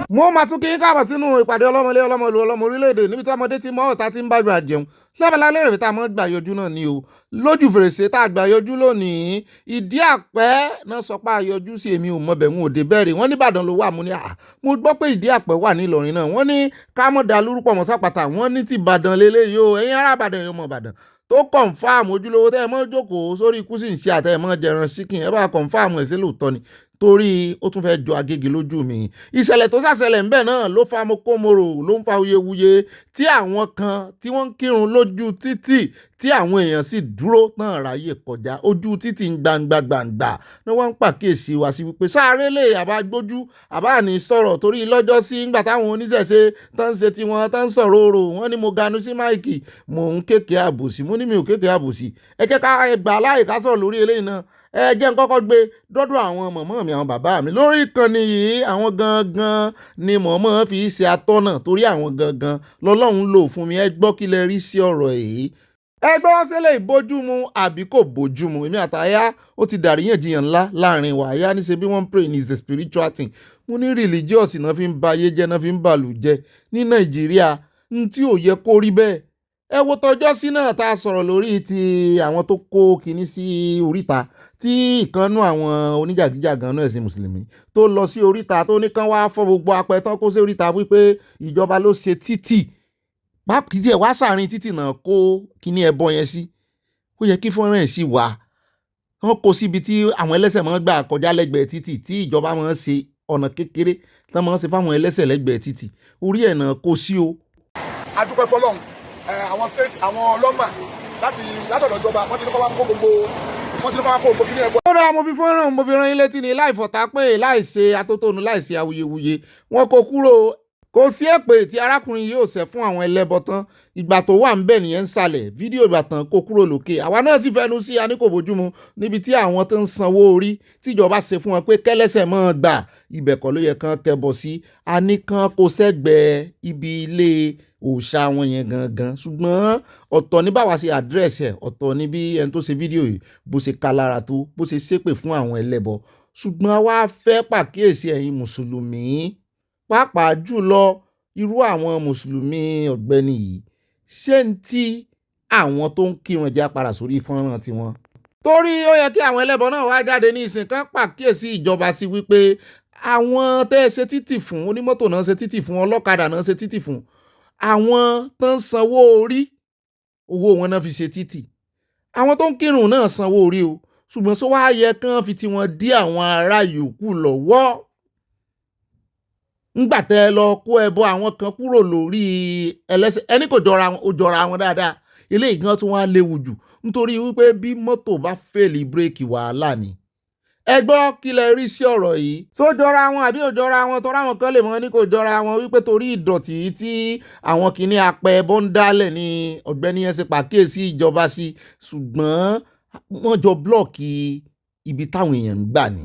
mo máa tún kí n káàbọ̀ sínú ìpàdé ọlọ́mọlé ọlọ́mọlú ọlọ́mọ orílẹ̀-èdè níbi tí ọmọdé ti mọ́ ọ̀tá ti ń bá ìgbà jẹun Abala Lerefe tá a mọ́ gbà yọjú náà ni o lójú fèrèsé tá a gbà yọjú lónìí ìdí àpẹ́ náà sọ pé àyọjú sí èmi ò mọbẹ̀ ń òde bẹ́ẹ̀rẹ̀ wọ́n ní Ìbàdàn ló wà mú ní mo gbọ́ pé ìdí àpẹ́ wà ní Ìlọrin náà wọ́n ní ká mọ̀ dá lórúkọ mọ́ sápàtà wọ́n ní ti Ìbàdàn lélẹ́yìí o ẹ̀yin ará Ìbàdàn yóò mọ̀ Ìbàdàn tó kọ̀ǹfàmù ojúlówó tẹ́ ẹ mọ́ jókòó sórí ikú sì ń ṣe àtẹ́ ẹ mọ́ jẹran síkìn ẹ bá kọ̀ǹfàmù ẹ̀ sí lóòótọ́ ni torí ó tún fẹ́ẹ́ jọ Agége lójú mi ìṣẹ̀lẹ̀ tó ṣàṣẹlẹ̀ ńbẹ̀ náà ló fa mokómoro ló ń fa wuyewuye tí àwọn kan tí wọ́n ń kírun lójú títì tí àwọn èèyàn sì dúró náà ráyè kọjá ojú títì ń gbangba ni wọ́n ń pàkíyèsí wá sí wípé sáré lè àbá gbójú àbá ní sọ̀rọ̀ torí lọ́jọ́ sí ńgbà táwọn oníṣẹ̀ṣe tán ń ṣe tiwọn tán ń sọ̀rọ̀ orò wọ́n ní mo ganu sí máìkì mò ń kéèké àbòsí mo ní mi ò kéèké àbòsí ẹ jẹ́ ká gbà láì ká sọ̀rọ̀ lórí eléyìí náà ẹ jẹ́ n kọ́kọ́ gbé dọ́dọ̀ àwọn mọ̀mọ́ mi àwọn bàbá mi lórí ìkànnì yìí àwọn gangan ni mọ̀mọ́ fi ṣe atọ́nà torí àwọn gangan lọ́lọ́run lò fún mi ẹ gbọ́ kí lẹ rí sí ọ̀rọ̀ yìí ẹ gbọ́ wọ́n ṣẹlẹ̀ ìbójúmu àbí kò bójúmu èmi àtàyà ó ti dàríyànjiyàn ńlá láàrin wa àyà níṣe bí wọ́n ń pray ní is a spiritual thing mo ní religious náà fi ń ba ayé jẹ́ náà fi ń bàlù jẹ́ ní Nàìjíríà n tí ò yẹ kó rí bẹ́ẹ̀ ẹ wo tọjọ́ sí náà tá a sọ̀rọ̀ lórí ti àwọn tó kó kinní sí oríta tí ìkànnú àwọn oníjàgíjàgan náà ẹ̀sìn mùsùlùmí tó lọ sí oríta tó ní kán wá fọ́ gbogbo apẹ tán kó sí oríta wípé ìjọba ló ṣe títì pápí díẹ̀ wá sàárín títì náà kó kinní ẹbọ yẹn sí ó yẹ kí fọ́nrán ẹ̀ sì wà wọ́n kó síbi tí àwọn ẹlẹ́sẹ̀ máa ń gbà kọjá lẹ́gbẹ̀ẹ́ títì tí ìjọba máa ń ṣe ọ̀nà kékeré tí wọ́n máa ń ṣe fáwọn ẹlẹ́sẹ̀ lẹ́gbẹ̀ẹ́ títì orí ẹ̀ náà kó sí o. a dúpẹ́ fọlọ́run àwọn state àwọn ọlọ́mà látọ̀dọ̀ ìjọba wọ́n ti ní kọ́ wá kó gbogbo kíní ẹ̀gbọ́n. ó dáa mo fi fọ́nrán mo fi rán yín létí ni láì fọ̀tá pé láì ṣe atótónu láì ṣe awuyewuye wọn kò kúrò kò sí èpè tí arákùnrin yóò ṣe fún àwọn ẹlẹ́bọ tán ìgbà tó wà ń bẹ̀ nìyẹn ń sàlẹ̀ fídíò ìgbà tán kó kúrò lókè àwa náà sì fẹnu sí a ní kò bójúmu níbi tí àwọn tó ń sanwó orí tíjọba ṣe fún wọn pé kẹ́lẹ́sẹ̀ mọ́ gbà ibẹ̀ kọ́ ló yẹ kán kẹbọ sí a ní kán kó sẹ́gbẹ̀ẹ́ ibi ilé òòṣà wọn yẹn gangan ṣùgbọ́n ọ̀tọ̀ ní báwa ṣe àdírẹ́sì ẹ̀ ọ̀tọ̀ ní bí ẹni tó ṣe fídíò yìí bó ṣe ka lára tó bó ṣe ṣépè fún àwọn ẹlẹ́bọ ṣùgbọ́n a wá fẹ́ pàkíyèsí ẹ̀yin mùsùlùmí pàápàá jùlọ irú àwọn mùsùlùmí ọ̀gbẹ́ni yìí ṣé ń tí àwọn tó ń kírun jẹ́ apàdà sórí fọ́nrán tiwọn. torí ó yẹ kí àwọn ẹlẹ́bọ náà wá jáde ní ìsìn kan pàkíyèsí ìjọba sí wípé àwọn tẹ́ ẹ ṣe títì fún onímọ́tò náà ṣe títì fún ọlọ́kadà náà ṣe títì fún àwọn tó ń sanwó orí owó wọn náà fi ṣe títì àwọn tó ń kírun náà sanwó orí o ṣùgbọ́n sọ wá yẹ kán fi tiwọn dí àwọn ará yòókù lọ́wọ́ ńgbà tẹ́ ẹ lọ kó ẹbọ àwọn kan kúrò lórí ẹlẹ́sẹ̀ ẹni kò jọra wọn ó jọra wọn dáadáa eléyìí gan tún wá léwu jù nítorí wípé bí mọ́tò bá fèlì bírèkì wàhálà ni ẹ gbọ́ kí lẹ rí sí ọ̀rọ̀ yìí tó jọra wọn àbí ò jọra wọn tọ́ra wọn kan lè mọ́ ní kò jọra wọn wípé torí ìdọ̀tí tí àwọn kìíní apẹ ẹbọ ń dálẹ̀ ní ọ̀gbẹ́ni yẹn ṣe pàkíyèsí ìjọba sí ṣùgbọ́n wọ́n jọ blọ́ọ̀kì ibi táwọn èèyàn ń gbà ní.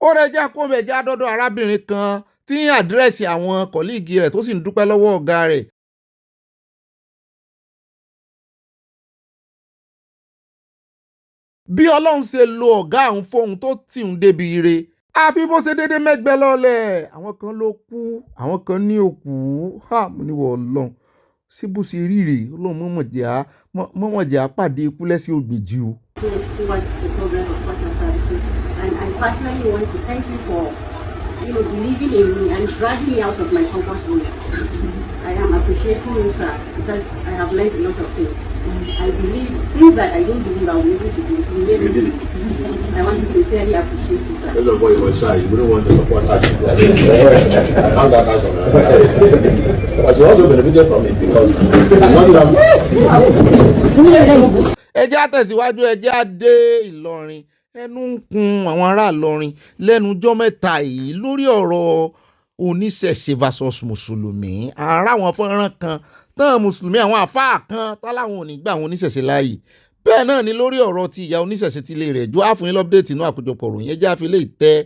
ó rẹ já kó bẹ̀ já dọ́dọ̀ arábìnrin kan tí àdírẹ́sì àwọn kọ̀líìgì rẹ̀ tó sì ń dúpẹ́ lọ́wọ́ ọ̀gá rẹ̀. bí ọlọ́run ṣe lo ọ̀gá àwọn fóun tó tì ń débi ire àfi bó ṣe déédéé mẹ́gbẹ́ lọ́lẹ̀ àwọn kan ló kú àwọn kan ní òkú mo ní wọ́n ọlọ́run ṣé bó ṣe rí rèé ọlọ́run mọ̀mọ̀jẹ̀ àpàdé ikú lẹ́sìn ògbèjì o. I personally want to thank you for believing in me and dragging me out of my comfort zone. I am appreciating you, sir, because I have learned a lot of things. And I believe things that I didn't believe I would be able to do. You made me. I want to sincerely appreciate you, sir. That's why you were shy. You wouldn't want to support her. I found that out. But you also benefited from it because ẹ jẹ́ àtẹ̀síwájú, ẹ jẹ́ àdé Ìlọrin. Ẹnu ń kun àwọn ará Ìlọrin lẹ́nu ọjọ́ mẹ́ta yìí lórí ọ̀rọ̀ oníṣẹ̀ṣe versus mùsùlùmí. Àrà àwọn fọ́nrán kan tán mùsùlùmí àwọn àfáà kan táláwọn ò ní gbà àwọn oníṣẹ̀ṣe láàyè. Bẹ́ẹ̀ náà ni lórí ọ̀rọ̀ ti ìyá oníṣẹ̀ṣe ti ilé rẹ̀ jó àfúnyín lọ́pdéètì inú àkójọpọ̀ ròyìn ẹjẹ́ àfilẹ̀ ìtẹ́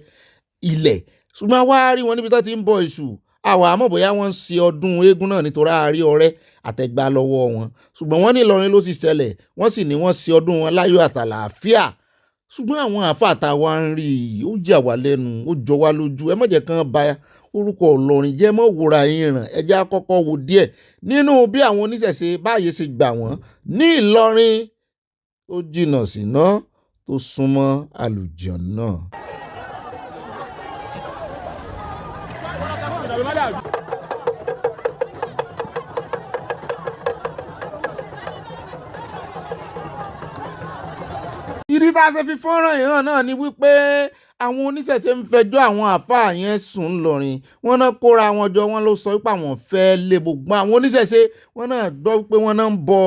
ilẹ̀. Ṣùgbọ́n wá rí wọn níbi tó ti ń bọ èṣù. Àwa àmọ́ bóyá wọ́n ń ṣe ọdún eégún náà nítorí àárí ọrẹ́ àtẹ̀gbà lọ́wọ́ wọn. Ṣùgbọ́n wọ́n ní Ìlọrin ló ti ṣẹlẹ̀, wọ́n sì ní wọ́n ṣe ọdún wọn láyọ̀ àtàlàáfíà. Ṣùgbọ́n àwọn àáfàá tá a wá ń rí i ó jà wá lẹ́nu, ó jọ wá lójú. Ẹ má jẹ́ kán ba orúkọ Ìlọrin jẹ́, mọ́ wòra yín ràn. Ẹ jẹ́ á kọ́kọ́ wo díẹ̀ nínú bí àwọn oníṣẹ̀ṣe báyé ṣe gbà wọ́n ní Ìlọrin tó jìnnà síná tó súnmọ́ àlùjànnà. Ìdí tá a ṣe fi fọ́nrán yìí hàn náà ni wípé àwọn oníṣẹ̀ṣe ń fẹjọ́ àwọn àáfàá yẹn sùn ńlọrin. Wọ́n náà kóra wọn jọ, wọ́n ló sọ wípé àwọn fẹ́ lé gbogbo àwọn oníṣẹ̀ṣe. Wọ́n náà gbọ́ wípé wọ́n náà ń bọ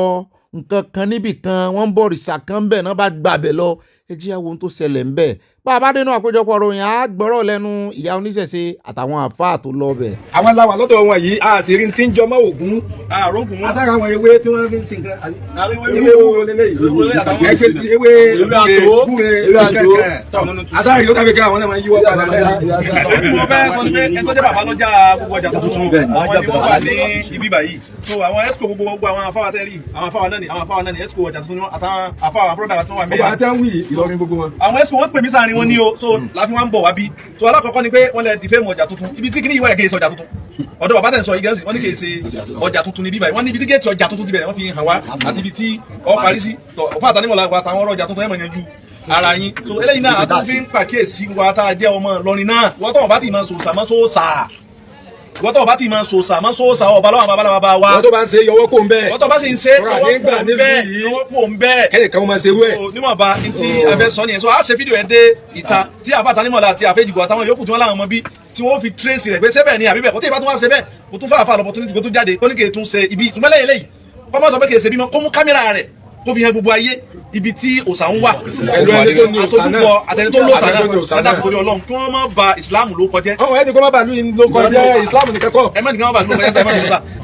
nǹkan kan níbì kan, wọ́n ń bọ òrìṣà kan bẹ́ẹ̀ náà bá gbàbẹ̀ lọ. Ẹ jẹ́ á wo ohun tó ṣẹlẹ̀ ń bẹ̀. Bá a bá dénú àkójọpọ̀ ròyìn á gbọ́rọ̀ lẹ́nu ìyá oníṣẹ̀ṣe àtàwọn àáfàá tó lọ bẹ̀. Àwọn làwà lọ́dọ̀ wọn yìí a sì rí ti ń jọmọ́ ògún àrògùn wọn sára àwọn ewé tí wọ́n fi ń sin nǹkan ewé wo lélẹ́yìí ẹgbẹ́ sí ewé gúre àsára yóò tàbí ká àwọn náà máa ń yíwọ́ padà lẹ́yìn. mo fẹ́ sọ pé ẹni tó jẹ́ bàbá lọ́jà gbogbo ọjà tuntun àwọn ni wọ́n wà ní ibi báyìí so àwọn esco gbogbo àwọn afáwà tẹ́lẹ̀ àwọn afáwà náà ni esco ọjà tuntun àtàwọn afáwà àbúrọ̀dà tí wọ́n wà mẹ́rin. ọba àti àwọn Ìlọrin gbogbo wọn. àwọn esco wọ́n pè mí sáà ni wọ́n ní o so láfi wọ́n ń bọ̀ wá bí so alákọ̀ọ́kọ́ ni pé wọ́n lè dìfẹ́ mọ̀ ọjà tuntun ibi tí kìíní ìwọ̀ ẹ̀kẹ́ ìsọ ọjà tuntun ọ̀dọ̀ bàbá tẹ̀ ń sọ igẹ́sì wọ́n ní kì í ṣe ọjà tuntun ní bíbáyìí wọ́n ní ibi tí géètì ọjà tuntun ti bẹ̀rẹ̀ wọ́n fi hàn wá àti ibi tí ọ parí sí ọ̀fà àtànímọ̀lá wa àtàwọn ọ̀rọ̀ ọjà tuntun ẹ̀ mọ̀ yanjú ara yín so eléyìí náà àtúntò fi ń pàkíyèsí wa tá a jẹ́ ọmọ Ìlọrin náà wọ́n tọ̀ bá ti máa sòsà máa sòsà wọ́n tọ̀ bá ti máa sòsà máa sòsà ọba lọ́wọ́ bàbá wa wọ́n tó bá ń ṣe yọwọ́ kó ń bẹ́ẹ̀ wọ́n tọ̀ bá sì ń ṣe yọwọ́ kó ń bẹ́ẹ̀ kẹ́lẹ̀ kan máa ṣe rú ẹ̀. níwọ̀nba tí abẹ́ sọ nìyẹn so a ṣe fídíò ẹ̀ dé ìta tí àbá àtànímọ̀lá àti àfẹ́jìgbò àtàwọn yòókù tí wọ́n láwọn ọmọ bí tí wọ́n fi trace rẹ̀ pé sẹ́bẹ̀ ni àbíbẹ̀ kó tí ìbá tún wá ṣe bẹ́ẹ̀ kó tún fàáfàá lọ́pọ̀tunity kó tún jáde ó ní kì í tún ṣe ibi ìtumẹ́lẹ̀ eléyìí kọ́ mọ́ sọ pé kì í ṣe bímọ kó mú kámẹ́rà rẹ̀ kó fi hàn gbogbo ayé ibi tí òòṣà ń wà pẹ̀lú ẹni tó ní òòṣà náà àtẹni tó lóòṣà náà ládàá torí Ọlọ́run kí wọ́n má ba ìsìláàmù ló kọjẹ́. àwọn ẹni kó má ba ìlú yìí ló kọjẹ́ ìsìláàmù nìkan kọ́. ẹ má nìkan má ba ìlú ló kọjẹ́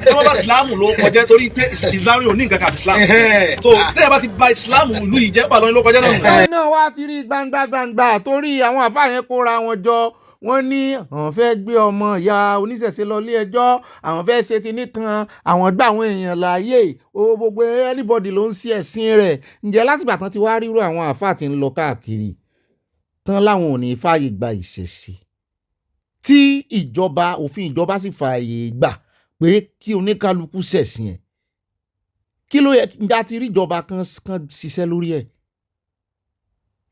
ẹ má ba ìsìláàmù ló kọjẹ́ torí pé ìsìláàmù ò ní nǹkan kan ìsìláàmù. so tẹ́yà bá ti ba ìsìláàmù ìlú yìí jẹ́ pàlọ́ ló kọjẹ́ náà. ẹ̀yin náà wá ti rí gbangba torí àwọn àfáà yẹn kóra wọn jọ. Wọ́n ní àwọn fẹ́ gbé ọmọ ìyá oníṣẹ̀ṣe lọ ilé ẹjọ́, àwọn fẹ́ ṣe kinní kan, àwọn gbà àwọn èèyàn láàyè, o gbogbo anybody ló ń ṣe ẹ̀sìn rẹ̀. Ǹjẹ́ látìgbà tán ti wá rírú àwọn àfáà tí ń lọ káàkiri tán láwọn ò ní fààyè gba ìṣẹ̀ṣe tí ìjọba òfin ìjọba sì fààyè gbà pé kí oníkálukú ṣẹ̀sìn ẹ̀, kí ló yẹ ǹjẹ́ a ti rí ìjọba kan ṣiṣẹ́ lórí ẹ̀?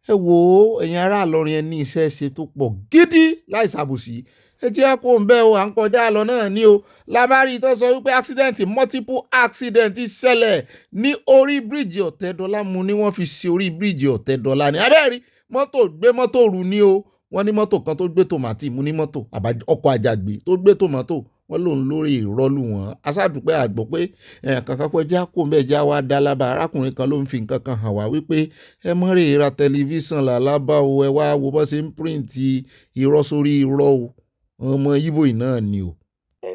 Ẹ wò ó ẹ̀yin ará Ìlọrin ẹ ní iṣẹ́ ṣe tó pọ̀ gidi láì ṣàbòsí. Ẹ jẹ́ kó ń bẹ́ o à ń kọjá lọ náà ní o lábárí tó sọ wípé multiple accident ṣẹlẹ̀ ní orí bíríìjì Ọ̀tẹ́dọ́lá mu ni wọ́n fi ṣe orí bíríìjì Ọ̀tẹ́dọ́lá ní abẹ́rí mọ́tò gbé mọ́tò rù ní o wọ́n ní mọ́tò kan tó gbé tòmátì mu ní mọ́tò ọkọ̀ àjàgbé tó gbé tòmátò wọ́n lòun lórí ìrọ́lù wọn aṣáàdúpẹ́ àgbọ̀ pé kankan pé já kó mbẹ́ já wá dá lábà arákùnrin kan ló ń fi nǹkan kan hàn wá wípé ẹ mọ́ rè ra tẹlifíṣàn làlábà o ẹ wá wo bọ́ ṣe ń píríǹtì irọ́ sórí irọ́ o ọmọ Yíbò náà ni o.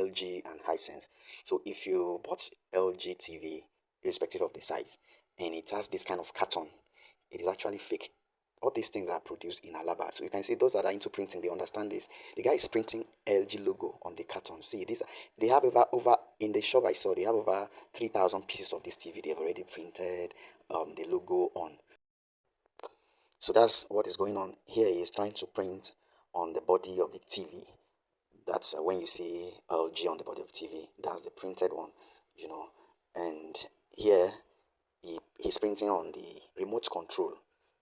LG and Hisense. So if you bought LG TV, irrespective of the size, and it has this kind of carton, it is actually fake. All these things are produced in Alaba. So you can see those that are into printing, they understand this. The guy is printing LG logo on the carton. See, they have over in the shop I saw, they have over 3,000 pieces of this TV. They have already printed the logo on. So that's what is going on here. He is trying to print on the body of the TV. That's when you see LG on the body of TV. That's the printed one, you know. And here he's printing on the remote control.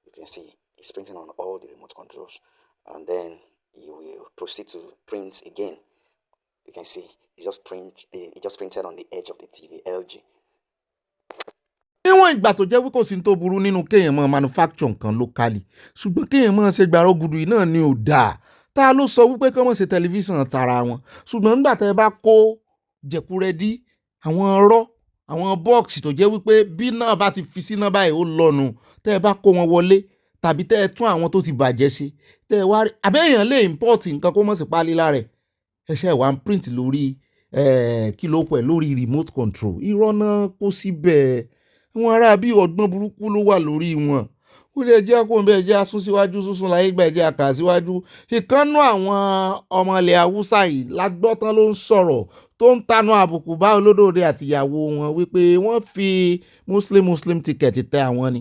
You can see he's printing on all the remote controls, and then he will proceed to print again You can see it just printed on the edge of the TV, LG. níwọ̀n ìgbà tó jẹ́ wí kò sí ní tó burú nínú kéèyàn máa manufacture nǹkan locally ṣùgbọ́n kéèyàn máa ṣe gbàrọ́ gudu yìí náà ni ò dáa ta ló sọ wípé kí wọ́n ṣe tẹlifíṣàn tara wọn ṣùgbọ́n nígbà tẹ́ ẹ bá kó jẹ̀kúrẹ́dí àwọn ọ̀rọ̀ àwọn bọ́ọ̀sì tó jẹ́ wípé bí náà bá ti fi síná báyìí ó lọ́nu tẹ́ ẹ bá kó wọn wọlé tàbí tẹ́ ẹ tún àwọn tó ti bàjẹ́ ṣe tẹ́ ẹ wá rí àbẹ́yàn lè import nǹkan kó mọ̀ sí páálí lára ẹ̀ ẹ̀ṣẹ̀ wà ń print lórí kí ló pẹ̀ lórí remote control irọ́ náà kó síbẹ̀ àwọn ará bí ọgbọ́n burúkú ló wà lórí wọn ó lè jẹ́ kó ń bẹ́ẹ̀ jẹ́ asún síwájú súnsún láyé gbà jẹ́ àkà síwájú ìkànnú àwọn ọmọ ilẹ̀ haúsá yìí lágbọ́tán ló ń sọ̀rọ̀ tó ń tanú àbùkù bá olódòde àtìyàwó wọn wípé wọ́n fi muslim ticket tẹ àwọn ni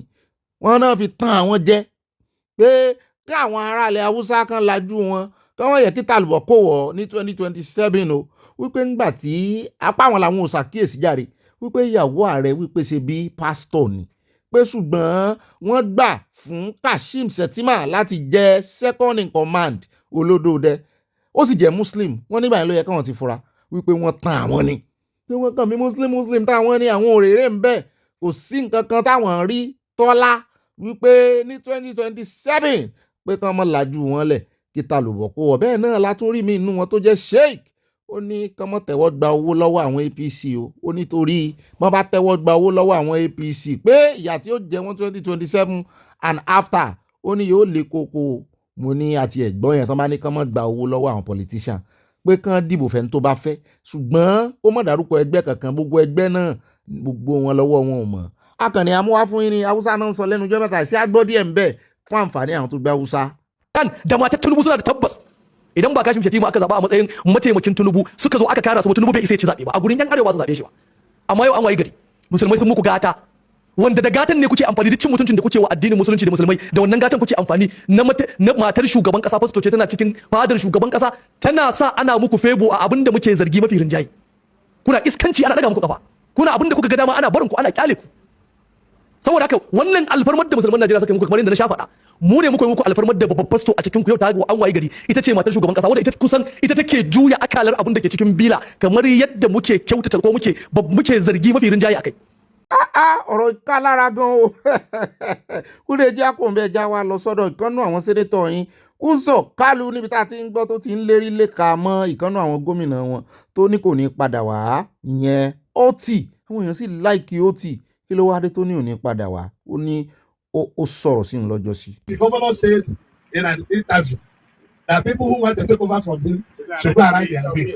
wọ́n náà fi tàn àwọn jẹ pé kí àwọn ará ilẹ̀ haúsá kan lajú wọn kí wọ́n yẹ kí tàlùbọ̀ kó wọ̀ ní 2027 o wípé ńgbà tí apá àwọn làwọn ò ṣàkíyèsí jàre wípé ìyàwó ààrẹ wípé ṣe bí pásítọ̀ ni pé ṣùgbọ́n wọ́n gbà fún Kashim Shettima láti jẹ́ second in command olódòdẹ ó sì jẹ́ muslim wọ́n nígbà yẹn ló yẹ káwọn ti fura wípé wọ́n tan àwọn ni pé wọ́n kàn mí muslim táwọn ní àwọn òrèrè ń bẹ kò sí nǹkan kan táwọn rí tọ́lá wípé ní 2027 pé kán mọ́ lajú wọn lẹ̀ kí ta lò bọ̀ kó wọ̀ bẹ́ẹ̀ náà látún rí mi inú wọn tó jẹ́ sheik ó ní kán mọ́ tẹ́wọ́ gba owó lọ́wọ́ àwọn APC ó nítorí wọ́n bá tẹ́wọ́ gba owó lọ́wọ́ àwọn APC pé ìyà tí ó jẹ wọ́n 2027 and after ó ní yóò lè koko mo ní àti ẹ̀gbọ́n yẹn tán bá ní kán mọ́ gba owó lọ́wọ́ àwọn politician pé kán dìbò fẹ́ni tó bá fẹ́ ṣùgbọ́n ó mọ̀ dárúkọ ẹgbẹ́ kankan gbogbo ẹgbẹ́ náà gbogbo wọn lọ́wọ́ wọn ò mọ̀ akànnì amúwá fún yín ni haúsá náà ń sọ lẹ́nu ọjọ́ mẹ́ta sí agbọ́dí ẹ̀ ń bẹ̀ fún àǹfààní àwọn tó gbé haúsá. da matar Tinubu suna da tabbas idan ba Kashim Shettima aka zaba a matsayin mataimakin Tinubu suka zo aka kara su Tinubu bai isa ya ci zabe ba a gurin yan arewa su zabe shi ba amma yau an wayi gari musulmai sun muku gata wanda da gatan ne kuke amfani da cin mutuncin da kuke wa addinin musulunci da musulmai da wannan gatan kuke amfani na matar shugaban kasa fasto ce tana cikin fadar shugaban kasa tana sa ana muku febo a abin da muke zargi mafi rinjaye kuna iskanci ana daga muku kafa kuna abin da kuka ga dama ana barin ku ana kyale ku saboda haka wannan alfarmar da musulman Najeriya suka yi muku kamar yadda na sha faɗa mu ne muka yi muku alfarmar da babban fasto a cikin ku yau ta an wayi gari ita ce matar shugaban kasa wanda ita kusan ita take juya akalar abin da ke cikin bila kamar yadda muke kyautata ko muke zargi mafi rinjaye akai ọ̀rọ̀ ká lára gan o ó lè jẹ́ àkóńbẹ́ já wa lọ sọ́dọ̀ ìkànnù àwọn sénétọ̀ yín Uzo Kalu níbi tá a ti ń gbọ́ tó ti ń lérí léka mọ́ ìkànnù àwọn gómìnà wọn tó ní kò ní padà wá ìyẹn Oti àwọn èèyàn sì láìkí Oti kí ló wá dé tó ní ò ní padà wá ó ní ó sọ̀rọ̀ sí i lọ́jọ́ sí. The governor said in an interview that people who want to take over from him should go and write their will.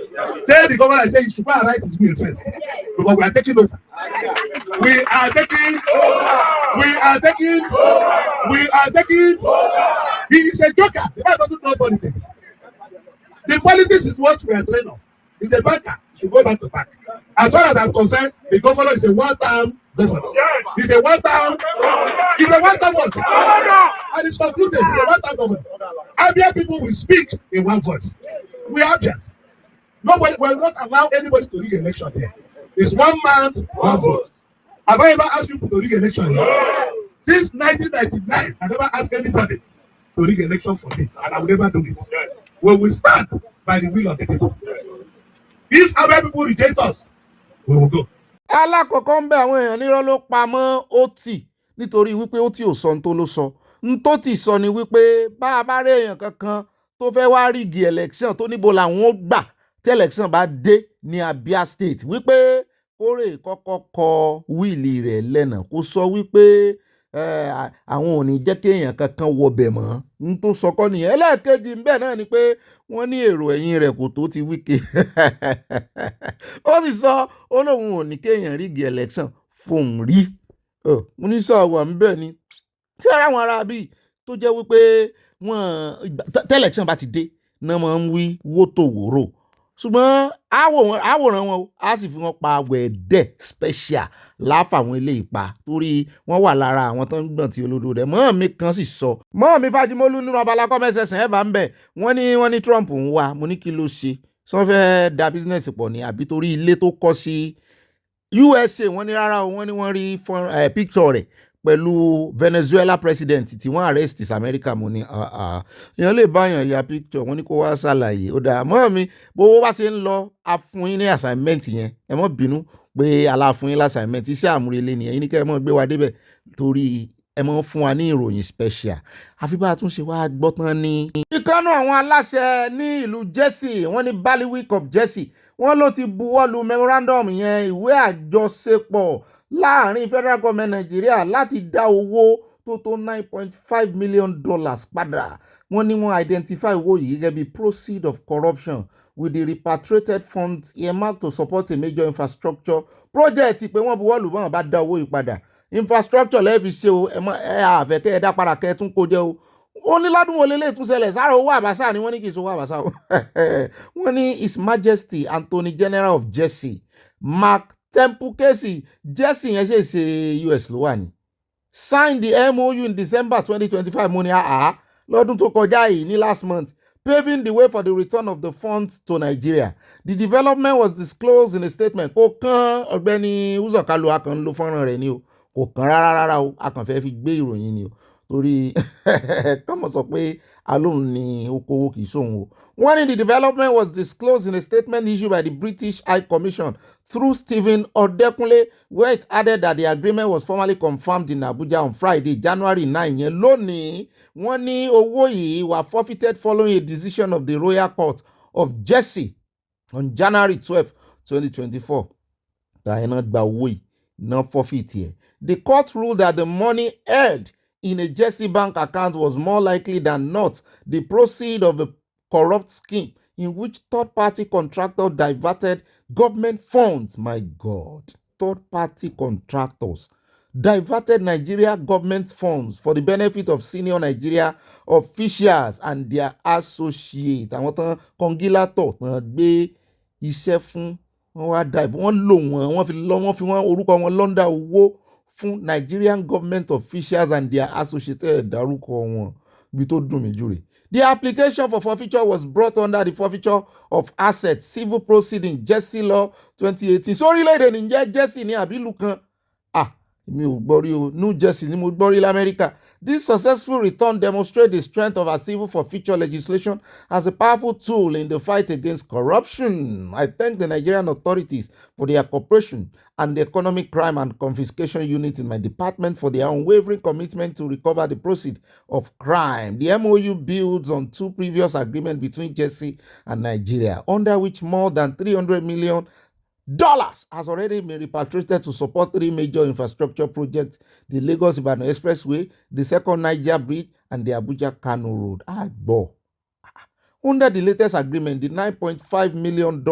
Tell the governor, say he should go and write his will first because we are taking over. We are taking. He is a joker. The man doesn't know politics. The politics is what we are trained of. He's a banker. He should go back to back. As far as I'm concerned, the governor is a one-time governor. He's a one-time what? And it's concluded. He's a one-time governor. Abia people will speak in one voice. We are Abians. Nobody will not allow anybody to rig election here. It's one man, one vote. Have I ever asked you to rig election here? Since 1999, I never asked anybody to rig election for me, and I will never do it. We will stand by the will of the people. If Abia people reject us, we will go. alákọ̀ọ́kọ́ ń bẹ àwọn èèyàn nírọ́ ló pa mọ́ Oti nítorí wípé Oti ò sọ ohun tó ló sọ ohun tó ti sọ ni wípé bá a bá rí èèyàn kankan tó fẹ́ wá rígi election tó níbo làwọn ó gbà tí election bá dé ní Abia State wípé kórè kọ́kọ́ kọ wíìlì rẹ̀ lẹ́nà kó sọ wípé àwọn ò ní jẹ́ kí èèyàn kankan wọbẹ̀ mọ́ n tó sọkọ́ nìyẹn ẹlẹ́ẹ̀kejì ń bẹ náà ni pé wọ́n ní èrò ẹ̀yìn rẹ̀ kò tó ti Wike ó sì sọ ó lóun ò ní kéèyàn rígi election fóun rí mo ní sọ wà ń bẹ̀ ni tí ara àwọn ará bíi tó jẹ́ wípé tẹ́lẹ̀kṣọ̀n bá ti dé náà máa ń wí wótòwòrò ṣùgbọ́n àwòrán wọn á sì fi wọn pa wẹ̀ẹ́dẹ̀ special láfàwọn ilé ìpa torí wọ́n wà lára àwọn tó ń gbọ̀n tí olódò rẹ̀ mọ́ mi kan sì sọ mọ́ mi Fájimólú nínú abala kọ́mẹ́sẹ̀sẹ̀ ẹ̀ bá ń bẹ̀ wọ́n ní Trump ń wá mo ní kí ló ṣe sọ fẹ́ da business pọ̀ ní àbí torí ilé tó kọ́ sí USA wọ́n ní rárá o wọ́n ní wọ́n rí picture rẹ̀ pẹ̀lú Venezuela president tí wọ́n arrest sí America. Mo ní èèyàn lè báyàn ya picture wọ́n ní kó wá ṣàlàyé ó dáa mọ́ mi bó bá ṣe ń lọ a fún yín ní assignment yẹn ẹ mọ́ bínú pé aláfún yín assignment iṣẹ́ àmúrelé nìyẹn yín ní kẹ́ ẹ mọ́ gbé wa débẹ̀ torí ẹ mọ́ fún wa ní ìròyìn special àfi bá a tún ṣe wá gbọ́ tán ní. ìkànnì àwọn aláṣẹ ní ìlú Jersey wọ́n ní Bailiwick of Jersey wọ́n ló ti buwọ́lu memorandum yẹn ìwé àjọṣepọ̀ láàrin federal government Nàìjíríà láti dá owó tó tó $9.5 million padà. Wọ́n ní wọ́n identify owó yìí gẹ́gẹ́ bí proceed of corruption with the repatriated funds earmarked to support a major infrastructure project pé wọ́n buwọ́lù bọ́n bá dá owó yìí padà infrastructure lẹ́ẹ̀fi ṣe o àfẹ́kẹ́ ẹ̀dá padà kẹ́ tún kó jẹ́ o ó ní lọ́dún wo lélẹ̀ tún ṣẹlẹ̀ sára owó àbáṣà ni wọ́n ní kì í ṣe owó àbáṣà o wọ́n ní His Majesty Anthony General of Jersey Mark Tempukesi Jersey yẹn ṣe US ló wà ní signed the MOU in December 2025 mo ní lọ́dún tó kọjá yìí ní last month paving the way for the return of the funds to Nigeria. The development was disclosed in a statement. Kò kàn Ọ̀gbẹ́ni Uzọkalu akàn ló fọ́nrán rẹ̀ ni o kò kàn rárá o akàn fẹ́ fi gbé ìròyìn ni o torí kọ́mọ̀ sọ pé alóhùn ni okòwò kì í sóhun o. Wọ́n ní the development was disclosed in a statement issued by the British High Commission through Stephen Odekunle, where it added that the agreement was formally confirmed in Abuja on Friday, January 9. Yẹn lónìí, wọ́n ní owó yìí were forfeited following a decision of the Royal Court of Jersey on January 12, 2024. Tàyẹ̀nà gba owó yìí, náà forfeit yẹ. The court ruled that the money held in a Jersey bank account was more likely than not the proceed of a corrupt scheme in which third-party contractors diverted government funds. My God, third-party contractors diverted Nigeria government funds for the benefit of senior Nigeria officials and their associates. Àwọn tán kọngílátọ̀ tán gbé iṣẹ́ fún wọn wá dive wọ́n lò wọ́n fi wọ́n orúkọ wọn lọ́ndà owó fún Nigerian government officials and their associates dárúkọ wọn bí tó dùn mí jù rè. The application for forfeiture was brought under the Forfeiture of Assets Civil Proceeding Jersey Law 2018. Sórílẹ̀-èdè nìjẹ́ Jersey ní àbílù kan. Mi ò gbọ́ rí o, New Jersey ni mo gbọ́ rí l'Amẹ́ríkà. This successful return demonstrates the strength of our civil forfeiture legislation as a powerful tool in the fight against corruption. I thank the Nigerian authorities for their cooperation and the Economic Crime and Confiscation Unit in my department for their unwavering commitment to recover the proceeds of crime. The MOU builds on two previous agreements between Jersey and Nigeria, under which more than $300 million has already been repatriated to support three major infrastructure projects: the Lagos-Ibadan Expressway, the second Niger Bridge, and the Abuja-Kano Road. Under the latest agreement, the $9.5 million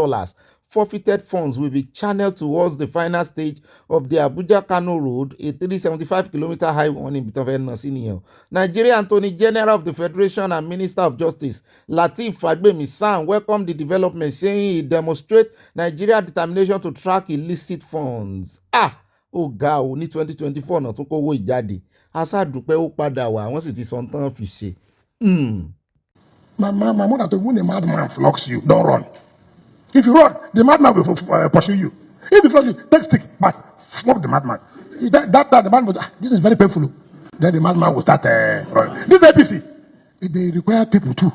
forfeited funds will be channeled towards the final stage of the Abuja-Kano Road, a 375-kilometer highway in Bitcoin. Nigeria Attorney General of the Federation and Minister of Justice Lateef Fagbemi welcomed the development, saying it demonstrates Nigeria's determination to track illicit funds. Ga o ní 2024 náà tún kówó ìjáde aṣáàdúpẹ́ ó padà wá wọ́n sì ti sọ tán fi ṣe. My mother told me, when a madman flocks you, don't run. If you run, the madman will pursue you. If you flog you, take stick, but flog the madman. That the man will, this is very painful. Then the madman will start running. This APC, they require people too,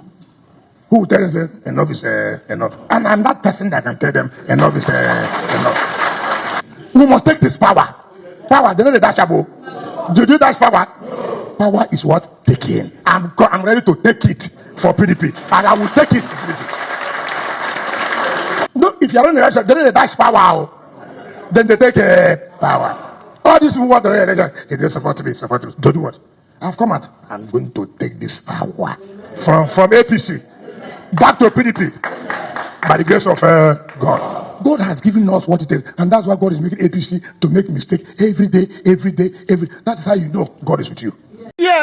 who will tell them enough is enough. And I'm that person that can tell them enough is enough. We must take this power. Power, they know the dashable. Do you dash power? Power is what? Taking. I'm ready to take it for PDP. And I will take it for PDP. No, if you're on the election, they don't dash power. Then they take power. All these people want the election. If they support me. To do what? I've come out. I'm going to take this power from APC back to PDP by the grace of God. God has given us what it is, and that's why God is making APC to make mistake every day. That is how you know God is with you.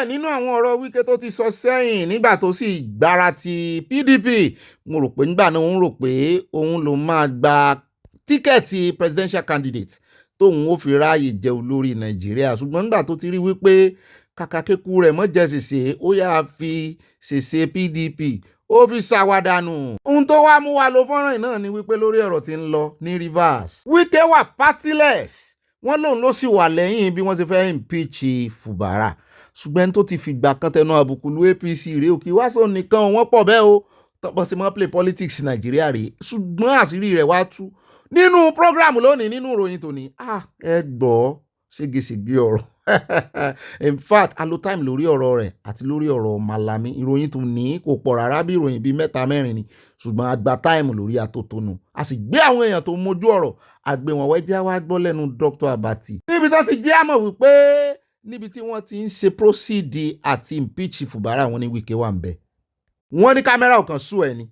Nínú àwọn ọ̀rọ̀ Wike tó ti sọ sẹ́yìn nígbà tó sì gbára ti PDP, mo rò pé nígbà náà òun rò pé òun ló máa gba tíkẹ́ẹ̀tì presidential candidate tóun ó fi ráàyè jẹ olórí Nàìjíríà, ṣùgbọ́n nígbà tó ti rí wípé kàkà kéku rẹ̀ mọ́ jẹ́ ṣèṣe ó yáa fi ṣèṣe PDP ó fi ṣàwádànù. Ohun tó wá mú wa lo fọ́nrán náà ni wípé lórí ọ̀rọ̀ tí ń lọ ní Rivers, Wike wà partiless. wọ́n lòun ló sì wà lẹ́yìn bí wọ́n ṣe fẹ́ impeach Fubara ṣùgbọ́n ẹni tó ti fìgbà kan tẹnu àbùkù lu APC rèé o kì í wá sọ nìkan wọ́n pọ̀ bẹ́ẹ̀ o tọ́pọ̀ sí mọ́ play politics Nàìjíríà rèé ṣùgbọ́n àṣírí rẹ̀ wá tú nínú program lónìí nínú ìròyìn tòní ẹ gbọ́ ségesège ọ̀rọ̀ in fact a lo time lórí ọ̀rọ̀ rẹ̀ àti lórí ọ̀rọ̀ Malami ìròyìn tó ní kò pọ̀ rárá bí ìròyìn bíi 3-4 ni ṣùgbọ́n a gba time lórí atótónu a sì gbé àwọn èèyàn tó mójú ọ̀rọ̀ àgbẹ̀ wọn wẹ́jẹ́ wá gbọ́ lẹ́nu Dr. Abati níbi tó ti jẹ́ àmọ̀ wípé níbi tí wọ́n ti ń ṣe proceed àti impeach Fubara wọn ní Wike wà ń bẹ wọ́n ní kámẹ́rà ọ̀kan sú ẹ ni.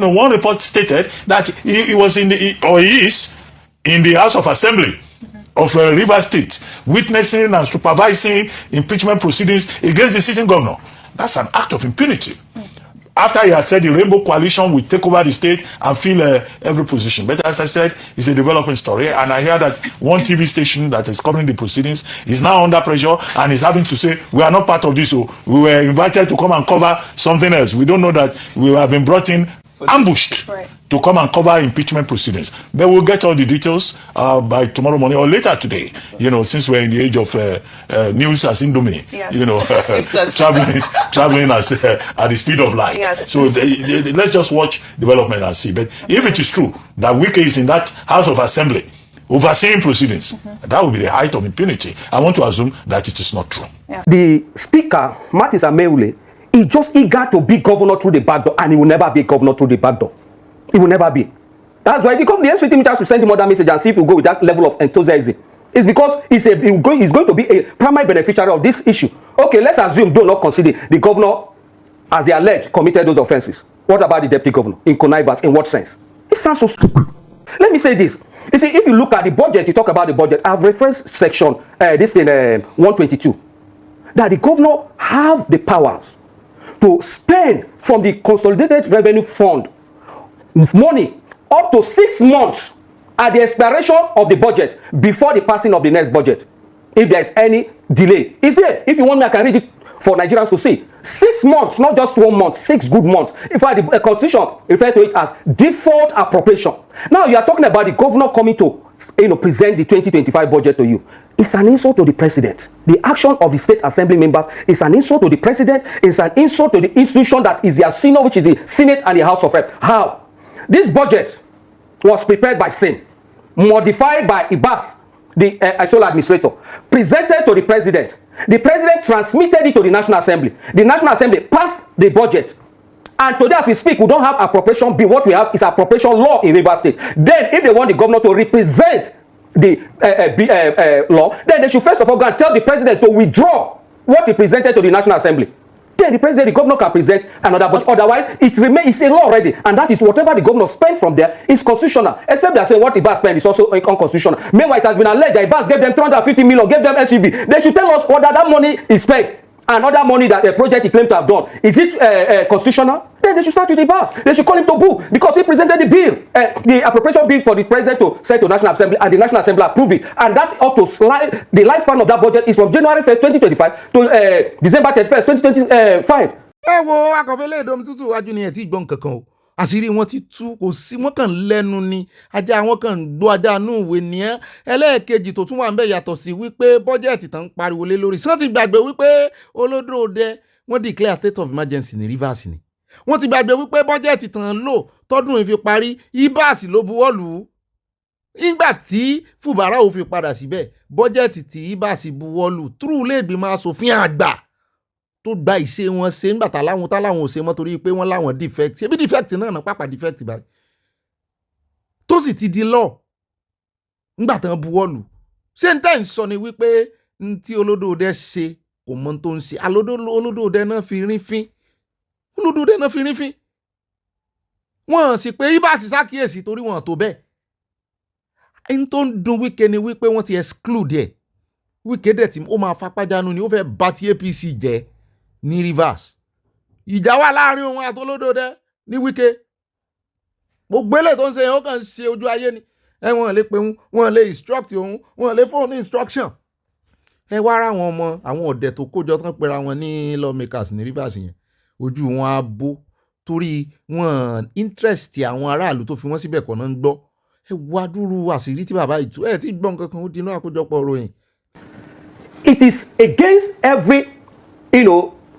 One report stated that he was he is in the House of Assembly of Rivers State, witnessing and supervising impeachment proceedings against the sitting governor. That's an act of impunity. After he had said the Rainbow Coalition will take over the state and fill every position. But as I said, it's a developing story. And I hear that one TV station that is covering the proceedings is now under pressure and is having to say, we are not part of this. So we were invited to come and cover something else. We don't know that we have been brought in ambushed to come and cover impeachment proceedings. But we'll get all the details by tomorrow morning or later today, since we're in the age of news as Indomie, traveling as at the speed of light. Yes. So let's just watch development and see. But if it is true that Wike is in that House of Assembly overseeing proceedings, that will be the height of impunity. I want to assume that it is not true. Yeah. The Speaker, Martins Ameule, he's just eager to be governor through the back door, and he will never be governor through the back door. He will never be. That's why the SVT meetings to send him other message and see if we go with that level of enthusiasm. It's because he's going to be a primary beneficiary of this issue. Okay, let's assume, do not consider the governor, as they allege, committed those offenses. What about the deputy governor? In connivance, in what sense? It sounds so stupid. Let me say this. You see, if you look at the budget, you talk about the budget, I've referenced section, this in 122, that the governor have the powers to spend from the Consolidated Revenue Fund money up to 6 months at the expiration of the budget before the passing of the next budget. If there is any delay, it's there. If you want me, I can read it for Nigerians to see. 6 months, not just 1 month, 6 good months. In fact, the Constitution refers to it as default appropriation. Now you are talking about the governor coming to present the 2025 budget to you. It's an insult to the president. The action of the state assembly members is an insult to the president. It's an insult to the institution that is their senior, which is the Senate and the House of Reps. How? This budget was prepared by Sen, modified by Ibas, the sole administrator, presented to the president. The president transmitted it to the National Assembly. The National Assembly passed the budget. And today, as we speak, we don't have appropriation bill. What we have is appropriation law in Rivers State. Then, if they want the governor to represent the law, then they should first of all go and tell the president to withdraw what he presented to the National Assembly. Then the governor can present another budget. Otherwise, it's a law already. And that is whatever the governor spent from there is constitutional. Except they are saying what Ibas spent is also unconstitutional. Meanwhile, it has been alleged that Ibas gave them 350 million, gave them SUV. They should tell us whether that money is spent. And other money that a project he claimed to have done, is it constitutional? Then they should start with the Ibas. They should call him to book because he presented the bill, the appropriation bill for the president to send to National Assembly, and the National Assembly approved it. And that ought to slide. The lifespan of that budget is from January 1st, 2025 to December 31st, 2025. ẹ wo akọ̀fẹ́lẹ́ ìdómi tútù wájú ni ẹ̀ tí gbọ́n kankan o àṣírí wọn ti tú kò sí wọn kàn lẹ́nu ni ajá wọn kàn ń gbọ́ ajá inú ìwé nìyẹn ẹlẹ́ẹ̀kejì tó tún wà ń bẹ̀ yàtọ̀ sí wípé bọ́jẹ̀tì tán ń pariwo lé lórí sọ́n ti gbàgbé wípé olódòdẹ wọ́n declare state of emergency ní Rivers ni wọ́n ti gbàgbé wípé bọ́jẹ̀tì tán lò tọ́dún ìfi parí Ibas ló buwọ́ lù ú nígbà tí Fubara ò fi padà síbẹ̀ bọ́jẹ̀tì tí Ibas buwọ́ lù through ilé ìgbìmọ̀ asòfin àgbà tó gba ìṣe wọn ṣe nígbà táláwọn ò ṣe mọ́ torí pé wọ́n láwọn defect ṣebí defect náà pápá defect báyìí tó sì ti di law nígbà tán buwọ́lù ṣé n tẹ́ ń sọ ni wípé n tí olódòdẹ ṣe kò mọ tó ń ṣe olódòdẹ náà fi rín fín wọ́n sì pé Ibas ṣàkíyèsí torí wọn tó bẹ́ẹ̀ n tó ń dùn Wike ni wípé wọ́n ti exclude ẹ̀ Wike dẹ̀ tí ó máa fapájánu ni ó fẹ́ bá ti APC jẹ́ ní Rivers ìjà wà láàrin òun àtolódòdẹ ní Wike gbogbo èlé tó ń ṣe ó kàn ṣe ojú ayé ni wọ́n lè pe wọ́n lè instruct òun wọ́n lè fún ní instruction wá ra àwọn ọmọ àwọn ọ̀dẹ̀ tó kójọ tán pera wọn ní lawmakers ní Rivers yẹn ojú wọn á bó torí wọn interest àwọn aráàlú tó fi wọ́n síbẹ̀ kọ́ náà ń gbọ́ ẹ wá dúró àṣírí tí bàbá ìtú ẹ ti gbọ́n kankan ó dinú àkójọpọ̀ ròyìn. It is against every,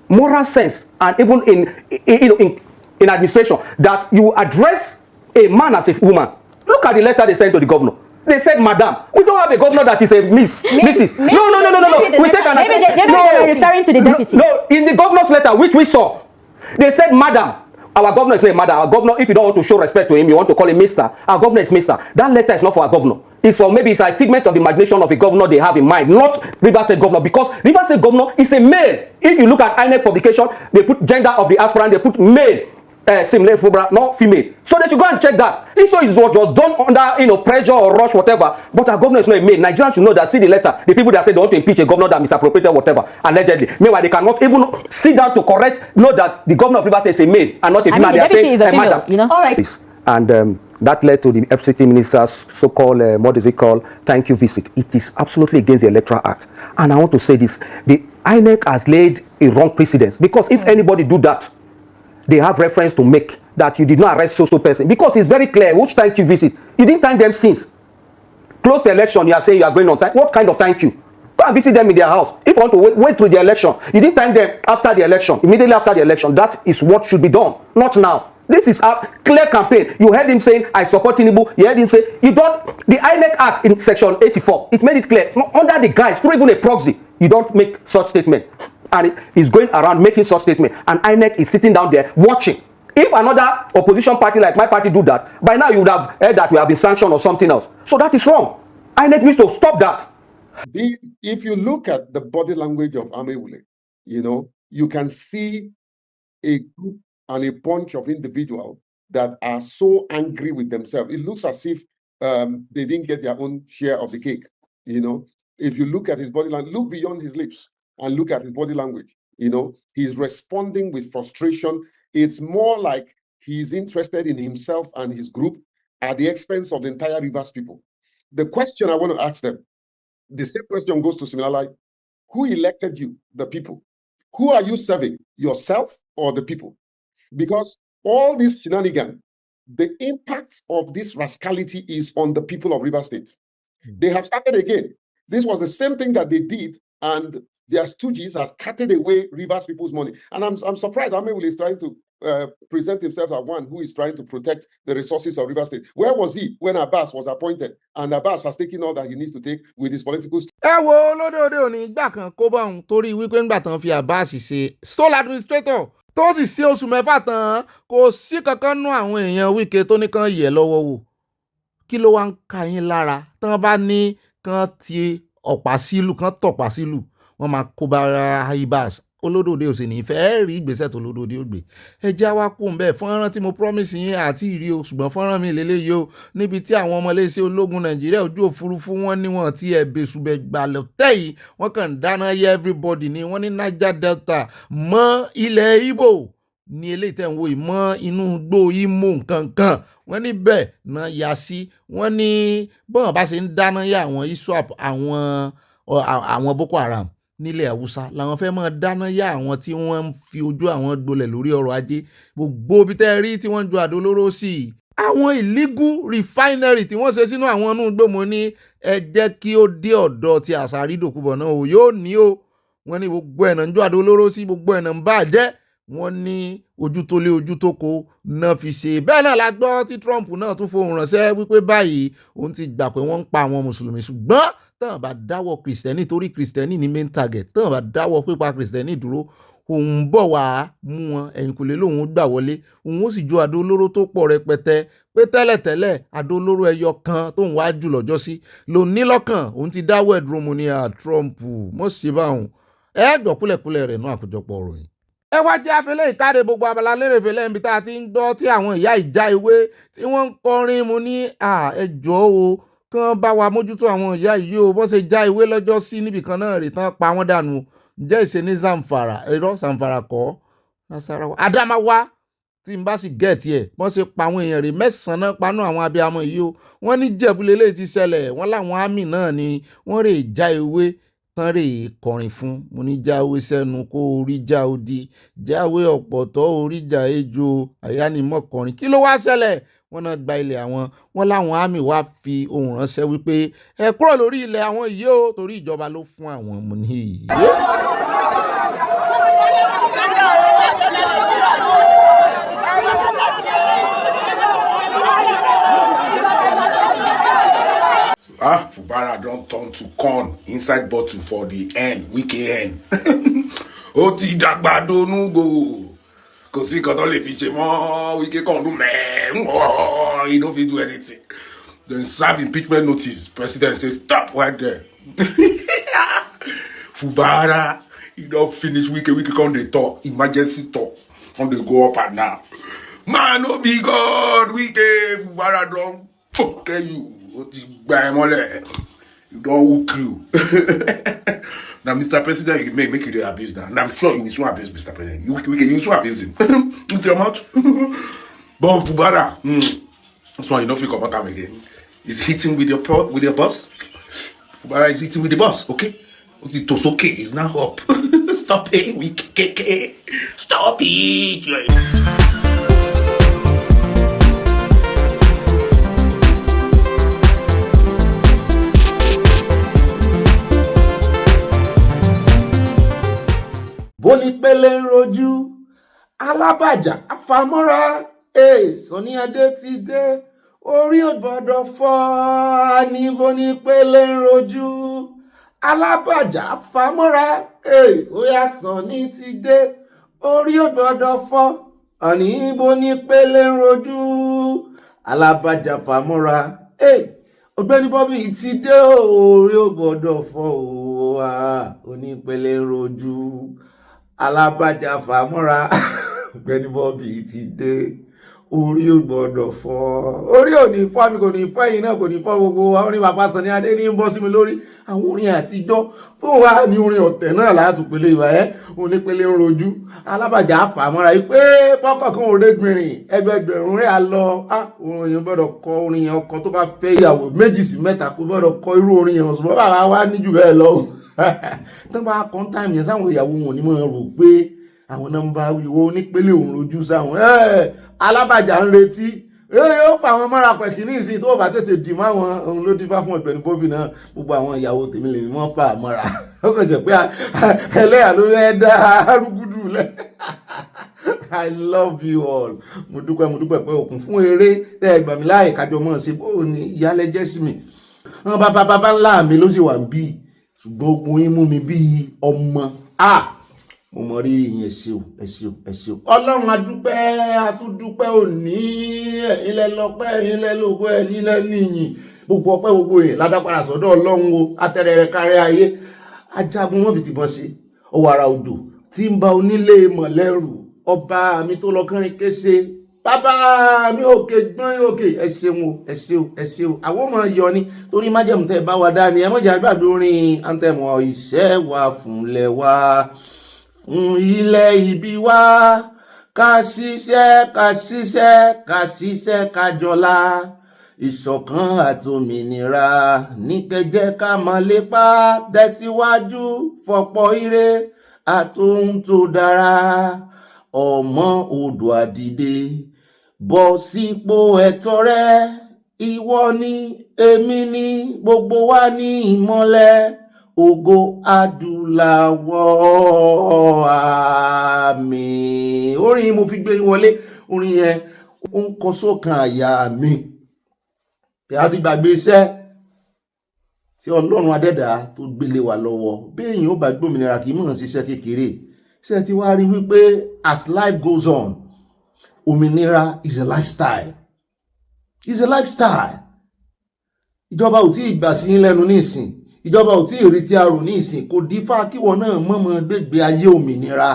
moral sense and even in administration that you address a man as a woman. Look at the letter they sent to the governor. They said, "Madam, we don't have a governor that is a Mrs." No. We take an maybe they're referring to the deputy. No, in the governor's letter, which we saw, they said, "Madam." Our governor is not a madam. Our governor, if you don't want to show respect to him, you want to call him Mr. Our governor is Mr. That letter is not for our governor. It's for maybe it's a figment of the imagination of a governor they have in mind, not Rivers State governor, because Rivers State governor is a male. If you look at INEC publication, they put gender of the aspirant, they put male, similar, not female. So they should go and check that. If so, it was done under pressure or rush, whatever. But our governor is not a male. Nigerians should know that. See the letter. The people that say they want to impeach a governor that misappropriated whatever, allegedly. Meanwhile, they cannot even sit down to correct. Know that the governor of Rivers State is a male and not a female. The deputy is a female. All right. And that led to the FCT minister's so-called, what is it called, thank you visit. It is absolutely against the Electoral Act. And I want to say this, the INEC has laid a wrong precedence, because if anybody do that, they have reference to make that you did not arrest social person, because it's very clear which thank you visit. You didn't thank them since. Close the election, you are saying you are going on time. What kind of thank you? Go and visit them in their house. If you want to wait through the election, you didn't thank them after the election, immediately after the election. That is what should be done, not now. This is a clear campaign. You heard him saying, "I support Tinubu." You heard him say, "You don't." The INEC Act in section 84, it made it clear. Under the guise, not even a proxy, you don't make such statement. And he's going around making such statement. And INEC is sitting down there watching. If another opposition party like my party do that, by now you would have heard that we have been sanctioned or something else. So that is wrong. INEC needs to stop that. If you look at the body language of Amewule, you can see a group and a bunch of individuals that are so angry with themselves. It looks as if they didn't get their own share of the cake. If you look at his body language, look beyond his lips and look at his body language. He's responding with frustration. It's more like he's interested in himself and his group at the expense of the entire Rivers people. The question I want to ask them, the same question goes to Similala. Who elected you? The people. Who are you serving? Yourself or the people? Because all this shenanigan, the impact of this rascality is on the people of Rivers State. They have started again. This was the same thing that they did, and their stooges has carted away Rivers people's money. And I'm surprised Amewule is trying to present himself as one who is trying to protect the resources of Rivers State. Where was he when Abbas was appointed? And Abbas has taken all that he needs to take with his political. ẹ wo olódòdó òní ìgbà kan kó bá òun torí wípé ńgbà tán fi Abbas ṣe sole administrator tó sì sí oṣù mẹ́fà tán kò sí kankan nú àwọn èèyàn Wike tó ní kàn yẹ̀ lọ́wọ́ wò. Kí ló wá ń ka yín lára tán bá ní kàn ti ọ̀pá sílù kàn tọ̀pá sílù wọ́n máa kó bára Abbas. Olódòdó ò sì ní fẹ́ rí ìgbésẹ̀ tó lódòdó ó gbé. Ẹ já wá kó ń bẹ́ẹ̀ fọ́nrán tí mo promise yín àti ìrí o, ṣùgbọ́n fọ́nrán mi lélẹ́yìí o, níbi tí àwọn ọmọ iléeṣẹ́ ológun Nàìjíríà ojú òfurufú wọn ní wọn ti ẹ̀bẹ̀sùbẹ̀ gbàlẹ̀ tẹ́yìí wọ́n kàn ń dáná yẹ everybody ni wọ́n ní Niger Delta mọ́ ilẹ̀ Igbo ní eléyìí tẹ̀ ń wo ìmọ̀ inú igbó Imo nkankan wọ́n ní bẹ́ẹ̀ náà yà sí wọ́n ní bọ́n bá ṣe ń dáná yẹ àwọn ISWAP àwọn Boko Haram nílẹ̀ Haúsá làwọn fẹ́ máa dáná yá àwọn tí wọ́n ń fi ojú àwọn gbolẹ̀ lórí ọrọ̀ ajé gbogbo bí tẹ́ rí tí wọ́n ń ju àdó olóró sí i. Àwọn illegal refinery tí wọ́n ṣe sínú àwọn inú gbòmò ní ẹ jẹ́ kí ó dé ọ̀dọ̀ ti Àṣàrí Dòkúbọ̀ náà o yóò ní o. Wọ́n ní gbogbo ẹ̀nà ń ju àdó olóró sí gbogbo ẹ̀nà ń bàjẹ́. Wọ́n ní ojú tó lé ojú tó kó náà fi ṣe. Bẹ́ẹ̀ náà la gbọ́ tí Trump náà tún fohùn ránṣẹ́ wípé báyìí òun ti gbà pé wọ́n ń pa àwọn mùsùlùmí ṣùgbọ́n tán bá dáwọ́ kìrìsìtẹ́nì torí kìrìsìtẹ́nì ní main target tán bá dáwọ́ pípa kìrìsìtẹ́nì dúró òun bọ̀ wá mú wọn ẹ̀yìnkùlé lòun gbà wọlé òun ó sì ju àdó olóró tó pọ̀ rẹpẹtẹ pé tẹ́lẹ̀tẹ́lẹ̀ àdó olóró ẹyọ kan tóun wá jù lọ́jọ́ sí ló ní lọ́kàn òun ti dáwọ́ ẹ̀dúró mu ní Trump mọ̀ sí báwọn gbọ́ kúlẹ̀kúlẹ̀ rẹ̀ náà àkójọpọ̀ ọ̀rọ̀ yìí. Ẹ wá jẹ́ àfẹ́lẹ́ ìkáde gbogbo Abala Lerefe lẹ́yìn tá a ti ń gbọ́ tí àwọn ìyá ìjà ìwé tí wọ́n ń kọrin mu ní ẹjọ́ o kán bá wa mójútó àwọn ìyá yìí o bọ́n ṣe já ìwé lọ́jọ́ sí níbìkan náà rè tán pa wọ́n dànù ǹjẹ́ ìṣe ní Zamfara Zamfara kọ́ Nasarawa Adamawa tí n bá sì gẹ̀ẹ́tì ẹ̀ bọ́n ṣe pa àwọn èèyàn rè mẹ́sàn-án panú àwọn abiyamọ yìí o wọ́n ní Jẹ̀bú lélẹ́yìí ti ṣẹlẹ̀ wọ́n láwọn àmì náà ni wọ́n rè já ìwé kán rèé kọrin fún. Mo ní jáwé sẹ́nu kó orí já odi, jáwé ọ̀pọ̀tọ́ orí já ejò, àyánimọ̀ kọrin. Kí ló wá ṣẹlẹ̀? Wọ́n náà gba ilẹ̀ àwọn, wọ́n láwọn àmì wá fi ohùn ránṣẹ́ wípé ẹ kúrò lórí ilẹ̀ àwọn yìí o, torí ìjọba ló fún àwọn. Mo ní ìyé. Fubara don turn to corn inside bottle for the hen, wiki hen. Ó ti dàgbà donúgo. Kò sí nǹkan tó lè fi ṣe mọ́, wiki kan dún mẹ́ẹ̀ẹ́. He no fit do anything. Then serve impeachment notice. President say stop right there. Fubara, he don finish wiki come dey talk. Emergency talk. Come dey go up and down. Man no be God, wiki Fubara don fuck you. You don't hook you. Now, Mr. President, you make you abuse now. And I'm sure you will soon abuse Mr. President. You soon abuse him. With your mouth. But Fubara, that's why you don't feel about him again. He's hitting with your boss. Fubara is hitting with the boss, okay? It's okay. It's now up. Stop it, KK. Stop it. Bóní pélé ń rojú alábàjá afamọ́ra Sunny Adé ti dé orí ò gbọ́dọ̀ fọ́ ní bóní pélé ń rojú alábàjá afamọ́ra óyá Sunny ti dé orí ò gbọ́dọ̀ fọ́ ní bóní pélé ń rojú alábàjá afamọ́ra Ọ̀gbẹ́ni Bobby ti dé orí ò gbọ́dọ̀ fọ́ onípele ń rojú alábàjá fàmúra. Ọ̀gbẹ́ni Bobby ti dé orí ò gbọ́dọ̀ fọ́. Orí ò ní fọ́ mi, kò ní fọ́ ẹ̀yin náà, kò ní fọ́ gbogbo wa. Orin bàbá Sunny Adé ní ń bọ́ sí mi lórí. Àwọn orin àtijọ́ tó wà ní orin ọ̀tẹ̀ náà látùpele ìwà onípele ń rojú alábàjá fàmúra yìí pé pọ́kọ̀kan ò rẹ́gbìnrin ẹgbẹgbẹ̀rún rẹ̀ á lọ. Orin yẹn gbọ́dọ̀ kọ orin yẹn, ọkọ tó bá fẹ́ ìyàwó 2 sí 3 kó gbọ́dọ̀ kọ irú orin yẹn. Ṣùgbọ́n bàbá wa ní jù bẹ́ẹ̀ lọ. Tán bá kọ́ táìmù yẹn sáwọn ìyàwó wọn ní máa rò pé àwọn nọ́mbà ìwọ onípele òun rojú sáwọn alábàjá ń retí yóò fà wọn mọ́ra pẹ̀kì ní ìsìn tó bá tètè dì mọ́ àwọn òun ló dífá fún Ọ̀gbẹ́ni Bobby náà. Gbogbo àwọn ìyàwó tèmi lè ní wọ́n fà mọ́ra. Ó kàn jẹ́ pé ẹlẹ́yà ló yẹ dá arúgúdù lẹ̀. I love you all. Mo dúpẹ́ pé òkun fún eré tẹ́ ẹ gbà mí láàyè kájọ mọ́ ṣe bó ní ìyálẹ̀ jẹ́ sí mi. Àwọn bàbá ńlá mi ló sì wà ń bí, ṣùgbọ́n ogun yín mú mi bí ọmọ. Mo mọ rírì yín, ẹ ṣé o. Ọlọ́run atúndúpẹ́ òní, ẹ̀yin lẹ lọ́pẹ́, ẹ̀yin lẹ lógo, ẹ̀yin lẹ níyìn. Gbogbo ọpẹ́ gbogbo yẹn ládápadà sọ́dọ̀ Ọlọ́run o. Atẹ́rẹrẹ kárí ayé. Ajagun wọn fi tìbọn sí. Ọwọ́ ara odò tí ń ba onílé mọ̀lẹ́rù. Ọba mi tó lọ kánrin kése. Bàbá mi òkè gbọ́n òkè. Ẹ ṣeun. Àwọn ọmọ yọ ni torí májẹ̀mú tẹ́ bá wa dá ni. Ẹ mọ̀jà gbàgbé orin antẹ̀mọ̀ ìṣẹ́ wa fúnlẹ̀ wa. Fún ilẹ̀ ìbí wa, ká ṣiṣẹ́ ká jọlá, ìṣọ̀kan àti òmìnira ní kẹjẹ́ ká máa lépa, tẹ̀síwájú fọ̀pọ̀ ire àtohun tó dára. Ọmọ Oòduà dìde, bọ́ sípò ẹ̀tọ́ rẹ, ìwọ ni èmi ni gbogbo wa ní ìmọ́lẹ̀. Ògo adúláwọ̀, àmín. Orin mo fi gbé wọlé, orin yẹn ó ń kọ sọ́kàn àyà mi. A ti gbàgbé iṣẹ́ tí Ọlọ́run adẹ́dàá tó gbélé wa lọ́wọ́. Bí èèyàn ó bá gbòmìnira kì í mọ̀ ṣiṣẹ́ kékeré. Ṣé ti wá rí wípé as life goes on, òmìnira is a lifestyle. It's a lifestyle. Ìjọba ò tí ì gbà sí yín lẹ́nu ní ìsìn. Ìjọba ò tí ì rí tí a rò ní ìsìn. Kò dífá kíwọ náà mọ̀mọ́ gbégbé ayé òmìnira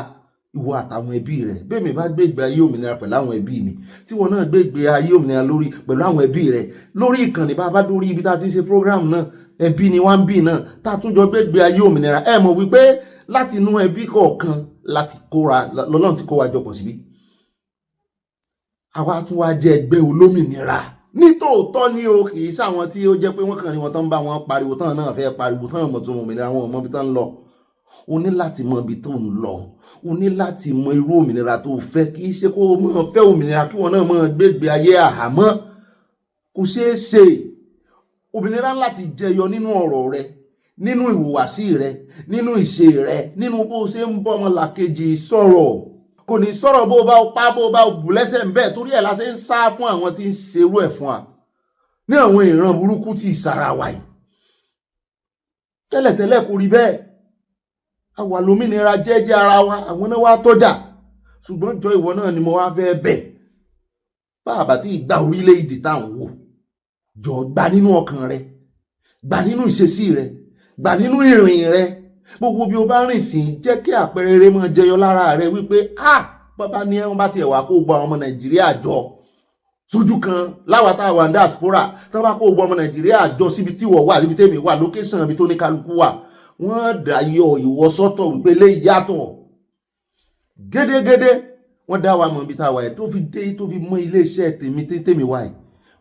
ìwọ àtàwọn ẹbí rẹ̀. Bẹ́ẹ̀ mi bá gbégbé ayé òmìnira pẹ̀lú àwọn ẹbí mi, tí wọ́n náà gbégbé ayé òmìnira lórí pẹ̀lú àwọn ẹbí rẹ̀. Lórí ìkànnì bá dórí ibi tá a ti ń ṣe program náà, ẹbí ni wọ́n ń bí náà, tá a tún jọ gbégbé ayé òmìnira. Ẹ mọ̀ wípé láti inú ẹbí kọ̀ọ̀kan láti kóra lọ́lọ́run ti kó wa jọpọ̀ síbí. Àwa tún wá jẹ́ ẹgbẹ́ olómìnira. nítòótọ́ ni o kì í sáwọn tí ó jẹ́ pé wọ́n kàn ní wọn tán bá wọn pariwo tán náà fẹ́ pariwo tán mọ̀ tó mọ̀ òmìnira wọn mọ̀ bí tán ń lọ. O ní láti mọ ibi tó ń lọ, o ní láti mọ irú òmìnira tó fẹ́, kì í ṣe kó o mọ̀ fẹ́ òmìnira kí wọn náà mọ̀ gbégbé ayé àhámọ́. Kò ṣeé ṣe. Òmìnira láti jẹyọ nínú ọ̀rọ̀ rẹ, nínú ìhùwàsí rẹ, nínú ìṣe rẹ, nínú bó ṣe ń bọ́ ọmọlàkejì sọ̀rọ̀. Kò ní sọ̀rọ̀ bó bá pa bó bá bù lẹ́sẹ̀ ń bẹ́ẹ̀, torí ẹ̀ la ṣe ń sá fún àwọn tí ń ṣerú ẹ̀ fún wa ní àwọn ìran burúkú tí ìsara wa yìí. Tẹ́lẹ̀tẹ́lẹ̀ kò rí bẹ́ẹ̀. A wà lómìnira jẹ́jẹ́ ara wa, àwọn náà wá tọ́jà. Ṣùgbọ́n jọ ìwọ náà ni mo wá fẹ́ bẹ̀. Bàbá tí ìgbà orílẹ̀-èdè tá à ń wò, jọ gbà nínú ọkàn rẹ, gbà nínú ìṣesí rẹ, gbà nínú ìrìn rẹ. Gbogbo bí o bá rìn sí, jẹ́ kí àpẹẹrẹ rere máa jẹyọ lára rẹ wípé bàbá ní ẹ̀wọ̀n bá tiẹ̀ wá kó gba ọmọ Nàìjíríà jọ sójú kan láwa tá a wà ní diaspora, tó bá kó gba ọmọ Nàìjíríà jọ síbi tí wọ́n wà, síbi tèmi wà, lókèsàn ibi tó ní kálukú wà, wọ́n dá yọ ìwọ sọ́tọ̀ wípé lè yàtọ̀ gédégédé. Wọ́n dá wa mọ̀ ibi tá a wà yìí tó fi dé tó fi mọ iléeṣẹ́ tèmi wà yìí.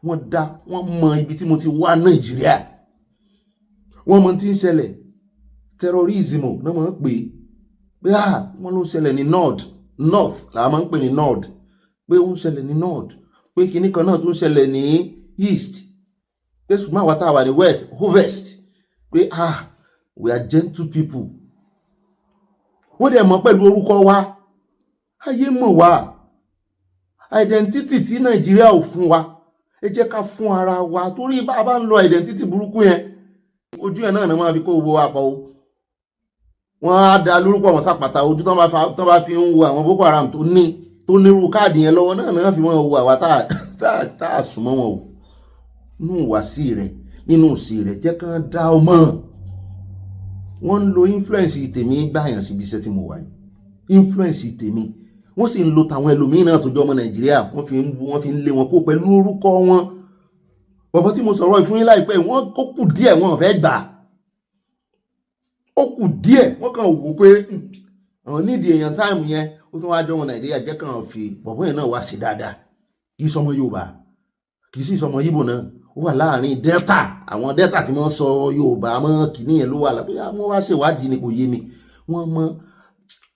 Wọ́n mọ ibi tí mo ti wá Nàìjíríà. Wọ́n mọ tí ń ṣẹlẹ̀. Terrorism náà máa ń pè pé wọ́n ló ń ṣẹlẹ̀ ní north làwọn máa ń pè ní north, pé ó ń ṣẹlẹ̀ ní north, pé kinní kan náà tó ń ṣẹlẹ̀ ní east, pé ṣùgbọ́n àwa tá a wà ní west pé we are gentle people. Wọ́n dẹ̀ mọ̀ pẹ̀lú orúkọ wa, ayé mọ̀ wá, identity tí Nàìjíríà ò fún wa, ẹ jẹ́ ká fún ara wa, torí bá a bá ń lo identity burúkú yẹn, ojú ẹ̀ náà ni wọ́n á fi kó owó wa pọ̀ o. Wọ́n á da lórúkọ wọn sápàtà, ojú tán bá fi ń wo àwọn Boko Haram tó nírú káàdì yẹn lọ́wọ́ náà fi wọ́n wo àwa tá a súnmọ́ wọn o. Nínú ìwàsí rẹ̀, nínú ìsì rẹ̀, jẹ́ kán dá ọmọ. Wọ́n ń lo influence tèmi gbàyàn síbi iṣẹ́ tí mo wà yìí, influence tèmi. Wọ́n sì ń lo tàwọn ẹlòmíín náà tó jọ ọmọ Nàìjíríà, wọ́n fi ń lé wọn kó pẹ̀lú orúkọ wọn. Bọ̀bọ̀ tí mo sọ̀rọ̀ ìfún yín láìpẹ́, wọ́n kó kù díẹ̀, wọ́n fẹ́ gbà. Ó kù díẹ̀, wọ́n kàn wò pé àwọn nídìí èèyàn táìmù yẹn, ó tún wá jọ ọmọ Nàìjíríà, jẹ́ kàn fi bọ̀bọ̀ yẹn náà wá sí dáadáa. Kì í sọmọ Yorùbá, kì í sì sọmọ Yíbò náà, ó wà láàrin Delta. Àwọn Delta tí wọ́n sọ Yorùbá mọ́ kìíní yẹn ló wà lápẹ́. Wọ́n wá ṣèwádìí ni kò yé mi. Wọ́n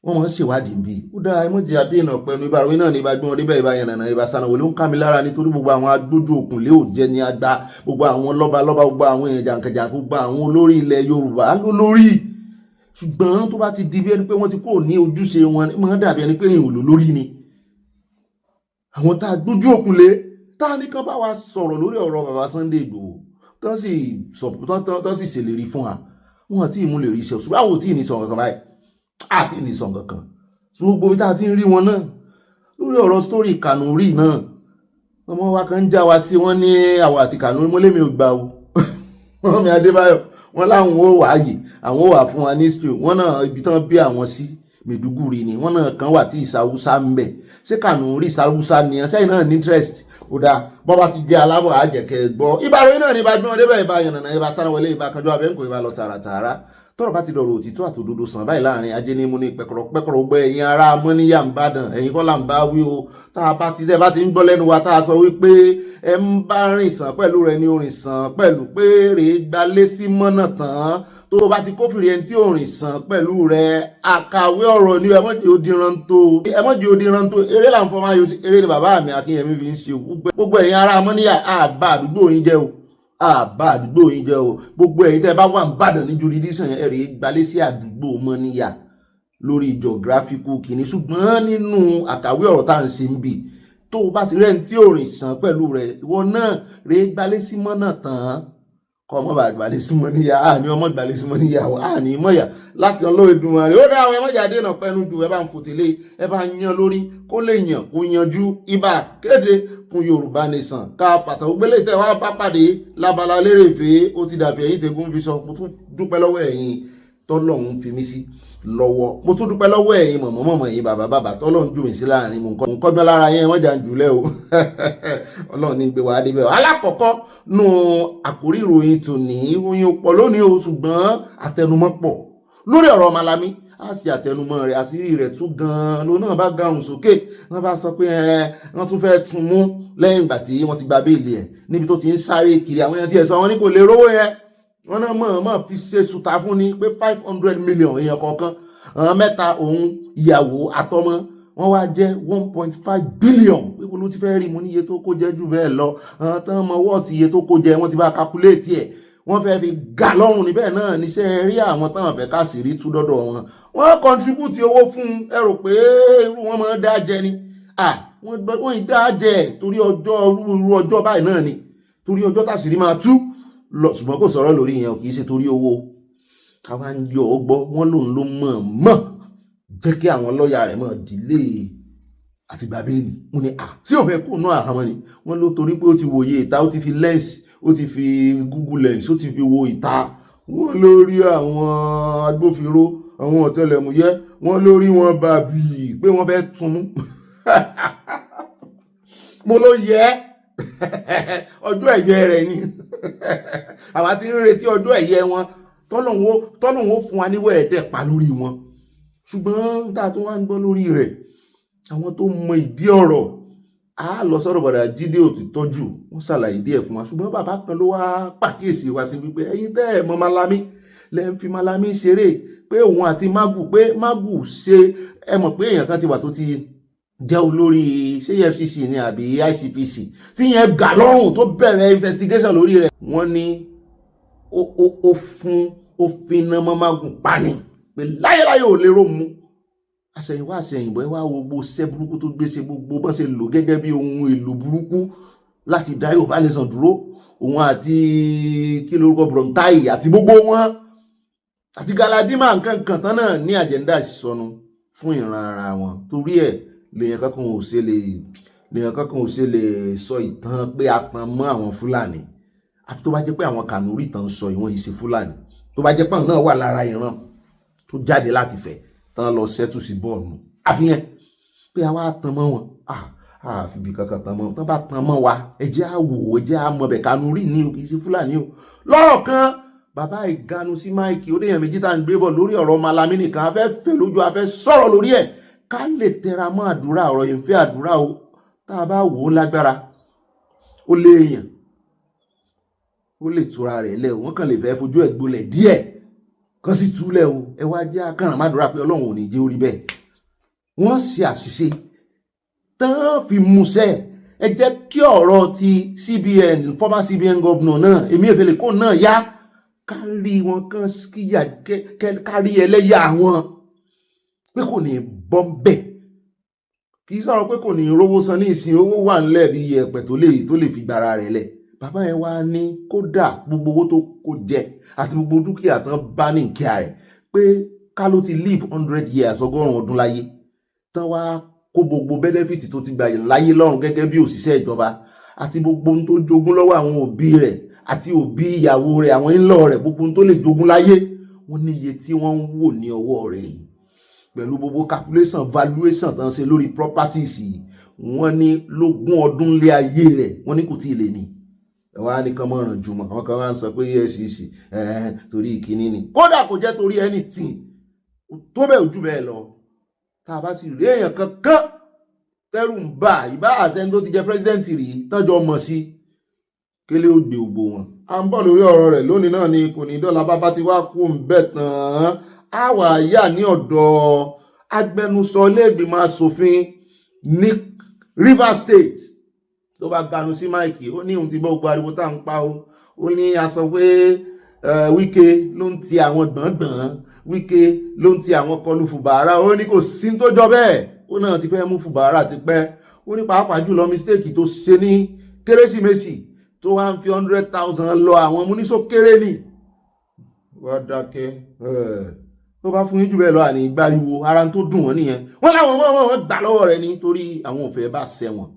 mọ̀ ṣèwádìí bí. Ó dáa, ẹ mọ̀jẹ̀ àdéhìnà pẹ̀lú ìbára náà ní ìbá gbọ́n débẹ̀ ìbá yẹn nàná ìbá Sanawole ló ń ká mi lára nítorí gbogbo àwọn agbójú òkun lé òjẹ́ ní agbá, gbogbo àwọn lọ́balọ́ba, gbogbo àwọn èèyàn jàǹkàjàǹkà, gbogbo àwọn olórí ilẹ̀ Yorùbá lólórí. Ṣùgbọ́n tó bá ti di bí ẹni pé wọ́n ti kúrò ní ojúṣe wọn, máa dàbí ẹni pé èèyàn ò lólórí ni. Àwọn tá a gbójú òkun lé, tá a ní kán bá wa sọ̀rọ̀ lórí ọ̀rọ̀ bàbá Sunday Igboho, tán sì ṣèlérí fún wa, wọn àti ìmú lè rí iṣẹ́ òṣùpá, àwọn ò tí ì ní sọ nǹkan báyìí, àti ní sọ nǹkan kan. So gbogbo bí tá a ti ń rí wọn náà lórí ọ̀rọ̀ story Kanuri náà, ọmọ wa kan ń já wa sí, wọ́n ní àwa àti Kanuri, mo lémi ò gbà o. Wọ́n mi Adébáyọ̀, wọ́n láwọn ó wà yìí, àwọn ó wà fún wa ní history. Wọ́n náà ibi tán bí àwọn sí Maiduguri ni, wọ́n náà kan wà tí ìsàwúsá ń bẹ̀. Ṣé Kanuri ìsàwúsá ni ẹ̀ sẹ́yìn náà ní interest? Ó dáa, bọ́ bá ti jẹ́ alábọ̀ àjẹkẹ́ gbọ́. Ìbára náà ní ìbá gbọ́n débẹ̀, ìbá yànnàná, ìbá Sanawole, ìbá Kanjọ́ Abẹ́ǹkò, ìbá lọ tààràtààrà. Tọ́rọ̀ bá ti dọ̀rọ̀ òtítọ́ àtòdodo sàn báyìí láàrin ajé ní mú ní pẹ̀kọ̀rọ̀ gbọ́ ẹ̀yin ará Mọ́níyà ń bàdàn, ẹ̀yin kọ́ là ń bá wí o. Tá a bá ti ń gbọ́ lẹ́nu wa tá a sọ wípé ẹ ń bá rìn sàn pẹ̀lú rẹ ní orin sàn pẹ̀lú pé rèé gbalé sí mọ́nà tán, tó o bá ti kófìrí ẹni tí ò rìn sàn pẹ̀lú rẹ, àkàwé ọ̀rọ̀ ni ẹ mọ̀jì odiran tó eré là ń fọ́ máa yọ sí eré ni bàbá mi Akínyẹmí fi ń ṣe gbogbo ẹ̀yin ará Mọ́níyà àbá àdúgbò yín jẹ́ o, àbá àdúgbò yín jẹ́ o. Gbogbo ẹ̀yin tẹ́ bá wà ń bàdàn ní jurisdiction ẹ̀rí gbalé sí àdúgbò Mọ́níyà lórí geographical kìíní. Ṣùgbọ́n nínú àkàwé ọ̀rọ̀ tá à ń ṣe ń bì, tó o bá ti rẹ́ni tí ò rìn sàn pẹ̀lú rẹ̀, ìwọ náà rèé gbalé sí mọ́nà tán, kọ́ ọmọ bá gbalé sí Mọ́níyà, àní ọmọ gbalé sí Mọ́níyà, àní mọ́yà láti ọlọ́run Èdùmàrè. Ó dá àwọn ẹmọ́jà dènà pẹ́nu jù, ẹ bá ń fòtélé, ẹ bá yan lórí kó lè yàn kó yanjú. Ibà kéde fún Yorùbá Nation ká pàtàkì gbélé tẹ́ wá bá pàdé l'Abala Lerefe. Ó ti dàbí ẹ̀yin tẹ́gùn fi sọ. Mo tún dúpẹ́ lọ́wọ́ ẹ̀yin tọ́lọ́run fi mí sí lọ́wọ́. Mo tún dúpẹ́ lọ́wọ́ ẹ̀yin mọ̀mọ́ ẹ̀yin bàbá tọ́lọ́run jù mí sí láàrin. Mo ń kọ́gbọ́n lára yẹn, wọ́n jà ń jùlẹ̀ o. Ọlọ́run ní gbé wa débẹ̀ o. Alákọ̀ọ́kọ́ nù àkórí ìròyìn tòní, ìròyìn pọ̀ lónìí o, ṣùgbọ́n àtẹnumọ́ pọ̀ lórí ọ̀rọ̀ Malami a sì àtẹnumọ́ rẹ̀ àṣírí rẹ̀ tún gan-an ló náà bá gahùn sókè wọ́n bá sọ pé wọ́n tún fẹ́ tún mú lẹ́yìn ìgbà tí wọ́n ti gba béèlì ẹ̀ níbi tó ti ń sáré kiri àwọn èèyàn tí ẹ̀ sọ wọn ní kò lè rówó yẹn wọ́n náà mọ̀ fi ṣe sùtà fún ni pé 500 million èèyàn kọ̀ọ̀kan mẹ́ta òun ìyàwó àtọmọ wọ́n wá jẹ́ 1.5 billion pípò ló ti fẹ́ rí mo ní iye tó kó jẹ́ jù bẹ́ẹ̀ lọ tán mọ wọ́ọ̀tì iye tó kó jẹ́ wọ́n ti bá calculate ẹ̀ wọ́n fẹ́ fi gà lọ́rùn níbẹ̀ náà níṣẹ́ rí àwọn táwọn fẹ́ ká sì rí tú dọ́dọ̀ wọn wọ́n contribute owó fún ẹ rò pé irú wọn máa dá jẹ ni wọ́n ì dá jẹ torí irú ọjọ́ báyìí náà ni torí ọjọ́ tàṣírí máa tú lọ ṣùgbọ́n kò sọ̀rọ̀ lórí yẹn kì í ṣe torí owó àwọn ń yọ ọgbọ́ wọn lòun ló mọ̀ jẹ́ kí àwọn lọ́ọ̀yà rẹ̀ mọ̀ dílé àti gbàbéèlì wọn ni tí ò fẹ́ kó nú àhámọ́ ni wọ́n ló torí pé ó ti wòye ìta ó ti fi lens ó ti fi Google lens ó ti fi wo ìta wọ́n lórí àwọn agbófinró àwọn ọ̀tẹlẹ̀múyẹ́ wọ́n lórí wọn bàbí pé wọ́n fẹ́ tún mú mo ló yẹ ọjọ́ ẹ̀yẹ rẹ̀ ni àwa ti ń retí ọjọ́ ẹ̀yẹ wọn tọ́lọ́hun ó fún wa níwọ̀ ẹ̀dẹ̀ pa lórí wọn ṣùgbọ́n tá a tún wá ń gbọ́ lórí rẹ̀ àwọn tó mọ ìdí ọ̀rọ̀ a lọ sọ́dọ̀ bàdà Jídé Òtítọ́jú wọ́n ṣàlàyé díẹ̀ fún wa ṣùgbọ́n bàbá kan ló wá pàkíyèsí wa sí wípé ẹ̀yin tẹ́ ẹ̀ mọ Malami lẹ́ ń fi Malami ṣeré pé òun àti Magu ṣe ẹ mọ̀ pé èèyàn kan ti wà tó ti jẹ́ olórí ṣé EFCC ni àbí ICPC tí yẹn gà lọ́rùn tó bẹ̀rẹ̀ investigation lórí rẹ̀ wọ́n ní ó fi iná mọ́ Magu pani pé láyéláyé ò lérò mú àṣẹ̀yìnwá àṣẹ̀yìnbọ̀ ẹ wá wo gbogbo ṣẹ́ burúkú tó gbéṣe gbogbo bọ́n ṣe lò gẹ́gẹ́ bí ohun èlò burúkú láti dá Yorùbá nation dúró òun àti kí lórúkọ Brontai àti gbogbo wọn àti Galadima nǹkan tán náà ní àjẹ́ndà ìsọnù fún ìran ara wọn torí ẹ̀ lèèyàn kankan ò ṣe lè sọ ìtàn pé a tan mọ́ àwọn Fúlàní àfi tó bá jẹ́ pé àwọn Kànúrì tán sọ ìwọ̀n yìí ṣe Fúlàní tó bá jẹ́ pé àwọn náà wà lára ìran tó jáde láti fẹ̀ tán lọ sẹ́tù sí bọ́ọ̀lù àfihàn pé àwa tan mọ́ wọn àfibì kankan tan mọ́ tán bá tan mọ́ wa ẹjẹ́ àwò ẹjẹ́ àmọ̀bẹ̀ Kànúrì ní o kì í ṣe Fúlàní o lọ́rọ̀ kan bàbá ìganu sí máìkì ó déyàn méjì tá à ń gbé bọ̀ lórí ọ̀rọ̀ Malami nìkan a fẹ́ fẹ́ lójú a fẹ́ sọ̀rọ̀ lórí ẹ̀ ká lè tẹra mọ́ àdúrà ọ̀rọ̀ yìí ń fẹ́ àdúrà o tá a bá wò ó lágbára ó lé èèyàn ó lè tura rẹ̀ lẹ̀ wọ́n kàn lè fẹ́ fojú ẹ̀ gbolẹ̀ díẹ̀ kan sì túlẹ̀ o ẹ wá jẹ́ akàràn mádùúrà pé Ọlọ́run ò ní jẹ́ orí bẹ́ẹ̀ wọ́n ṣe àṣìṣe tán fi múṣẹ́ ẹ jẹ́ kí ọ̀rọ̀ ti CBN former CBN governor náà Emefiele kó náà yá kárí wọn kan kíyà kárí ẹlẹ́yà wọn pé kò ní bọ́ bẹ́ẹ̀ kì í sọ̀rọ̀ pé kò ní rówó san ní ìsìn owó wà ńlẹ̀ bí ẹ̀pẹ̀ tó lè fi gbára rẹ̀ lẹ̀ bàbá yẹn wá ní kódà gbogbo owó tó kó jẹ àti gbogbo dúkìá tán bá ní ìkíà rẹ̀ pé ká ló ti live 100 years ọgọ́rùn-ún ọdún láyé tán wá kó gbogbo benefit tó ti gbà láyé lọ́rùn gẹ́gẹ́ bí òṣìṣẹ́ ìjọba àti gbogbo ohun tó jogún lọ́wọ́ àwọn òbí rẹ̀ àti òbí ìyàwó rẹ̀ àwọn in-law rẹ̀ gbogbo ohun tó lè jogún láyé wọ́n ní iye tí wọ́n ń wò ní ọwọ́ rẹ̀ yìí pẹ̀lú gbogbo calculation valuation tán ṣe lórí properties yìí wọ́n ní lógún ọdún lé ayé rẹ̀ wọ́n ní kò tí ì lè ní ẹ̀wọ̀n á ní kan mọ̀ràn jùmọ̀ àwọn kan wá ń sọ pé EFCC torí ìkíní ni kódà kò jẹ́ torí anything tó bẹ́ẹ̀ ojú bẹ́ẹ̀ lọ tá a bá sì rí èèyàn kankan tẹ́rù ń bà ìbá àṣẹni tó ti jẹ́ president rí tọ́jọ́ mọ̀ sí kélé ó gbé ògbó wọn. à ń bọ̀ lórí ọ̀rọ̀ rẹ̀ lónìí náà ni kò ní dọ́là bàbá ti wá kú ń bẹ̀ tán á wà yà ní ọ̀dọ̀ agbẹnusọ ilé-ìgbìmọ̀ asòfin ní Rivers State tó bá ganu sí máìkì ó ní òun ti bọ́ gbogbo ariwo tá à ń pa ó ní a sọ pé Wike ló ń ti àwọn gbọ̀ngbọ̀n Wike ló ń ti àwọn kọlu Fubara ó ní kò sí tó jọ bẹ́ẹ̀ ó náà ti fẹ́ mú Fubara ti pẹ́ ó ní pàápàá jùlọ mistake tó ṣe ní Kérésìmesì tó wá ń fi 100,000 lọ àwọn múnísò kéré ní wá dákẹ́ tó bá fún yín jù bẹ́ẹ̀ lọ àní gbáriwo ara tó dùn wọ́n nìyẹn wọ́n láwọn wọ́n gbà lọ́wọ́ rẹ̀ nítorí àwọn òfẹ́ bá ṣẹ̀wọ̀n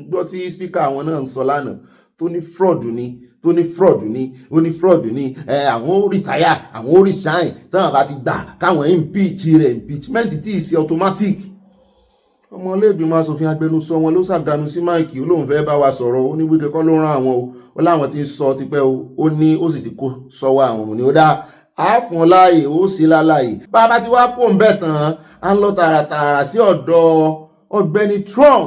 gbọ́ tí spíkà àwọn náà ń sọ lánàá tó ní fraud ní àwọn ó rìtáyà àwọn ó resign táwọn bá ti gbà káwọn impeachment tí ì ṣe automatic ọmọlẹ́gbìmọ̀ asòfin agbẹnusọ wọn ló ṣàganu sí máìkì olóhùn fẹ́ bá wa sọ̀rọ̀ ó ní Wike kọ́ ló rán àwọn o ó láwọn ti ń sọ tipẹ́ o ó ní ó sì ti kó sọ́wọ́ àwọn ọmọ ní ó dá a fún ọ láàyè ó sì láláyè. Bàbá tí wàá kó ń bẹ̀ tán à ń lọ tààràtààrà sí ọ̀dọ̀ Ọ̀gbẹ́ni Trump.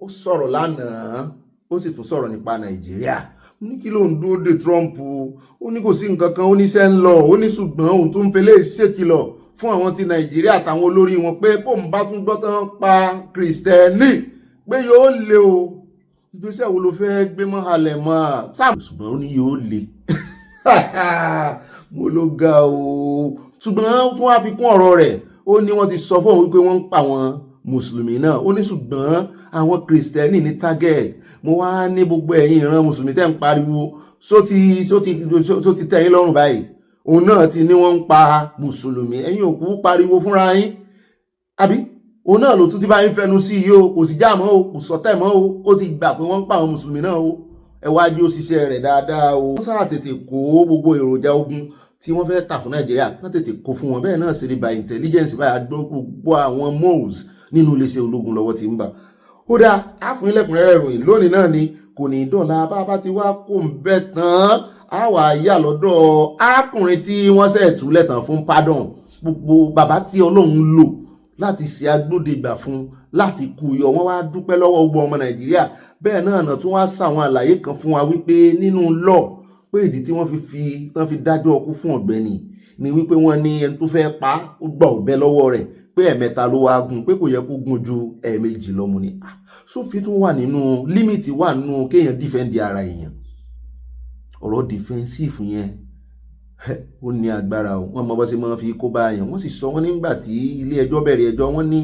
Ó sọ̀rọ̀ lánàá ó sì tún sọ̀rọ̀ nípa Nàìjíríà. Ní kí ló ń dúró de Trump ó ní kò sí nǹkan kan ó ní iṣẹ́ ń lọ ó ní ṣùgbọ́n òun tún fẹ́lẹ́ ṣèkìlọ̀ fún àwọn ti Nàìjíríà àtàwọn olórí wọn pé bóun bá tún gbọ́ tán pa Kristẹni pé yóò le o. Ìgbésẹ̀ wo ló fẹ́ gbé mọ́ halẹ̀ mọ́ sáà ṣùgbọ́n ó ní yóò le mo ló ga o. Ṣùgbọ́n ó tún wá fi kún ọ̀rọ̀ rẹ̀ ó ní wọ́n ti sọ fún òun wípé wọ́n ń pa àwọn mùsùlùmí náà. Ó ní ṣùgbọ́n àwọn Kristẹni ní target. Mo wá ní gbogbo ẹ̀yin ìran mùsùlùmí tẹ́ ń pariwo só ti tẹ́ yín lọ́rùn báyìí. Òun náà ti ní wọ́n ń pa mùsùlùmí ẹ̀yin òkú pariwo fúnra yín àbí òun náà ló tún ti bá yín fẹnu sí yìí o kò sì já mọ́ o kò sọtẹ̀ mọ́ o ó ti gbà pé wọ́n ń pa àwọn mùsùlùmí náà o ẹ wá jí ó ṣiṣẹ́ rẹ̀ dáadáa o. Wọ́n sáà tètè kó gbogbo èròjà ogun tí wọ́n fẹ́ tà fún Nàìjíríà wọ́n tètè kó fún wọn. Bẹ́ẹ̀ náà sì rí by intelligence báyà gbọ́ gbogbo àwọn moles nínú iléeṣẹ́ ológun lọ́wọ́ tí ń bà. Ó dáa á fún ilẹ̀kùnrẹ́rẹ́ ìròyìn lónìí náà ni kò ní dọ̀la bá ti wá kó ń bẹ́ tán á wà yà lọ́dọ̀ arákùnrin tí wọ́n ṣẹ̀ tú lẹ́tàn fún pardon. Gbogbo bàbá tí Ọlọ́run lò láti ṣe agbódegbà fún láti kú yọ wọ́n wá dúpẹ́ lọ́wọ́ gbogbo ọmọ Nàìjíríà. Bẹ́ẹ̀ náà tún wá ṣàwọn àlàyé kan fún wa wípé nínú law pé ìdí tí wọ́n fi dájọ́ ọkú fún Ọ̀gbẹ́ni ni wípé wọ́n ní ẹni tó fẹ́ pa ó gbà ọ̀bẹ lọ́wọ́ rẹ̀ pé ẹ̀mẹ́ta ló wá gún pé kò yẹ kó gún ju ẹ̀ẹ̀mejì lọ mu ni. Sófin tún wà nínú límìtì wà nínú kéèyàn dífẹ́ǹdì ara èèyàn. Ọ̀rọ̀ defensive yẹn ó ní agbára o. Wọ́n mọ bó ṣe máa fi kó bá yàn. Wọ́n sì sọ wọ́n nígbà tí ilé ẹjọ́ bẹ̀rẹ̀ ẹjọ́ wọ́n ní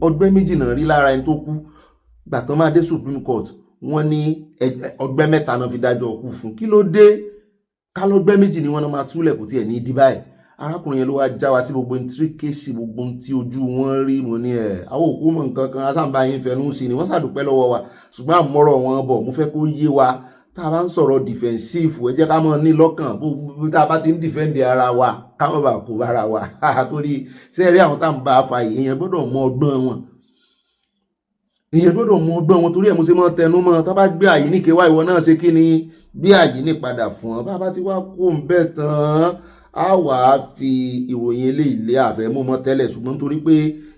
ọgbẹ́ méjì náà rí lára ẹni tó kú. Gbà tán máa dé Supreme Court wọ́n ní ọgbẹ́ mẹ́ta náà fi dájọ́ ọkú fún. Kí ló dé ká lọ́gbẹ́ méjì ni wọ́n náà máa túlẹ̀ kò tiẹ̀ ní ìdí báyìí. Arákùnrin yẹn ló wá já wa sí gbogbo intricacy gbogbo tí ojú wọn rí. Mo ní àwọn òkú mọ̀ nǹkan kan asáǹbá yín fẹnu sí ni wọ́n ṣàdúpẹ́ lọ́wọ́ wa ṣùgbọ́n àmọ́rọ̀ wọn bọ̀ mo fẹ́ kó yé wa tá a bá ń sọ̀rọ̀ defensive ẹ jẹ́ ká mọ̀ ní lọ́kàn gbogbo tá a bá ti ń defend ara wa ká mọ̀ bá kó bára wa torí sẹ́ẹ̀rí àwọn tá à ń bá a fa yìí èèyàn gbọ́dọ̀ mọ ọgbọ́n wọn torí ẹ̀ mo ṣe mọ́ tẹnu mọ́ tá bá gbé àyíníke wá ìwọ náà ṣe kí ni bí àyíní padà fún ọ bá ti wá kó ń bẹ̀ tán a wà á fi ìròyìn eléyìí lé àfẹ́mọ́mọ́ tẹ́lẹ̀ ṣùgbọ́n nítorí pé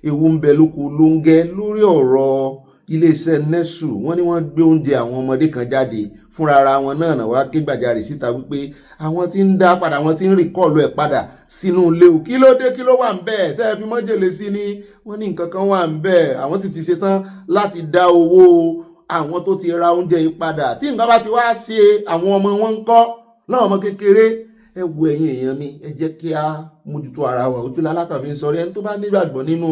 ewu ń bẹ lóko ló ń gẹ́ lórí ọ̀rọ̀ iléeṣẹ́ nẹ́sù wọ́n ní wọ́n gbé oúnjẹ àwọn ọmọdé kan jáde fúnra ara wọn náà wá ké gbàjarè síta wípé àwọn tí ń dá padà àwọn tí ń rìkọ́ọ̀lù ẹ̀ padà sínú ilé o kí ló dé kí ló wà ń bẹ́ẹ̀ ṣe é fi mọ́jèlé sí ni wọ́n ní nǹkan kan wà ń bẹ́ẹ̀ àwọn sì ti ṣetán láti dá owó àwọn tó ti ra oúnjẹ yìí padà tí nǹkan bá ti wá ṣe àwọn ọmọ wọn ń kọ́ láwọn ọmọ kékeré ẹ wo ẹ̀yin èèyàn mi ẹ jẹ́ kí a mójútó ara wa ojú lalákàfin sọrí ẹni tó bá nígbàgbọ́ nínú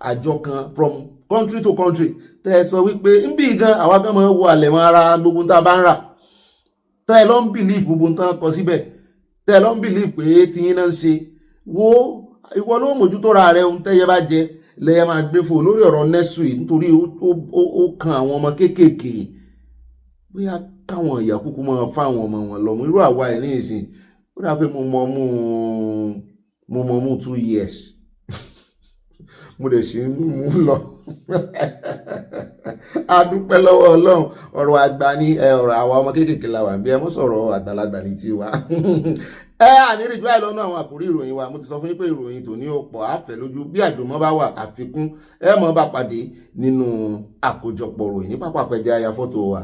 àjọ kan from country to country tẹ́ ẹ sọ wípé ń bí gan àwa gan máa ń wo àlẹ̀mọ́ ara gbogbo tá a bá ń rà tẹ́ ẹ lọ ń believe gbogbo tá a kọ síbẹ̀ tẹ́ ẹ lọ ń believe pé tiyín náà ń ṣe wo ìwọ ló mójútó ra rẹ ohun tẹ́yẹ bá jẹ lẹ́yẹ máa gbé fò lórí ọ̀rọ̀ nẹ́sù yìí nítorí ó kan àwọn ọmọ kéékèèké bóyá káwọn ìyá kúkú máa fáwọn ọmọ wọn lọ́mú irú àwa ẹ̀ ní ìsìn ó dà pé mo mọ̀ mú 2 years mo dẹ̀ sí mú lọ a dúpẹ́ lọ́wọ́ Ọlọ́run ọ̀rọ̀ àgbà ní ọ̀rọ̀ àwa ọmọ kéékèèké la wà bí ẹ mọ́ sọ̀rọ̀ àgbàlagbà ní tiwa àníríjú àìlọ́nà àwọn àkórí ìròyìn wa mo ti sọ fún yín pé ìròyìn tòní ọ̀pọ̀ àfẹ́ lójú bí àjòmọ́ bá wà àfikún mọ́ bá pàdé nínú àkójọpọ̀ ròyìn ní pápákọ̀ aya fọ́tò wa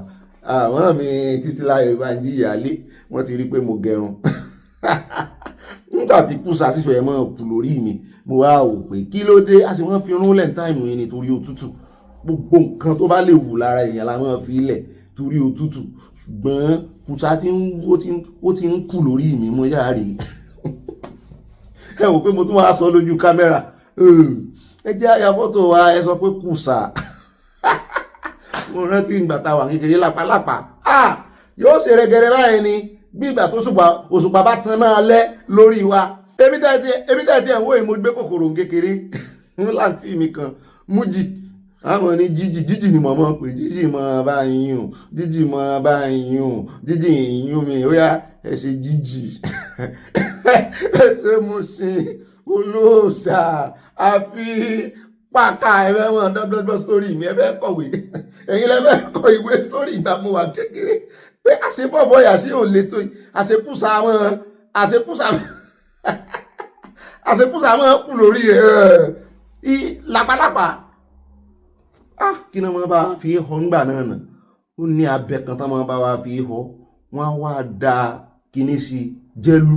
àwọn mi Títílayọ̀ Ìbánjí ìyálé wọ́n ti rí pé mo gẹrun nígbà tí kùsà sì fẹ́ mọ́ kù lórí mi mo wá wò pé kí ló dé a sì wọ́n fi rún lẹ́ǹtáìmù yìí nítorí òtútù gbogbo nǹkan tó bá lè wù lára èèyàn la máa fi lẹ̀ torí òtútù ṣùgbọ́n kùsà ó ti ń kù lórí mi mo yára rí ẹ wò pé mo tún wá sọ lójú kámẹ́rà ẹ jẹ́ àyà fọ́tò wa ẹ sọ pé kùsà mo rántí ìgbà tá a wà kékeré lápálápá yóò ṣe rẹ̀gẹ̀rẹ̀ báyìí ni bí ìgbà tó òṣùpá bá tan náà lẹ́ lórí wa ebi tẹ́ẹ̀tì ẹ̀ ń wò yìí mo gbé kòkòrò kékeré láǹtí mi kan mújì àwọn ní jíjì ni mọ̀mọ́ pé jíjì mọ́ bá yín o jíjì mọ́ bá yín o jíjì yín mi ó yá ẹ ṣe jíjì ẹ ṣe mo sin olóòṣà àfi pàkà ẹ̀fẹ́ wọn dọ́gbọ́n sórí mi ẹ fẹ́ kọ̀wé ẹ̀yin lẹ́fẹ́ kọ ìwé sórí ìgbà mo wà kékeré pé àṣepọ̀bọ̀ yà sí òlétò àṣekúsà wọn àṣekúsà àṣekúsà máa kú lórí rẹ̀ lápálápá kí ni wọ́n bá fi họ ńgbà náà nà ó ní abẹ kan tán wọ́n bá wá fi họ wọ́n á wá da kíní sí jẹ́lú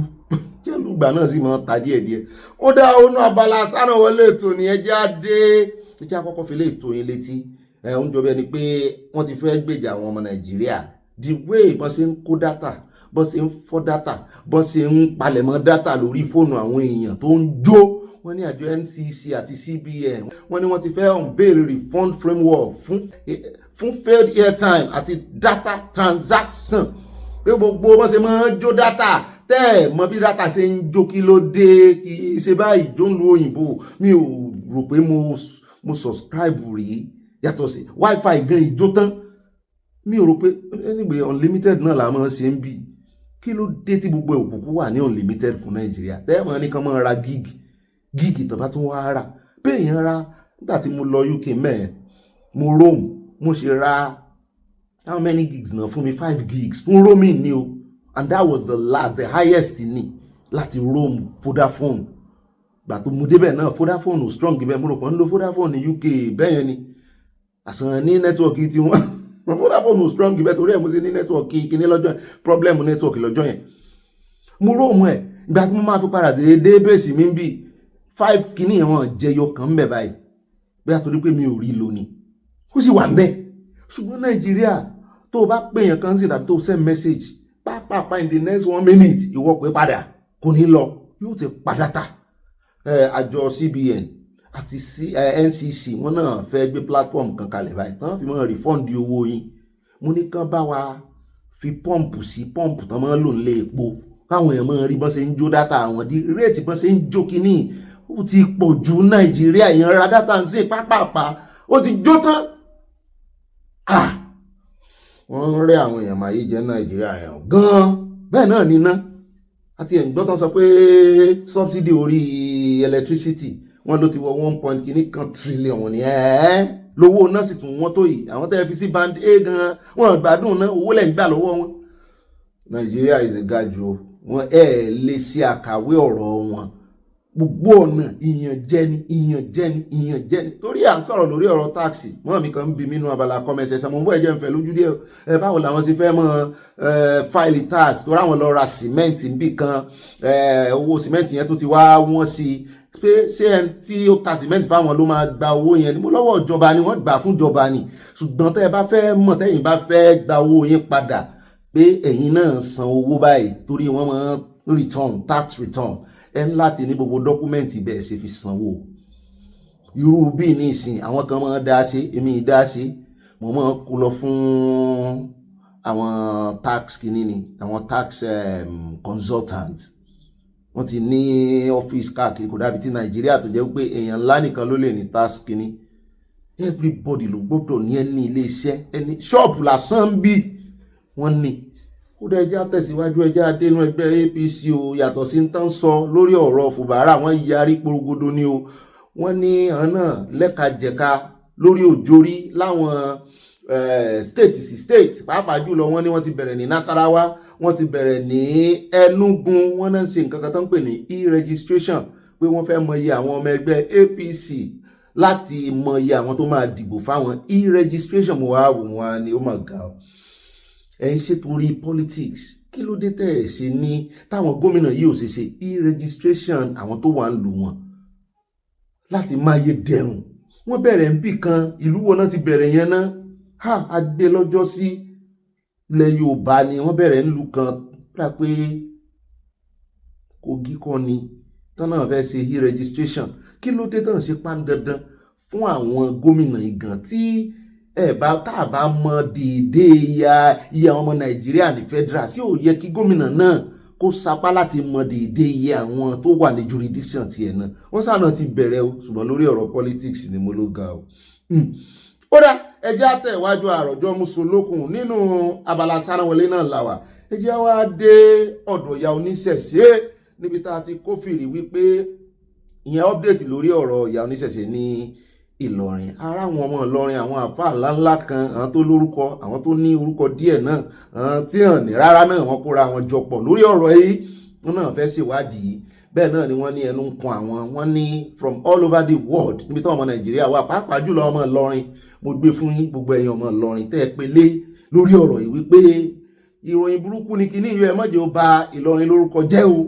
gbà náà sì máa ta díẹ̀díẹ̀. Ó dá ọ̀nà Abala Sanawole ètò ní ẹjẹ́ adé ẹjẹ́ àkọ́kọ́ fi lè tó yín létí ń jọ bí ẹni pé wọ́n ti fẹ́ gbèjà àwọn ọmọ Nàìjíríà the way bọ́n ṣe ń kó dátà bọ́n ṣe ń fọ́ dátà bọ́n ṣe ń palẹ̀mọ́ dátà lórí fóònù àwọn èèyàn tó ń jó. Wọ́n ní àjọ NCC àti CBN wọ́n ní wọ́n ti fẹ́ unveil refund framework fún failed airtime àti data transaction pé gbogbo wọ́n ṣe máa ń jó dátà tẹ́ mọ̀ bí dátà ṣe ń jó kí ló dé kì í ṣe báyìí jó ń lo òyìnbó mi ò rò pé mo subscribe rí yàtọ̀ sí wifi gan ìjó tán mi ò rò pé anyway unlimited náà la máa ṣe ń bí kí ló dé tí gbogbo òkùnkùn wà ní unlimited fún Nàìjíríà tẹ́ mọ̀ ní kan máa ra gígì tán bá tún wá rà bẹ́ẹ̀ yẹn ra nígbà tí mo lọ UK mẹ́ẹ̀ mo roam mo ṣe ra how many gigs náà fún mi 5 gigs fún roaming ni o. And that was the highest ní láti roam Vodafone. Gbà tó mú débẹ̀ náà Vodafone ò strong ibẹ̀ mo rò pé ń lo Vodafone ní UK bẹ́yẹn ni. Àsàn ní nẹ́tíwọ̀kì tí wọ́n Vodafone ò strong ibẹ̀ torí ẹ̀ mo ṣe ní nẹ́tíwọ̀kì kíní lọ́jọ́ yẹn problem nẹ́tíwọ̀kì lọ́jọ́ yẹn. Mo roam ẹ̀ ìgbà tí mo máa fi padà sí débèsì mi ń bì 5 kíní wọn jẹyọ kan ń bẹ̀ báyìí. Bẹ́ẹ̀ torí pé mi ò rí lò ní. Ó sì wà ń bẹ̀. Ṣùgbọ́n Nàìjíríà tó bá pè yàn kan sí tàbí tó send message pápá in the next 1 minute ìwọ pé padà kò ní lọ yóò ti padà ta. Àjọ CBN àti NCC wọn náà fẹ́ gbé platform kan kalẹ̀ báyìí tán fi mọ́ refund owó yín mo ní kán bá wa fi pọ́ǹpù sí pọ́ǹpù tán máa lò nílé epo káwọn èèyàn máa rí bọ́n ṣe ń jó dátà àwọn di réètì bọ́n ṣe ń jó kínní ó ti pọ̀ ju Nàìjíríà èèyàn ra dátà ń ṣe pápápá ó ti jó tán. Wọ́n ń rẹ́ àwọn èèyàn máa yí jẹ́ Nàìjíríà yẹn gan-an bẹ́ẹ̀ náà níná àti ẹ̀gbọ́n tán sọ pé subsidy orí electricity wọ́n ló ti wọ 1.1 trillion ní lówó náà sì tún wọ́n tó yìí àwọn tẹ́ fi sí band A gan-an wọ́n gbádùn náà owó lẹ́yìn gbà lọ́wọ́ wọn. Nàìjíríà is a gaju wọn lè ṣe àkàwé ọ̀rọ̀ wọn gbogbo ọ̀nà ìyànjẹni torí à ń sọ̀rọ̀ lórí ọ̀rọ̀ táàkì wọ́n mi kan ń bi mí nínú abala comment section mo ń bọ́ ẹ̀jẹ̀ ń fẹ́ lójú díẹ̀ báwo làwọn ṣe fẹ́ mọ́ fáìlì tax tó ráwọn lọ ra cement níbì kan owó cement yẹn tó ti wá wọ́n sí pé ṣé ẹni tí ó ta cement fáwọn ló máa gba owó yẹn ni mo lọ́wọ́ ìjọba ni wọ́n gbà fún ìjọba ni ṣùgbọ́n tẹ́ ẹ bá fẹ́ mọ̀ tẹ́yìn bá fẹ́ gba owó yín padà pé ẹ̀yin náà san owó báyìí torí wọ́n máa return tax return ẹn láti ní gbogbo dọ́kúmẹ́ǹtì bẹ́ẹ̀ ṣe fi sanwó irú bí ní ìsìn àwọn kan máa dá ṣe èmi dá ṣe mo máa kó lọ fún àwọn tax kìíní ni àwọn tax consultant wọ́n ti ní ọ́fíìsì káàkiri kò dàbí ti Nàìjíríà tó jẹ́ pé èèyàn ńlá nìkan ló lè ní tax kìíní everybody ló gbọ́dọ̀ ní ẹni ilé iṣẹ́ ẹni ṣọ́ọ̀bù lásán bí wọ́n ní ó dẹ̀ ẹjá tẹ̀síwájú ẹjá dénú ẹgbẹ́ APC o yàtọ̀ sí ń tán sọ lórí ọ̀rọ̀ Fubara wọ́n yarí porogodo ni o wọ́n ní àwọn náà lẹ́kajẹ̀ka lórí òjòrí láwọn state sí state pàápàá jùlọ wọ́n ní wọ́n ti bẹ̀rẹ̀ ní Nasarawa wọ́n ti bẹ̀rẹ̀ ní Enugu wọ́n náà ń ṣe nǹkan kan tó ń pè ní e-registration pé wọ́n fẹ́ mọ iye àwọn ọmọ ẹgbẹ́ APC láti mọ iye àwọn tó máa dìbò fáwọn e-registration mo wá wò wọ́n ni ó mà ga o ẹ̀ ń ṣètòrí politics kí ló dé tẹ̀ ẹ̀ ṣe ní táwọn gómìnà yìí ò ṣe ṣe e-registration àwọn tó wà ń lò wọn láti máa yé dẹrùn wọ́n bẹ̀rẹ̀ ń bì kan ìlú wo náà ti bẹ̀rẹ̀ yẹn ná adé lọ́jọ́ sí ilẹ̀ Yorùbá ni wọ́n bẹ̀rẹ̀ ń lu kan rà pé Kogi kan ni tán náà fẹ́ ṣe e-registration kí ló dé tán ṣe pan dandan fún àwọn gómìnà ìgàn tí tá a bá mọ déédéé iye àwọn ọmọ Nàìjíríà ní federal sí ò yẹ kí gómìnà náà kó sapá láti mọ déédéé iye àwọn tó wà ní jurisdiction tiẹ̀ náà wọ́n sáà náà ti bẹ̀rẹ̀ o ṣùgbọ́n lórí ọ̀rọ̀ politics ni mo ló ga o. ó dá ẹjẹ́ àtẹ̀wájú àròjọ mùsùlùkùn nínú Abala Sanawole náà làwà ẹjẹ́ wá dé ọ̀dọ̀ ìyá oníṣẹ̀ṣe níbi tá a ti kófìrí wípé ìyẹn update lórí ọ̀rọ̀ ìyá oníṣẹ̀ṣe ní Ìlọrin ara àwọn ọmọ Ìlọrin àwọn àfáà ńláńlá kan àwọn tó lórúkọ àwọn tó ní orúkọ díẹ̀ náà àwọn tí hàn ní rárá náà wọ́n kóra wọn jọpọ̀ lórí ọ̀rọ̀ yìí wọ́n náà fẹ́ ṣèwádìí bẹ́ẹ̀ náà ni wọ́n ní ẹnu ń kan àwọn, wọ́n ní from all over the world níbi tí ọmọ Nàìjíríà wà, pàápàá jùlọ ọmọ Ìlọrin. Mo gbé fún yín gbogbo ẹ̀yin ọmọ Ìlọrin tẹ́ ẹ pélé lórí ọ̀rọ̀ yìí wípé ìròyìn burúkú ni kíní ìyọ ẹ má jẹ́ ó ba Ìlọrin lórúkọ jẹ́ o.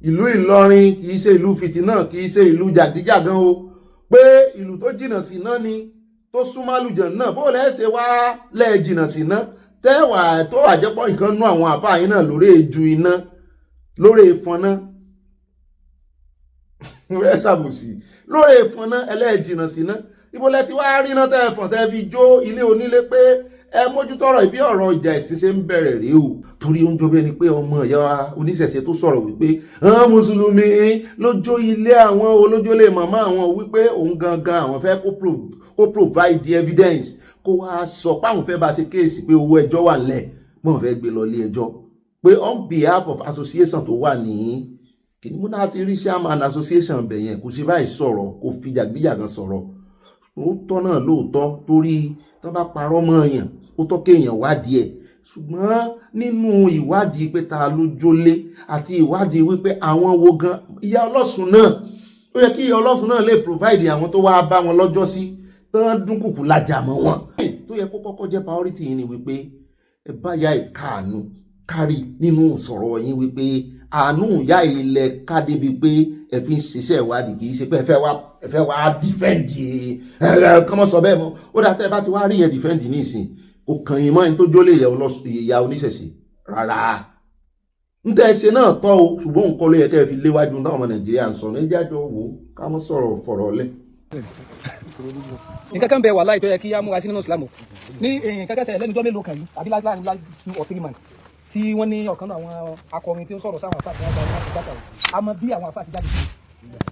Ìlú Ìlọrin kì í ṣe ìlú fìtínà, kì í ṣe ìlú jàgíjàgan o, pé ìlú tó jìnnà sí náà ni, tó súnmọ́ àlùjànnà náà. Bó lẹ́sẹ̀ wá lẹ́ẹ̀ jìnnà sí náà tẹ́wà tó àjẹpọ̀ nǹkan nú àwọn àfáà yín náà lórí èjú iná, lórí ìfọ̀nà ẹ ṣàbòsí lórí ìfọ̀nà ẹlẹ́ẹ̀jìnà sí náà. Ibo lẹ ti wá rí náà tẹ́ ẹ fọ̀n tẹ́ fi jó ilé onílé pé ẹ mójútọ́rọ̀ ìbí ọ̀rọ̀ ìjà ẹ̀sìn ṣe ń bẹ̀rẹ̀ rèé o. Torí ó ń jó bí ẹni pé ọmọ ìyá oníṣẹ̀ṣe tó sọ̀rọ̀ wípé àwọn mùsùlùmí ló jó ilé àwọn olójólè màmá àwọn, wípé òun gangan àwọn fẹ́ kó provide the evidence, kó wá sọ pé àwọn fẹ́ bá ṣe kéèsì pé owó ẹjọ́ wà nílẹ̀, wọ́n fẹ́ gbé lọ ilé ẹjọ́ pé on behalf of association tó wà ní kìíní mú náà ti rí chairman association bẹ̀ yẹn kò ṣe báyìí sọ̀rọ̀, kò fi jàgbéjàgan sọ̀rọ̀. Ó tọ́ náà lóòótọ́, torí tán bá parọ́ mọ́ èèyàn ó tọ́ kéèyàn wádìí ẹ̀, ṣùgbọ́n nínú ìwádìí pé ta ló jólé àti ìwádìí wípé àwọn wo gan ìyá ọlọ́sùn náà, ó yẹ kí ìyá ọlọ́sùn náà lè provide àwọn tó wá bá wọn lọ́jọ́ sí tán dúnkùkù lájà mọ́ wọn. Tó yẹ kó kọ́kọ́ jẹ́ priority yìí ni wípé ẹ bá ya ìkáàánú kárí nínú sọ̀rọ̀ yín wípé àánú ìyá ilẹ̀ ká débi pé ẹ fi ń ṣiṣẹ́ ìwádìí, kì í ṣe pé ẹ fẹ́ wá dìfẹ́ǹdì kọ́mọ́ sọ bẹ́ẹ̀ mọ́. Ó dá tẹ́ ẹ bá ti wá rí yẹn dìfẹ́ǹdì ní ìsìn, kò kàn yín mọ́ ẹni tó jólè ìyá oníṣẹ̀ṣe rárá. ń tẹ́ ẹ ṣe náà tọ́ o, ṣùgbọ́n nǹkan ló yẹ kẹ́ ẹ fi léwájú táwọn ọmọ Nàìjíríà ń sọ ní ẹjẹ́ àjọ wò ká mọ́ sọ̀rọ̀ fọ̀rọ̀ lẹ̀. nǹkan kan bẹ wà láì tó yẹ kí á múra sí nínú Islam ní nǹkan kẹsẹ̀ lẹ́nu tó mélòó kan yìí àbí láàrin 2 or 3 months tí wọ́n ní ọ̀kan náà àwọn akọrin tí ó sọ̀rọ̀ sáwọn àfáà tí wọ́n gba láti gbàtà rẹ̀ àmọ́ bí àwọn àfáà ti jáde sí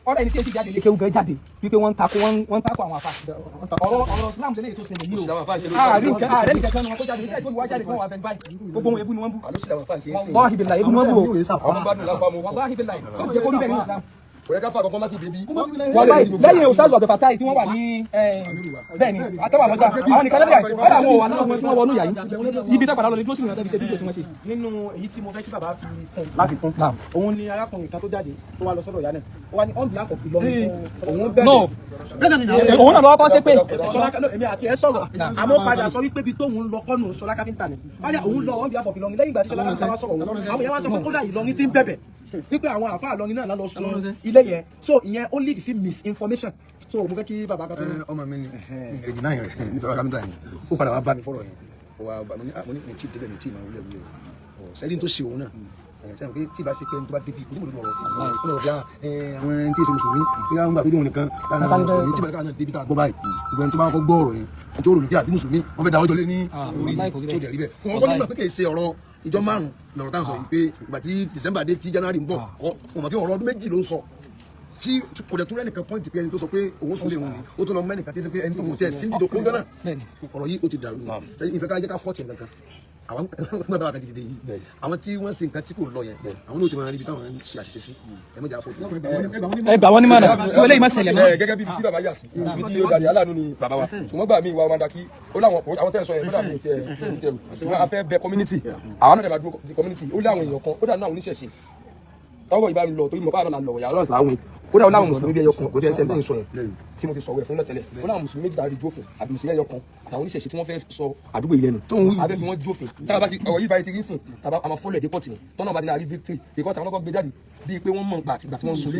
ọ̀rọ̀ ẹni tí èsì jáde lè kéwú gan jáde wípé wọ́n ń takò àwọn àfáà ọ̀rọ̀ Islam lélẹ́yìí tó ṣẹlẹ̀ yìí o ààrẹ nìkan kan ni wọ́n tó jáde níṣẹ́ tó wá jáde fún wọn àfẹn báyìí gbogbo wọn ebú ni wọ́n bú wàláhì billahi ebú ni wọ́n bú o wàláhì billahi tó jẹ́ kó rí bẹ́ẹ̀ ní Islam lẹ́yìn òṣàzù àbẹ̀fàtà tí wọ́n wà ní bẹ́ẹ̀ni àtàwà lọ́jà àwọn nìkan lẹ́yìn ọ̀dà àwọn òwà náà tí wọ́n wọnú yà yìí ibi tẹ́pàdà lọ́lẹ̀ lóṣìlú náà ṣe fídíò tí wọ́n ṣe. nínú èyí tí mo fẹ́ kí bàbá fi kún láti kún òun ni arákùnrin kan tó jáde tó wá lọ sọ́dọ̀ ìyá náà ó wá ní on behalf of Ìlọrin òun bẹ̀rẹ̀ òun náà lọ́wọ́ kọ́ sí pé èmi àti ẹ sọ̀rọ̀ àmọ́ padà sọ wípé ibi tóun lọ kọ́nù Ṣọlá káfíńtà ni wáyà òun lọ on behalf of Ìlọrin lẹ́yìn ìgbà tí Ṣọlá káfíńtà wá sọ̀rọ̀ òun àwọn yẹn wá sọ pé kódà Ìlọrin ti ń bẹ̀bẹ̀ wípé àwọn àfáà Ìlọrin náà lọ sun ilé yẹn so ìyẹn ó lead sí misinformation so mo fẹ́ kí bàbá kan tó ní. ọmọ mi ni èjì náà yẹn ní Ṣọlá káfíńtà yẹn ó padà wá bá mi fọ̀rọ̀ yẹn mo ní tí débẹ̀ ní tí màá wúlẹ̀ wúlẹ̀ sẹ́yìn tó ṣe òun náà sẹ́yìn pé tí ìbá ṣe pé tó bá débi kò ní mọ̀ lọ́rọ̀ bí àwọn tí èsì mùsùlùmí bí wọ́n gbà fídíò nìkan lára mùsùlùmí tí bá débi tá a gbọ́ báyìí gbogbo ẹni tó máa kọ́ gbọ́ ọ̀rọ̀ yẹn ẹni tó rò lókè àbí mùsùlùmí wọ́n fẹ́ da ọjọ́ lé ní orí tó dẹ̀ rí bẹ́ẹ̀ wọ́n kọ́ nígbà pé kì í ṣe ọ̀rọ̀ ìjọ márùn-ún lọ́rọ̀ táwọn sọ yìí pé ìgbà tí December dé tí January ń bọ̀ wọ́n mọ̀ kí ọ̀rọ̀ ọdún méjì ló ń sọ tí kò dẹ̀ tó rẹ́ nìkan pọ́ìntì pé ẹni tó sọ pé òun sùn lé wọn ni ó tó lọ mẹ́nìkan tí ó sọ pé ẹni tó kò tiẹ̀ sí dídò kó gánà ọ̀rọ̀ yìí ó ti dàrú ìfẹ́ ká jẹ́ ká fọ́ọ̀tì ẹ̀ kankan àwọn gbọ́dọ̀ wà kàdìdì yìí àwọn tí wọ́n ṣe nǹkan tí kò lọ yẹn àwọn náà ti máa rí ibi táwọn ń ṣe àṣìṣe sí ẹ mẹ́jà fọ́ọ̀tì. ẹ gbà wọ́n ní mọ̀nà ìwé lẹ́yìn má ṣẹlẹ̀ mọ́. gẹ́gẹ́ bí bàbá yà sí ibi tí ó dàdí aláàánú ni bàbá wa ṣùgbọ́n gbà mí ìwà ọmọdé kí ó láwọn àwọn tẹ́ ẹ sọ yẹn kódà mi tiẹ̀ ṣùgbọ́n a fẹ́ bẹ community àwọn náà dẹ̀ máa dúró di community ó láwọn èèyàn kan ó dà náà oníṣẹ̀ṣe tọwọ́ ìbá lọ torí mo bá lọ lọ ìyá ọlọ́run sàáwìn kódà ó láwọn mùsùlùmí bí ẹyọ kan kò tẹ́ ẹ sẹ́ńtẹ́ ìsọ yẹn tí mo ti sọ̀rọ̀ ẹ̀ fún náà tẹ́lẹ̀ ó láwọn mùsùlùmí méjì tàbí jófin àbí mùsùlùmí ẹyọ kan àtàwọn oníṣẹ̀ṣe tí wọ́n fẹ́ sọ àdúgbò ilẹ̀ nù abẹ́ fi wọ́n jófin tábà bá ti ọ̀rọ̀ yìí báyìí ti rí sìn tábà àmọ́ fọ́lẹ̀ dé pọ̀tì ni tọ́nà bá dín àrí victory because àwọn ọkọ̀ gbé jáde bíi pé wọ́n mọ̀ nípa àtìgbà tí wọ́n sùn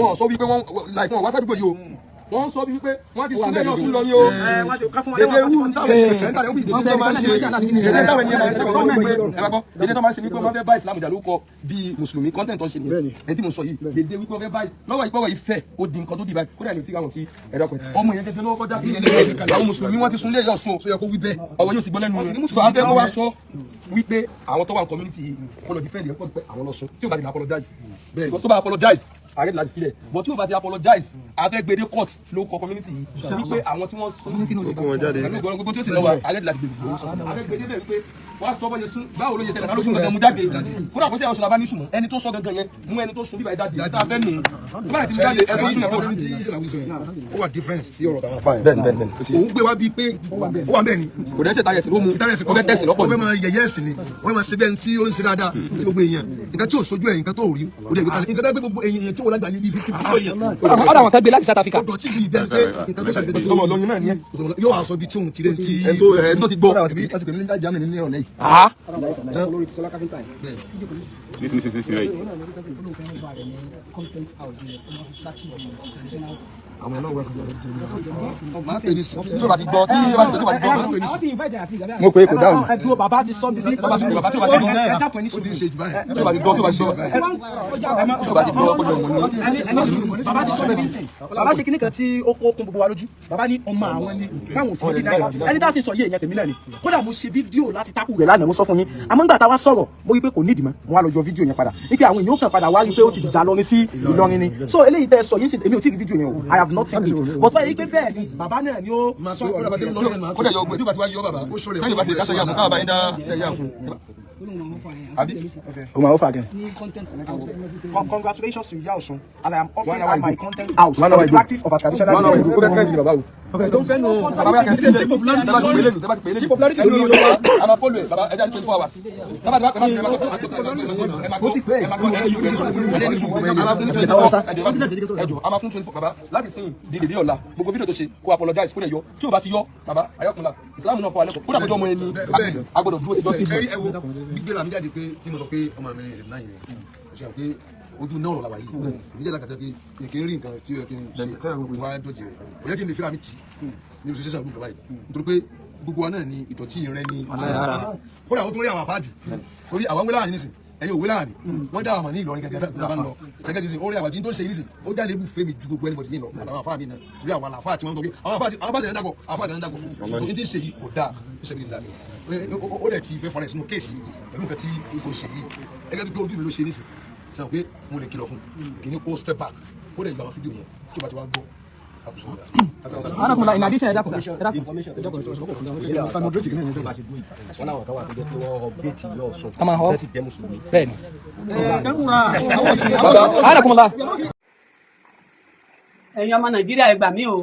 wọ́n sọ wípé wọ́n wá sádùúgbò yìí o wọ́n sọ wípé wọ́n ti sílẹ̀ yọ̀ sún lọ ní o dédé wú dédé tó máa ń ṣe wípé wọ́n fẹ́ bá ìsìlámù jà lórúkọ bíi mùsùlùmí content tó ń ṣe nìyẹn ẹni tí mo sọ yìí dédé wípé wọ́n fẹ́ báyìí lọ́wọ́ ìpọ́wọ́ ìfẹ́ ó di nǹkan tó di báyìí kódà ní ti káwọn ti ẹ̀rọ pẹ̀ ọmọ yẹn dédé lọ́wọ́ kọjá àwọn mùsùlùmí wọ́n ti sún lé yọ̀ sún ọwọ́ yóò sì gbọ́ lẹ́nu sọ abẹ́ kó wá sọ wípé àwọn tó wà ní community yìí kó lọ defend yẹn pọ̀ pé àwọn lọ sún tí ò bá ti apologize because tó bá apologize ààrẹ láti filẹ̀ but tí ò bá ti apologize afẹ́ gbèdé court ló kọ community yìí wípé àwọn tí wọ́n sún ní sínú ìgbà gbogbo tí ó sì lọ́wọ́ ààrẹ láti gbèdé afẹ́ gbèdé bẹ́ẹ̀ wípé wá sọ bọ́ yẹn sún báwo ló yẹ ṣẹlẹ̀ ká ló sún gangan mú jáde fúnra kó sí àwọn sọlá bá ní sùn mọ́ ẹni tó sọ gangan yẹn mú ẹni tó sùn bíbá jáde tá a fẹ́ nù tó bá ti mú jáde ẹ tó sún yẹn kó sùn. ó wà difference sí ọ̀rọ̀ táwọn fáyẹn. bẹ́ẹ̀ni òun gbé wá bíi pé ó wà bẹ́ẹ̀ ni. kò dẹ́ ṣe tayẹ̀ sí ló mú ó fẹ́ tẹ̀sí lọ́pọ̀ ó fẹ́ máa yẹ̀yẹ́ ẹ̀sìn ni wọ́n máa ṣe bẹ́ẹ̀ tí ó ń ṣe dáadáa sí gbogbo èèyàn nǹkan tí ò sojú ẹ̀ nǹkan tó rí ó dẹ̀ gbé kalẹ̀ nǹkan tó gbé gbogbo èèyàn tí wọ́n lágbàáyé bíi 50 billion. ọ̀dà àwọn kan gbé láti South Africa. ọ̀dọ̀ tí bíi bẹ́ẹ̀ pé nǹkan tó ṣàlẹ̀ ọmọ Ìlọrin náà ni ẹ. yóò wá sọ bíi tí òun ti rẹ̀ tí ẹ̀ tó ti gbọ́. láti pè mí nígbà jáàmù ní ọ̀lẹ́ yìí. àwọn ẹlọ́wọ́ máa pè ní sí. tí o bá ti gbọ́ tí o bá ti gbọ́. mo pè é kò dáhùn. ẹ dúró bàbá ti sọ bí bàbá ti gbọ́ tí o bá ti gbọ́. ẹ jápọ̀ ní sùn. ó ti ń ṣe jù báyìí. tí o bá ti gbọ́ tí o bá ti gbọ́. tí o bá ti gbọ́ kó lọ wọn ní. bàbá ti sọ bẹ́ẹ̀ sìn bàbá ṣe kíní kan tí ó kún gbogbo wa lójú bàbá ní ọmọ àwọn ni báwọn ò sí méjì náírà ẹni tá a sì sọ yé èèyàn tèmi náà ni kódà mo ṣe fídíò láti tákù rẹ̀ lánàá mo sọ fún yín àmọ́ nígbà tá a wá sọ̀rọ̀ mo rí pé kò nídìí mọ́ mo wá lọ yọ fídíò yẹn padà wípé àwọn èèyàn kan padà wá rí pé ó ti dìjà lọrin sí Ìlọrin ni so eléyìí tẹ́ sọ yín sí èmi ò tí ì rí fídíò yẹn o I have not seen it but wọ́n yẹ pé bẹ́ẹ̀ ni bàbá náà ni ó sọ kódà yọ ọgbẹ́ tí o bá ti wá yọ bàbá sẹ́yìn bá ti dáṣẹ́ yà fún káàbá yín dá ṣẹ́yà fún. Abi? Congratulations to Iya Osun, and I am offering her my content house for the practice of a traditional religion. Don't say no. Láti sìn dìde ọ̀la gbogbo fídíò tó ṣe kó apologize kó lè yọ tí o bá ti yọ bàbá ayọ́kùnrin la ìsìlámù náà kọ́ alẹ́ kó kódà kó jọ ọmọ ẹni agbọ́dọ̀ dúró ti justice. gbígbé la mi jáde pé tí mo sọ pé ọmọ mi rìn náà yẹn o ṣe pé ojú náà la wà yìí èmi jẹ́ lákàtà pé kì í rí nǹkan tí ó yẹ kí n ṣe wá dọ̀jì rẹ̀ ó yẹ kí n lè fira mi tì ní oṣù sẹ́sẹ̀ ọdún báyìí nítorí pé gbogbo wa náà ni ìdọ̀tí rẹ ní kódà ó tún rí àwọn àfáàjù torí àwọn wíláàní nísìn ẹ̀yin òwe láàní wọ́n dá àwọn ní Ìlọrin gẹ́gẹ́ lábá ń lọ ṣẹ́gẹ́ ti sìn ó rí àwàdí tó ń ṣe nísìn ó jáde ibù fẹ́mi ju gbogbo ẹnìbọ̀dì mi lọ àtàwọn àfáà mi náà torí àwọn àfáà tí wọ́n ń tọ́jú àwọn àfáà tẹ̀lé dàpọ̀ àfáà tẹ̀lé dàpọ̀ tó ń ti ṣe yìí kò dáa ó ṣe bí ìlànà ó dẹ̀ ti fẹ́ fọ́nrẹ́ sínú kéèsì pẹ̀lú nǹkan tí ó ṣe yìí ẹgẹ́ bí ojú mi ló ṣe nísìn ṣe pé mo lè kìlọ̀ fún kì ní kó step back ó lè gba àwọn fídíò yẹn tí ó bá ti wá gbọ́ in addition ẹ̀dá kan ẹ̀yin ọmọ Nàìjíríà ẹ gbà mí o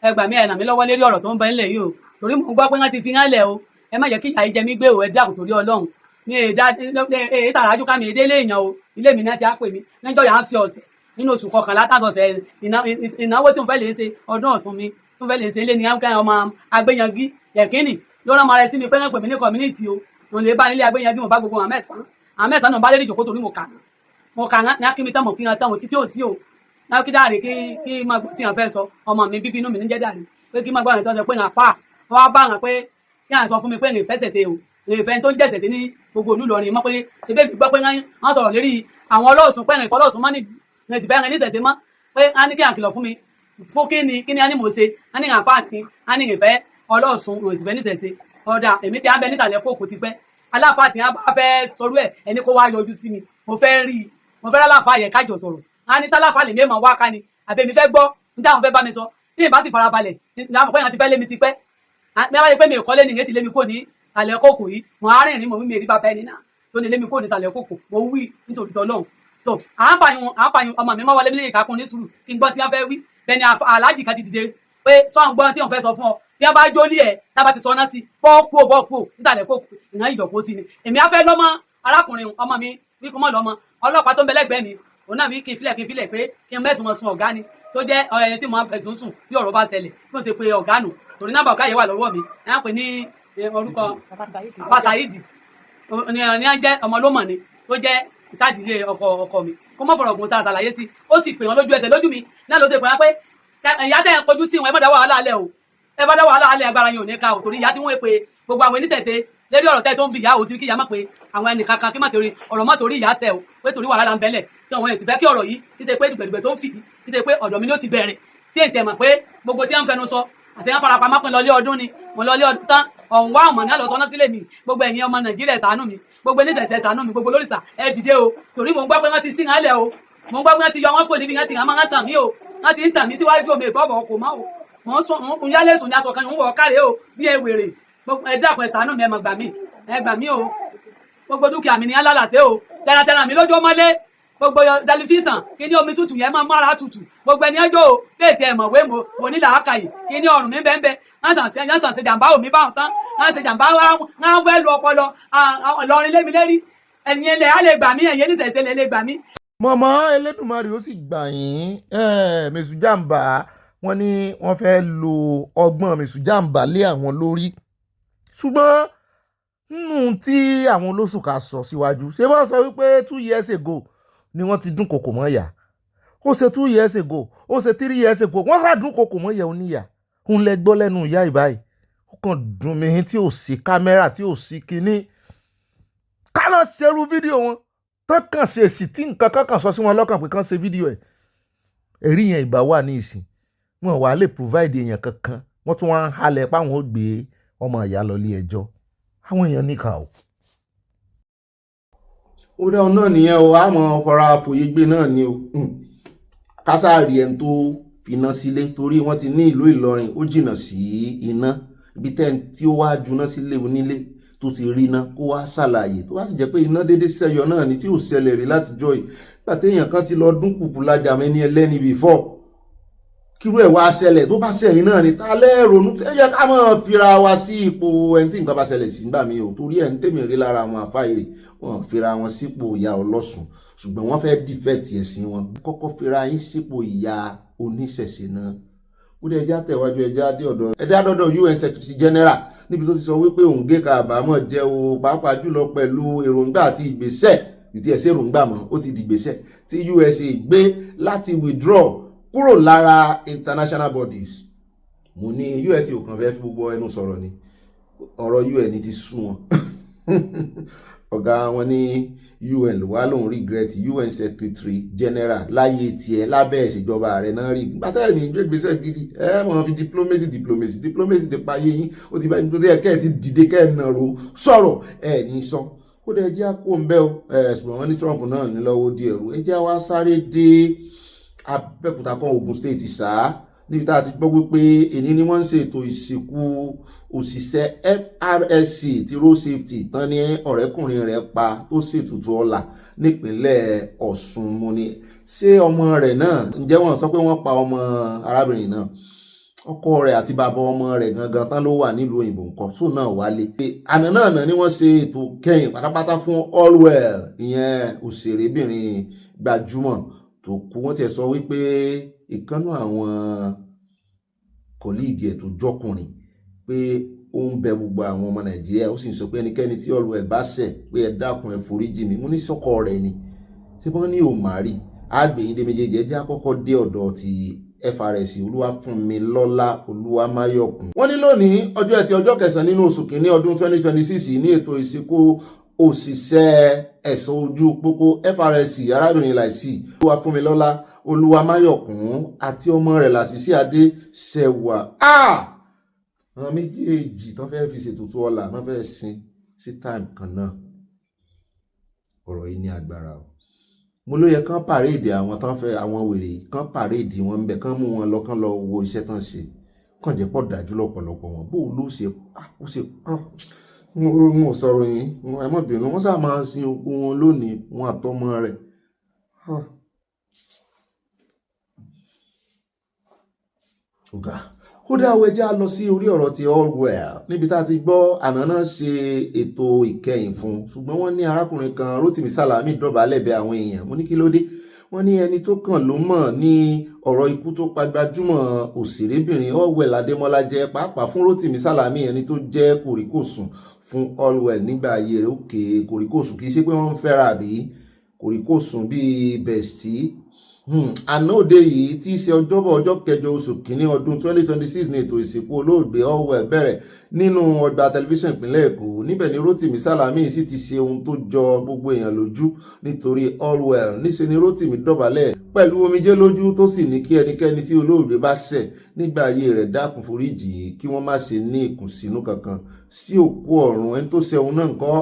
ẹ gbà mí ẹ ràn mí lọ́wọ́ lérí ọ̀rọ̀ tó ń bẹ nílẹ̀ yìí o torí mò ń gbọ́ pé wọ́n ti fi hàn lẹ̀ o ẹ má jẹ́ kí ìyà jẹ mí gbé o ẹ dákun torí Ọlọ́run ní èdè àrájú ká mi èdè lè yàn o ilé mi náà ti á pè mí lẹ́jọ́ yà á fi ọ̀sẹ̀ nínú oṣù kọkànlá tàbọ̀sẹ̀ ìnáwó tí mo fẹ́ lè ṣe ọdún Ọ̀ṣun mi tó fẹ́ lè ṣe ilé ní ọmọ agbẹ́yangí yẹ̀kínì ló rán ọmọ rẹ sí mi pé wọ́n pè mí ní community o mo lè bá nílé agbẹ́yangí mo bá gbogbo àwọn mẹ́sàn-án náà bá lè rí ìjòkó torí mo kà ní akínmi tán mo fi hàn tán mo kí tí ò sí o náà kí dáre kí má gbọ́ tí wọ́n fẹ́ sọ ọmọ mi bíbí inú mi ní jẹ́ dáre pé kí má gbọ́ àwọn ìtọ́jú pé yàn fà wọ́n wá bá hàn pé kí hàn sọ fún mi pé èrè fẹ́ sẹ̀sẹ̀ o èrè fẹ́ tó ń jẹ̀sẹ̀ sí ní gbogbo olú Ìlọrin mọ́ pé ṣe bẹ́ẹ̀ gbọ́ pé wọ́n sọ̀rọ̀ lérí àwọn ọlọ́ọ̀sùn pẹ́ẹ́rìn ìfọlọ́ọ̀sùn mọ́ ní ti fẹ́ràn ní tẹ̀sẹ̀ mọ́ pé a ní kí àkìlọ̀ fún mi fún kí ni a ní mo ṣe a ní àǹfààní a ní ìfẹ́ ọlọ́ọ̀sùn òun ti fẹ́ ní tẹ̀sẹ̀ ọ̀dà èmi ti á bẹ nísàlẹ̀ kóòkù ti pẹ́ aláàfáà tí wọ́n bá fẹ́ sọrú ẹ̀ ẹni kó wá yọjú sí mi mo fẹ́ rí i mo fẹ́ aláàfáà yẹ kájọ sọ̀rọ̀ a ní sáláfáà lè mẹ́mọ̀ wá ká ni àbẹ̀mí fẹ́ gbọ́ ní táwọn fẹ́ bá mi sọ ní ìbá sì farabalẹ̀ láwọn pẹ́yàn ti fẹ́ lé mi ti pẹ́ mẹ́wàá yẹ pé mi ò kọ́lé nìyẹn ti lé mi kò ní sàlẹ̀ kóòkù yìí mo á rìn mo mi rí bàbá ẹni náà tó ní lé mi kò ní sàlẹ̀ kóòkù mo wí nítorí tọ́lọ́hún tó àǹfààní ọmọ mi máa wọlé nílé ìkákun ní sùúrù kí n gbọ́ tí wọ́n fẹ́ wí bẹ́ẹ̀ ni aláàjì kan ti dìde pé sọ́n gbọ́n tí wọ́n fẹ́ sọ fún ọ tí wọ́n bá jólí ẹ̀ tábà ti sọ náà sí bọ́ọ̀kú nísàlẹ̀ kó ìná ìjọ̀kó sí ni èmi á fẹ́ lọ́mọ arákùnrin ọmọ mi wí kó mọ̀ lọ́mọ ọlọ́pàá tó ń bẹ lẹ́gbẹ̀ẹ́ mi òun náà wí kí n filẹ̀ pé kí n mẹ́sùn wọn sun ọ̀gá ni tó jẹ́ ẹni tí mo máa fẹ̀sùn sùn bí ọ̀rọ̀ bá ṣẹlẹ̀ bí wọ́n ṣe pe ọ̀gá nù torí náà ọ̀gá yẹn wà lọ́wọ́ mi ẹ̀ ń pè ní orúkọ Bàbá Saidi ní à ń jẹ́ ọmọ lómọ̀ ni tó jẹ́ ìsáàdìlé ọkọ mi kó mọ̀ fọ̀rọ̀ gùn tá a ṣàlàyé sí ó sì pè wọ́n lójú ẹsẹ̀ lójú mi náà ló ṣe pè wọ́n pé ìyá tẹ̀ ń kojú sí wọn ẹ má dá wàhálà alẹ́ o ẹ bá dá wàhálà alẹ́ agbára yẹn ò ní ká o torí ìyá tí wọ́n pe gbogbo àwọn oníṣẹ̀ṣe lérí ọ̀rọ̀ tẹ́ tó ń bi ìyá o tí kí ìyá má pe àwọn ẹnìkan kan kí má torí ọ̀rọ̀ má torí ìyá tẹ o pé torí wàhálà ń bẹ́lẹ̀ tí àwọn èèyàn ti fẹ́ kí ọ̀rọ̀ yìí kí ṣe pé dùgbẹ̀dùgbẹ̀ tó ń fì kí ṣe pé ọ̀dọ̀ mi ló ti bẹ̀rẹ̀ tí èyí tiẹ̀ mọ̀ pé gbogbo tí wọ́n ń fẹnu sọ àti wọ́n fara pamọ́ pé lọ́lé ọdún ni mo lọ́lé ọdún tán ọ̀hún wá ọ̀mọ̀ ní àlọ́tọ́ náà sílẹ̀ mi gbogbo ẹ̀yin ọmọ Nàìjíríà ṣàánú mi gbogbo oníṣẹ̀ṣẹ̀ ṣàánú mi gbogbo lóríṣà ẹ dìde o torí mò ń gbọ́ pé wọ́n ti sí hàn o mò ń gbọ́ pé wọ́n ti yọ wọ́n kò níbi wọ́n ti hàn máa ń tàn mí o wọ́n ti ń tàn mí síwájú omi ìbọ̀bọ̀ kò mọ́ o mò ń yálé sùn ní aṣọ kan ń wọ̀ káre o bí ẹ wèrè ẹ dákun ẹ ṣàánú mi ẹ mọ̀ gbà mí ẹ gbà mí o gbogbo dúkìá mi ní alálàsé o tẹ̀ràtẹ̀rà mi lójó mọ́lé gbogbo tẹlifíṣàn kí ní omi tútù yẹn máa mára tútù gbogbo ẹni ẹjọ́ o léètì ẹ̀ mọ̀wé mo ní làákàyè kí ní ọrùn mi bẹ́ẹ̀ yẹn sàn ṣe jàǹbá omi báwọn tán yẹn ṣe jàǹbá wọn fẹ́ lu ọpọlọ Ìlọrin lémi lérí ẹ̀yin ilẹ̀ á lè gbà mí ẹ̀yin oníṣẹ̀ṣẹ̀ lè gbà mí. mọ̀mọ́ Elédùmarè ó sì gbà yín mẹ̀sùjàǹbá wọ́n ní wọ́n fẹ́ lo ọgbọ́n mẹ̀sùjàǹbá lé àwọn lórí ṣùgbọ́n nínú tí àwọn olóṣùkà sọ síwájú ṣé wọ́n sọ wípé 2 years ago ni wọ́n ti dún kòkò mọ́ yà ó ṣe 2 years ago ó ṣe 3 years ago wọ́n sá dún kòkò mọ́ yà oníyà òun lẹ gbọ́ lẹ́nu ìyá ìbáyìí ó kàn dùn mí tí ò sí kámẹ́rà tí ò sí kinní ká lọ ṣerú fídíò wọn tó kàn ṣe èsì tí nǹkan kankan sọ sí wọn lọ́kàn pé kàn ṣe fídíò ẹ̀ ẹ̀rí yẹn ìbá wà ní ìsìn wọn wà lè provide èèyàn kankan wọ́n tún wá ń halẹ̀ páwọn ó gbé ọmọ ìyá lọ ilé ẹjọ́ àwọn èèyàn níkà o. ó dá ọ náà nìyẹn o àmọ́ fọra fòye gbé náà ni o kásáàrí ẹni tó finá sílé torí wọ́n ti ní ìlú Ìlọrin ó jìnnà sí iná ibi tí ó wá juná sílé onílé tó ti rí iná kó wá ṣàlàyé tó wá sì jẹ́ pé iná dédé ṣẹ́yọ náà ni tí ò ṣẹlẹ̀ rí látijọ́ yìí nígbà téèyàn kan ti lọ dún kùkù lajà mẹ́ni ẹlẹ́ni before kírú ẹ̀ wá ṣẹlẹ̀ tó bá ṣẹ̀yìn náà ni ta lẹ́rọ̀ọ́nù ẹ yẹ ká máa fira wa sí ipò ẹni tí nǹkan bá ṣẹlẹ̀ sí nígbà mi ò torí ẹ̀ ń tèmi rí lára àwọn àfáìrè wọn fira wọn sípò ìyá ọlọ́sùn ṣùgbọ́n wọ́n fẹ́ dìfẹ́ẹ̀tì ẹ̀sìn wọn kọ́kọ́ fira yín sípò ìyá oníṣẹ̀ṣe náà ó dẹ̀ ẹja tẹ̀wájú ẹja dọ́dọ̀ UN Secretary General níbi tó ti sọ wípé òun gé ka àbámọ̀ jẹ́ o pàápàá jùlọ pẹ̀lú èròǹgbà àti ìgbésẹ̀ ìtí ẹ̀sẹ̀ èròǹgbà mọ́ ó ti di ìgbésẹ̀ tí USA gbé láti withdraw kúrò lára international bodies. mo ní USA ò kàn fẹ́ fi gbogbo ẹnu sọ̀rọ̀ ni ọ̀rọ̀ UN ti sú wọn ọ̀gá wọn ní UN ló wá lòun regret UN Secretary General láyé tiẹ̀ lábẹ́ ìṣèjọba ààrẹ náà rí gbàtẹ́ ní gbégbèsè gidi ẹ mọ̀ fi diplomacy ti pa yé yín ó ti bá yín tó tẹ́ kẹ́ ẹ ti dìde kẹ́ ẹ nàró sọ̀rọ̀ ẹ ní sọ kó dẹ̀ jẹ́ àkó ń bẹ́ o ṣùgbọ́n wọn ní Trump náà ní lọ́wọ́ di ẹ̀rù ẹ jẹ́ wá sáré dé Abẹ́òkúta kan Ògùn State sáà níbi tá a ti gbọ́ wípé èní ni wọ́n ń ṣètò ìsìnkú òṣìṣẹ́ FRSC ti road safety tán ní ọ̀rẹ́kùnrin rẹ̀ pa tó ṣètùtù ọ̀la nípínlẹ̀ Ọ̀ṣun. mo ní ṣé ọmọ rẹ̀ náà ǹjẹ́ wọ́n sọ pé wọ́n pa ọmọ arábìnrin náà ọkọ rẹ̀ àti bàbá ọmọ rẹ̀ gangan tán ló wà nílùú òyìnbó nǹkan sóò náà wálé. àná náà ni wọ́n ṣe ètò kẹ́yìn pátápátá fún Allwell ìyẹn òṣèrébìnrin gbajúmọ̀ tó kú. wọ́n ti sọ wípé ìkànnù àwọn kọ̀líìgì ẹ̀ tó jọkùnrin pé ó ń bẹ gbogbo àwọn ọmọ Nàìjíríà ó sì ń sọ pé ẹnikẹ́ni tí Allwell bá ṣẹ̀ pé ẹ dákun ẹ foríjì mi. mo ní sọ́kọ rẹ̀ ni ṣé wọ́n ní ò má rí àgbẹ̀yìn dé méjèèjì ẹjẹ́ àkọ́kọ́ dé ọ̀dọ̀ ti FRS Olúwafúnmilọ́lá Olúwamáyọ̀kún. wọ́n ní lónìí ọjọ́ ẹtì ọjọ́ 9 nínú oṣù kìíní ọdún 2026 ní ètò ìsìnkú òṣìṣẹ́ ẹ̀ṣọ́ ojú pópó FRS arábìnrin láìsí Olúwafúnmilọ́lá Olúwamáyọ̀kún àti ọmọ rẹ̀ Lásìsí Adéṣẹwà. àwọn méjèèjì tán fẹ́ fi ṣètùtù ọ̀la náà fẹ́ sin sí time kan náà. ọ̀rọ̀ yìí ní agbára o. mo ló yẹ kán pàréèdì àwọn tán fẹ́ àwọn wèrè kán pàréèdì wọn ń bẹ kán mú wọn lọ kán lọ wo iṣẹ́ tán ṣe kàn jẹ́ pọ̀ dájú lọ́pọ̀lọpọ̀ wọn bó ló ṣe wọn ò sọ̀rọ̀ yìí ẹ má bínú wọ́n sáà máa sin òkú wọn lónìí wọn àtọmọ rẹ̀. ọ̀gá ó dá àwọn ẹja lọ sí orí ọ̀rọ̀ ti Allwell níbi tá a ti gbọ́ àná náà ṣe ètò ìkẹyìn fún ṣùgbọ́n wọ́n ní arákùnrin kan Rótìmí Sàlámì dọ̀bálẹ̀ bẹ̀ àwọn èèyàn. mo ní kí ló dé wọ́n ní ẹni tó kàn ló mọ̀ ní ọ̀rọ̀ ikú tó pa gbajúmọ̀ òṣèrébìnrin Allwell Adémọ́lá jẹ́ pàápàá fún Rótìmí Sàlámì ẹni tó jẹ́ kòríkòsùn fún Allwell nígbà ayé rẹ̀. òkè kòríkòsùn kì í ṣe pé wọ́n ń fẹ́ra àbí kòríkòsùn bíi bẹ̀stì. àná òde yìí tí í ṣe ọjọ́bọ̀ ọjọ́ 9 oṣù kìíní ọdún 2026 ní ètò ìsìnkú olóògbé Allwell bẹ̀rẹ̀ nínú ọgbà tẹlifíṣàn ìpínlẹ̀ Èkó. níbẹ̀ ni Rótìmí Sàlámì sì ti ṣe ohun tó jọ gbogbo èèyàn lójú nítorí Allwell. níṣe ni Rótìmí dọ̀bálẹ̀ pẹ̀lú omijé lójú tó sì ní kí ẹnikẹ́ni tí olóògbé bá ṣẹ̀ nígbà ayé rẹ̀ dákun foríjì kí wọ́n má ṣe ní ìkùnsínú kankan sí òkú ọ̀run ẹni tó ṣe òun náà ńkọ́.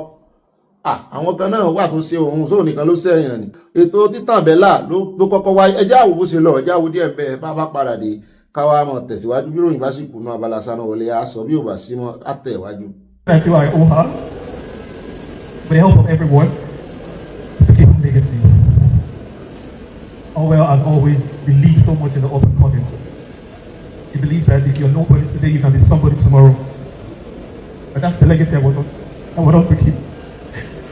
àwọn kan náà wà tó ṣe òun sóò nìkan ló ṣẹ̀yàn ni. ètò títàn bẹ́là ló kọ́kọ́ wáyé ẹjẹ́ àwò bó ṣe lọ ẹjẹ́ àwò díẹ̀ bẹ́ẹ̀ bá padà dé káwá mọ̀ tẹ̀síwájú bí ròyìn bá sì kùnú Abala Sanawole á sọ bí ò bá sí mọ́ á tẹ̀ wájú. Thank you, I owe her. with the help of everyone, to keep a legacy. Orwell has always believed so much in the open coming. He believes that if you're nobody today, you can be somebody tomorrow. And that's the legacy I want us to keep.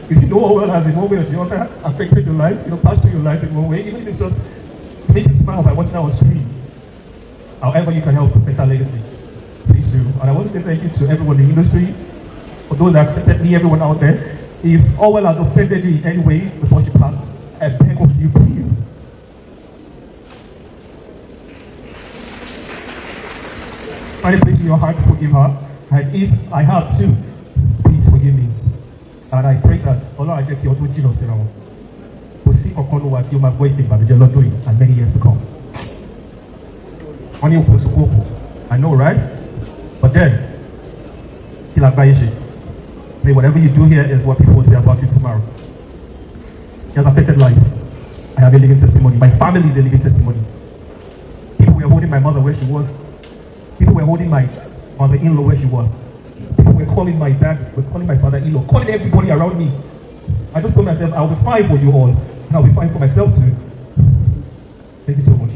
If you know Orwell has in one way or the other affected your life, passed through your life in one way, even if it's just to make you smile by watching our screen, however you can help protect our legacy, please do. And I want to say thank you to everyone in the industry, for those that accepted me, everyone out there. If Orwell has offended you in any way before she passed, I beg of you, please. Find a place in your heart to forgive her. And if I have to, please forgive me. And I pray that Allah I take your two Jesus in our will see Okono what you might wait in Babylon and many years to come. I know, right? But then, may whatever you do here is what people will say about you tomorrow. It has affected lives. I have a living testimony. My family is a living testimony. People were holding my mother where she was. People were holding my mother-in-law where she was. People were calling my dad, were calling my father-in-law, calling everybody around me. I just told myself, I'll be fine for you all, and I'll be fine for myself too. Thank you so much.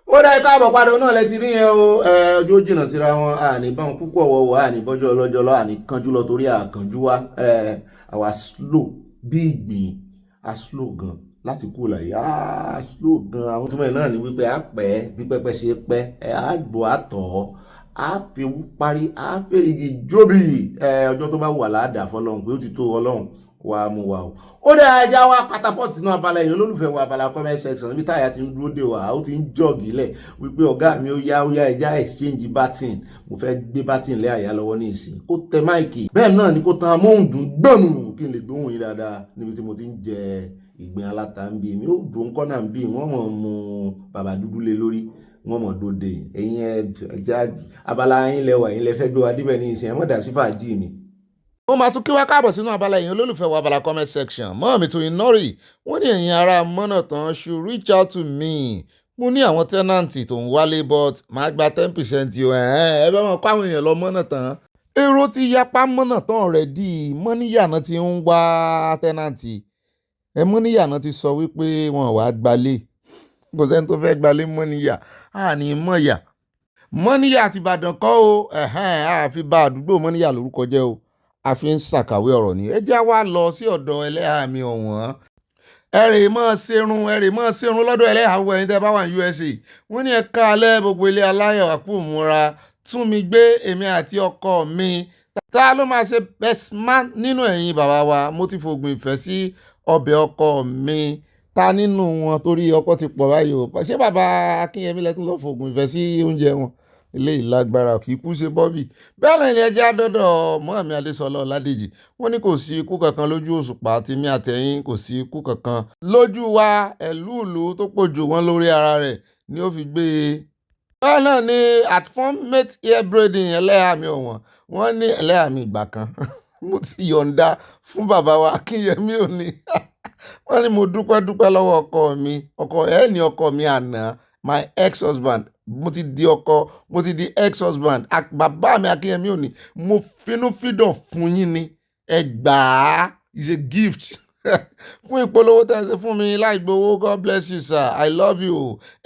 Ó dá ẹ̀ka àbọ̀ padà náà lẹ́ti rí yẹn o ọjọ́ jìnnà síra wọn àníbọn púpọ̀ wọ̀wọ̀ àníbọ́jọ́ ọlọ́jọ́ lọ àníkanjú lọ torí àkànjú wa àwa slow bí ìgbín a slow gan láti kú láyé slow gan àwọn túmọ̀ náà ni wípé a pẹ́ bí pẹ́pẹ́ ṣe pẹ́ a gbọ́ àtọ̀ a fi parí a fèrègì jóbi ọjọ́ tó bá wà ládàá fọlọ́run pé ó ti tó ọlọ́run wa mú wa o. Ó dá ẹja wa catapult sínú abala èèyàn olólùfẹ́ wa abala comment section níbi táyà ti ń dúró dè wá ó ti ń jọ́ọ̀gì lẹ̀ wípé ọ̀gá mi ó yá ẹja exchange batin mo fẹ́ gbé batin lé àyà lọ́wọ́ ní ìsìn kó tẹ máìkì bẹ́ẹ̀ náà ni kó tan amóhùndùn gbọ̀nù kí n lè gbóhùn yín dáadáa níbi tí mo ti ń jẹ ìgbín aláta ń bí mi ó dùn kọ́nà ń bí wọ́n mọ̀ mú bàbá dúdú lé lórí wọ́n mọ̀ dóde ẹ̀yin ẹja abala yín lẹ́wà yín lẹ fẹ́ gbé wa débẹ̀ ní ìsìn ẹ̀ mọ̀ dà sí fàájì ni. Ó máa tún kí wá káàbọ̀ sínú abala èèyàn olólùfẹ́ wa abala comment section mọ́ mi tó Inori wọ́n ní ẹ̀yin ará mọ́nà tán should reach out to me mo ní àwọn tẹ́nàntì tó ń wálé but máa gba 10% yóò ẹ bá wọn kó àwọn èèyàn lọ mọ́nà tán èrò ti yapa mọ́nà tán rẹ̀ dì mọ́níyànà ti ń wá tẹ́nàntì mọ́níyànà ti sọ wípé wọn wàá gbalé kò sẹ́ni tó fẹ́ gbalé mọ́níyà àní mọ́yà mọ́níyà àti Ìbàdàn kọ́ o àfi bà àdúgbò mọ́níyà lórúkọ jẹ́ o a fi ń ṣàkàwé ọ̀rọ̀ ni ẹ já wa lọ sí ọ̀dọ̀ ẹlẹ́hà mi ọ̀wọ́n ẹ̀rì mọ́ ṣerun lọ́dọ̀ ẹlẹ́hà wọ ẹ̀yin tẹ́ bá wà ní USA wọ́n ní ẹ̀ka alẹ́ gbogbo ilé aláyọ̀ àpò múra tún mi gbé èmi àti ọkọ mi ta ló máa ṣe best man nínú ẹ̀yin bàbá wa mo ti fògùn ìfẹ́ sí ọbẹ̀ ọkọ mi ta nínú wọn torí ọkọ ti pọ̀ báyìí o ṣé bàbá Akínyẹmí lẹ́tún lọ fògùn ìfẹ́ sí oúnjẹ wọn ilé ìlágbára kì í kú ṣe bọ́bì bẹ́ẹ̀ náà ni ẹjẹ́ àdọ́dọ̀ Mọ́àmí Adésọlá Ọládèjì wọ́n ní kò sí ikú kankan lójú òṣùpá tí mi àtẹ̀yìn kò sí ikú kankan lójú wa ẹ̀lúùlù tó pòjò wọn lórí ara rẹ̀ ni ó fi gbé e. bẹ́ẹ̀ náà ni at form mate ear braiding ẹlẹ́hà mi ọ̀wọ́n wọ́n ní ẹlẹ́hà mi ìgbà kan mo ti yọ̀ǹda fún bàbá wa Akínyẹmí òní wọ́n ní mo dúpẹ́ lọ́wọ́ ọkọ mi àná my ex-husband mo ti di ex-husband bàbá mi Akínyẹmí òní mo finúfídọ̀ fún yín ni ẹ gbà á is a gift fún ìpolówó tẹ́ ẹ ṣe fún mi láì gbowó God bless you sir I love you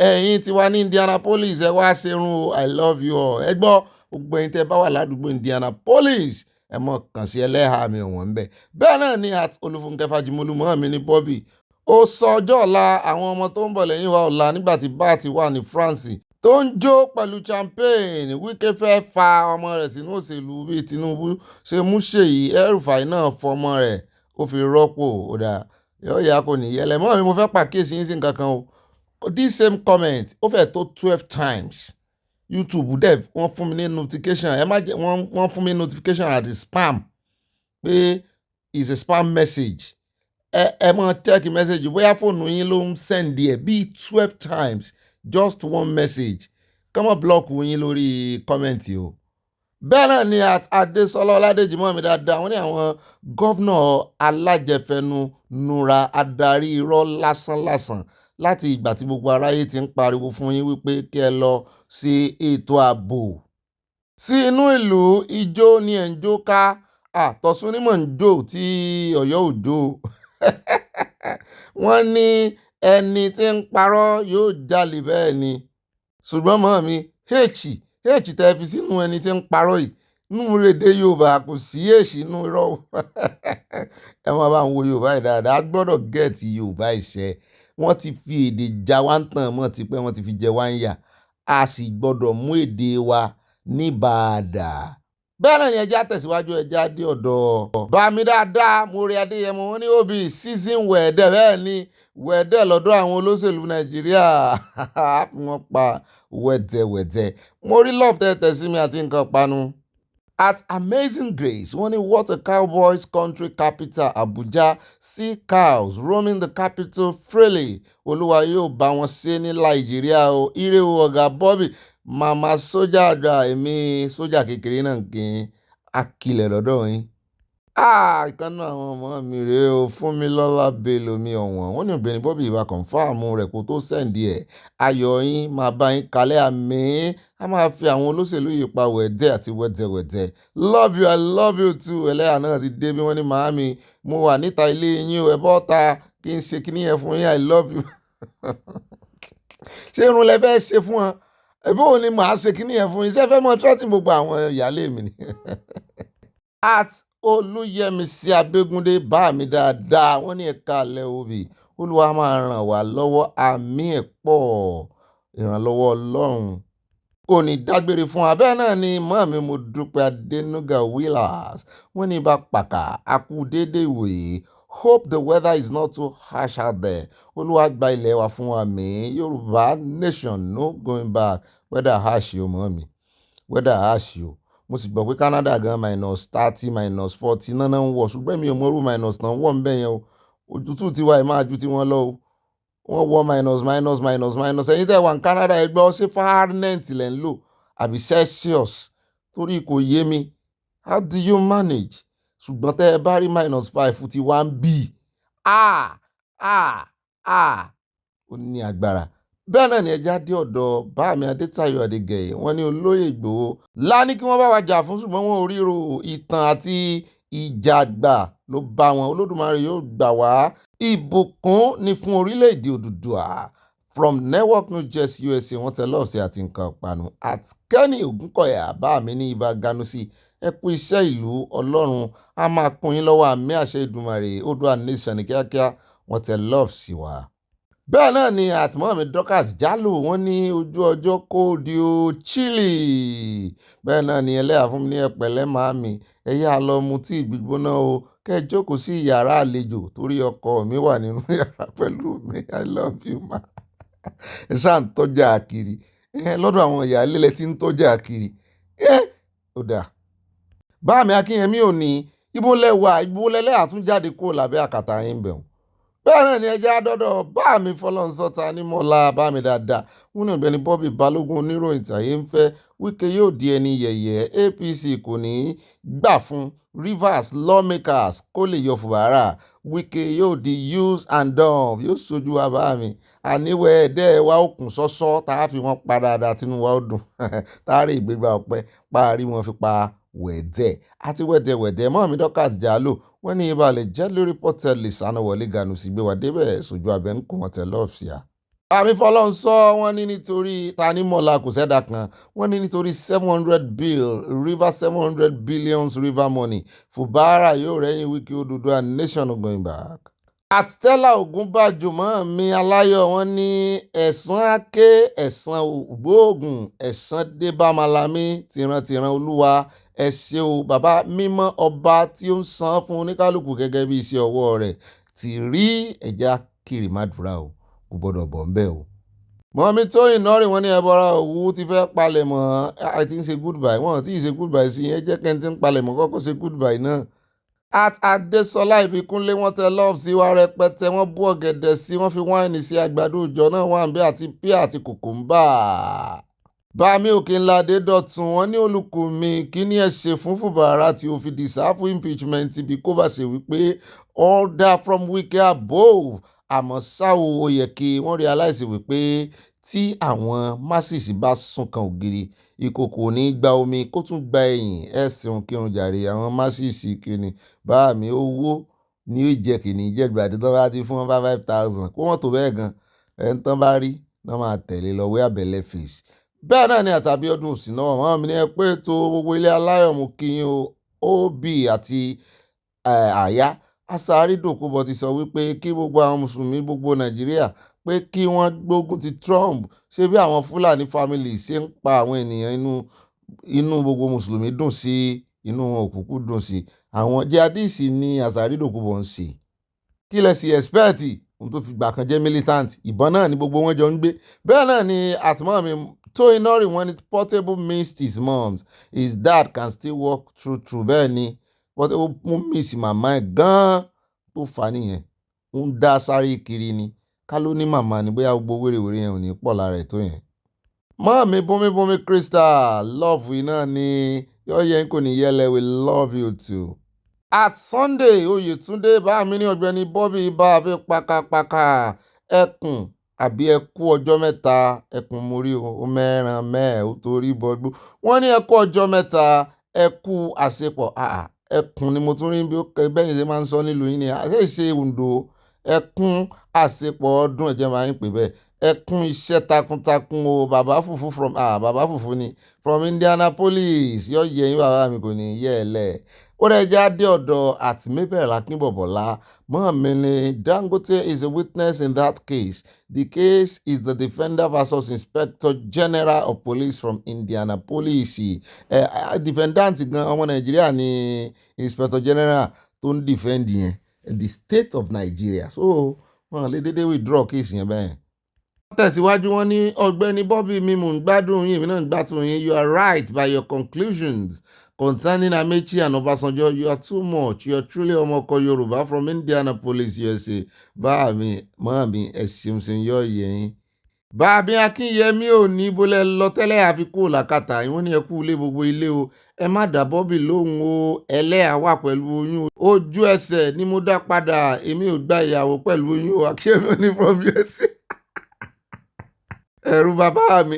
ẹ̀yin ti wá ní Indianapolis ẹ wá ṣerun o I love you all ẹ gbọ́ gbogbo ẹ̀yin tẹ́ bá wà ládùúgbò Indianapolis ẹ mọ̀ kàn sí ẹlẹ́hà mi ọ̀wọ́n ń bẹ̀ bẹ́ẹ̀ náà ni at Olúfúnkẹ́ Fájimolú mọ́ mi ní Bobby ó sọ ọjọ́ ọ̀la àwọn ọmọ tó ń bọ̀ lẹ́yìn wa ọ̀la nígbà tí bá ti wà ní France tó ń jó pẹ̀lú champagne Wike fẹ́ fa ọmọ rẹ̀ sínú òṣèlú bíi Tinubu ṣe mú Ṣèyí El-Rufai náà fọmọ rẹ̀ ó fi rọ́pò ọ̀dà yóò yá kò ní yẹlẹ̀ mọ́ mi mo fẹ́ pàkíyèsí yín sí nǹkan kan o this same comment ó fẹ́ tó 12 times YouTube dẹ̀ wọ́n fún mi ní notification ẹ má jẹ́ wọ́n fún mi notification àti spam pé is a spam message ẹ mọ check message bóyá fóònù yín ló ń send ẹ bíi 12 times just one message kọ́mọ̀ blọ́ọ̀kù yín lórí kọ́mẹ̀ntì o. bẹ́ẹ̀ náà ni Adésọlá Ọládèjì mọ́ mi dáadáa wọ́n ní àwọn gọ́vnà alájẹfẹnu nura adarí irọ́ lásánlásán láti ìgbà tí gbogbo aráyé ti ń pariwo fún yín wípé kí ẹ lọ sí ètò ààbò sí inú ìlú ijó ni ẹ̀ ń jó ká tọ̀sùn ní mọ̀ ń jò tí ọ̀yọ́ ò jò wọ́n ní ẹni tí ń parọ́ yóò jalè bẹ́ẹ̀ ni ṣùgbọ́n mọ́ mi h tẹ́ fi sínú ẹni tí ń parọ́ yìí nínú èdè yorùbá kò sí èsì inú irọ́ ẹ máa bá ń wo yorùbá yìí dáadáa a gbọ́dọ̀ gẹ̀ẹ́tì yorùbá ìṣẹ́ wọ́n ti fi èdè já wá ń tàn mọ́ tipẹ́ wọ́n ti fi jẹ wá ń yà a sì gbọ́dọ̀ mú èdè wa ní bàdà bẹ́ẹ̀ náà ni ẹja tẹ̀síwájú ẹja dé ọ̀dọ̀ bàmí dáadáa mo rí adéyẹmọ wọn ní òbí season wẹ̀ẹ́dẹ̀ bẹ́ẹ̀ ni wẹ̀ẹ́dẹ̀ lọ́dọ̀ àwọn olóṣèlú nàìjíríà fi wọ́n pa wẹ̀tẹ̀wẹ̀tẹ̀ mo rí love tẹ̀tẹ̀ sí mi àti nǹkan panu. At Amazing Grace, wọ́n ní what a cowboys country capital Abuja, see cows roaming the capital freely. Olúwa yóò bá wọn ṣe ní Nàìjíríà o. Ire o ọ̀gá Bobby, màmá sójà àgbà èmi sójà kékeré náà kì í akilẹ̀ lọ́dọ̀ yín. Ìkànnì àwọn ọmọ mi rèé o fún mi lọ́lá bèlò mi ọ̀wọ́n. Wọ́n ní Ọ̀gbẹ́ni Bobby ìbá kọ̀ǹfàmù rẹ̀ kó tó sẹ́ǹdì ẹ̀. Ayọ̀ yín máa bá yín kalẹ̀ àmì. A máa fi àwọn olóṣèlú yìí pa wẹ̀dẹ̀ àti wẹ̀tẹ̀wẹ̀tẹ̀. Love you, I love you too. Ẹlẹ́yà náà ti dé bí wọ́n ní màámi. Mo wà níta ilé yín o, ẹ bọ́ ta kí n ṣe kíní yẹn fún yín, I love you. Ṣé irun lẹ fẹ́ ṣe fún wọn? Ẹ̀bí òun ni màá ṣe kíní yẹn fún yín. Ṣé ẹ fẹ́ mọ trọ́tì gbogbo àwọn ìyáálé mi ni? At Olúyẹmísí Abégúndé bá mi dáadáa wọ́n ní ẹ̀ka alẹ́ òbí Olúwa máa ràn wá lọ́wọ́ àmì ẹ̀ pọ̀ ìrànlọ́wọ́ Ọlọ́run kò ní dágbére fún wa bẹ́ẹ̀ náà ni mọ́ mi mo dúpẹ́ Adénúgà Willas wọ́n ní ibà pàkà akú déédéé ìwòye hope the weather is not too harsh out there Olúwa gba ilẹ̀ wa fún wa mi Yorùbá nation no going back weather harsh o mọ́ mi weather harsh o mo sì gbọ́ pé Canada gan -30 -40 náà ń wọ̀ ṣùgbọ́n mi ò mọ̀rú minus náà ń wọ̀ ń bẹ̀ yẹn o òtútù tiwa ẹ̀ máa ju tí wọ́n lọ o wọ́n wọ minus ẹ̀yin tẹ́ wà ní Canada ẹ gbọ́ ṣé Fahrenheit lẹ̀ ń lò àbí Celsius torí kò yé mi how do you manage ṣùgbọ́n tẹ́ ẹ bá rí -5 ti wá ń bì ó ní agbára bẹ́ẹ̀ náà ni ẹja dé ọ̀dọ̀ báàmí Adétayọ̀ Adégẹyẹ wọ́n ní olóyè Ìgbòho láni kí wọ́n bá wa jà fún ṣùgbọ́n wọn ò ríro ìtàn àti ìjàgbà ló bá wọn Olódùmarè yóò gbà wá ìbùkún ní fún orílẹ̀-èdè Odùduwà from Newark New Jersey USA wọ́n tẹ lọ́ọ̀sì àti nǹkan ìpanu at Kenny Ògúnkọ̀yà báàmí ní ibà Ganusi ẹ kú iṣẹ́ ìlú Ọlọ́run a máa kún yín lọ́wọ́ àmì àṣẹ Èdùmàrè Oòduà nation ní kíákíá wọ́n tẹ lọ́ọ̀sì wá. Bẹ́ẹ̀ náà ni àtìmọ́mi Dorcas Jálò wọ́n ní ojú ọjọ́ kóòdì o chilly bẹ́ẹ̀ náà ni ẹlẹ́yà fún mi ní ẹ̀pẹ̀lẹ́ màámi ẹ̀yà lọ mu tí ìgbígbóná o kẹ́ ẹ jókòó sí yàrá àlejò torí ọkọ mi wà nínú yàrá pẹ̀lú mi I love you ma ẹ ṣáà ń tọ́jà kiri lọ́dọ̀ àwọn ìyáálé lẹ ti ń tọ́jà kiri ó dáa báàmí Akínyẹmí ò ní ibo lẹ́wà ibo lẹ́lẹ́yà tún jáde kúrò lábẹ́ àkàtà yín bẹ̀rù bẹ́ẹ̀ náà ni ẹja dọ́dọ̀ bá mi Fọlọ́runṣọ́ta ní mọ́lá bá mi dáadáa wọn ní Ọ̀gbẹ́ni Bobby Balógun oníròyìn tàyé ń fẹ́ Wike yóò di ẹni yẹ̀yẹ́ APC kò ní í gbà fún Rivers lawmakers kó lè yọ Fubara Wike yóò di use and dump yóò sojú wa bá mi àníwẹ̀ ẹ̀dẹ́ wa ó kùn sọ́sọ́ tá a fi wọ́n pa dáadáa tínú wa ó dùn tá a rí ìgbégbá ọpẹ́ parí wọn fi pa wẹ̀dẹ̀ àti wẹ̀dẹ̀wẹ̀dẹ̀ mọ́ mi Dorcas Jálò wọ́n ní ìbàlẹ̀ jẹ́ lórí pọ́tẹ́lì Sanawole Ganusi gbé wa débẹ̀ sójú abẹ́ ń kún wọn tẹ̀ lọ́ọ̀fìà. àmì Fọlọ́runṣọ́ wọ́n ní nítorí tanímọ̀lá kò sẹ́dá kan wọ́n ní nítorí 700 billions river money Fubara yóò rẹ́yìn Wike Oòduà nation going back. Àtẹ́lá Ògúnbàjò mọ́ mi aláyọ̀ wọ́n ní ẹ̀san àké ẹ̀san ògbóògùn ẹ̀san dé bá Malami tìrantìran Olúwa ẹ ṣé o bàbá mímọ́ ọba tí ó ń san fún oníkálukú gẹ́gẹ́ bí iṣẹ́ ọwọ́ rẹ̀ ti rí ẹ̀já kiri mádùúrà o kò gbọ́dọ̀ bọ̀ ń bẹ̀ o. mọ́mí Tóyìn náà rí wọn ní ẹbọra òwú ti fẹ́ palẹ̀ mọ́ àti ń ṣe goodbye wọn tí ì ṣe goodbye sí yẹn jẹ́ kẹ́ntì ń palẹ̀ mọ́ kọ́kọ́ ṣe goodbye náà. At Adésọlá Ìbíkúnlé wọ́n tẹ love sí wa rẹpẹtẹ wọ́n bú ọ̀gẹ̀dẹ̀ sí wọ́n fi wáìnì sí àgbàdo òòjọ́ náà wà ń bẹ àti píà àti kòkòmbà. Bámi Òkèńládé Dọ̀tun wọ́n ní olùkùnmi kí ni ẹ ṣe fún Fubara tí ó fi dìsáfù impeachment bí kò bá ṣe wípé order from Wike above àmọ́ ṣáò ó yẹ kí wọ́n realize wípé tí àwọn masses bá sún kan ògiri ìkòkò ní gba omi kó tún gba ẹ̀yìn ẹ̀sìn kí wọn jàre àwọn masses kìíní bá mi owó ní ó jẹ kìíní jẹgbàdì tó bá ti fún wọn 5,000 kó wọn tó bẹ́ẹ̀ gan ẹni tán bá rí náà máa tẹ̀lé lọ wé àbẹ̀lẹ̀ fèsì. Bẹ́ẹ̀ náà ni àtàbí ọdún òsì náà wọ́n mi ní ẹ pé tó gbogbo ilé aláyọ̀ mú kí yín o Obi àti àyà asárídòkúbọ̀ ti sọ wípé kí gbogbo àwọn mùsùlùmí gbogbo Nàìjíríà pé kí wọ́n gbógun ti Trump ṣé bí àwọn Fúlàní family ṣe ń pa àwọn ènìyàn inú gbogbo mùsùlùmí dùn sí inú wọn òkùnkùn dùn sí àwọn jihadis ní asárídòkúbọ̀ ń ṣe kí lẹ sì expect ohun tó fi gbà kan jẹ́ militant ìbọn náà ni gbogbo wọn jọ ń gbé. Bẹ́ẹ̀ náà ni àtìmọ́ mi tó iná rí wọn ní Portable missed his moms his dad can still walk through bẹ́ẹ̀ ni Portable mú miss màmá ẹ̀ gan-an tó fà á nìyẹn ń dá sáré kiri ni ká ló ní màmá ni bóyá gbogbo wèrèwèrè yẹn ò ní pọ̀ lára ẹ̀ tó yẹn. Mọ́ mi bómi Crystal love iná ni yọ yẹn kò ní yẹlẹ we love you too. At Sunday Oyètúndé bá mi ní Ọ̀gbẹ́ni Bobby bá a fi pakapaka ẹkùn àbí ẹkú ọjọ́ mẹ́ta ẹkùn mórí o mẹ́ran mẹ́ẹ̀ ó torí bọ́gbó wọ́n ní ẹkú ọjọ́ mẹ́ta ẹkú àṣepọ̀ ẹkùn ni mo tún rí bí ó bẹ́yìn ṣe máa ń sọ nílùú yín ni àṣeṣe Oǹdó ẹkùn àṣepọ̀ ọdún ẹ̀jẹ̀ máa ń pè bẹ́ẹ̀ ẹkùn iṣẹ́ takuntakun o bàbá fùfú bàbá fùfú ni from Indianapolis yọ yẹ yín bàbá mi kò ní yẹ ẹ lẹ̀ ó rẹ̀ jáde ọ̀dọ̀ àti Mabel Akínbọ̀bọ̀lá Mohammed Dangote is a witness in that case. The case is the defender versus Inspector General of Police from Indianapolis. Defendant gan ọmọ Nàìjíríà ni Inspector General tó ń defend yẹn the state of Nigeria so wọn lè dédé withdraw case yẹn bẹ́ẹ̀. Tẹ̀síwájú wọn ní Ọ̀gbẹ́ni Bobby mi mò ń gbádùn yín èmi náà ń gbádùn yín you are right by your conclusions concerning Amechi and Obasanjo you are too much you are truly ọmọkọ Yorùbá from Indianapolis USA bá mi mọ́ mi ẹ̀sìn yọ yẹn. Bàbí Akínyẹmí ò ní bólẹ̀ lọ tẹ́lẹ̀ àfikún làkàtà ìwọ́n ní ẹkú ilé gbogbo ilé o ẹ má dá Bobby lóhùn o ẹlẹ́yà wà pẹ̀lú oyún ojú ẹsẹ̀ ni mo dá padà èmi ò gba ìyàwó pẹ̀lú oyún o Akínyẹmí ò ní from USA. Ẹ̀rù bàbá mi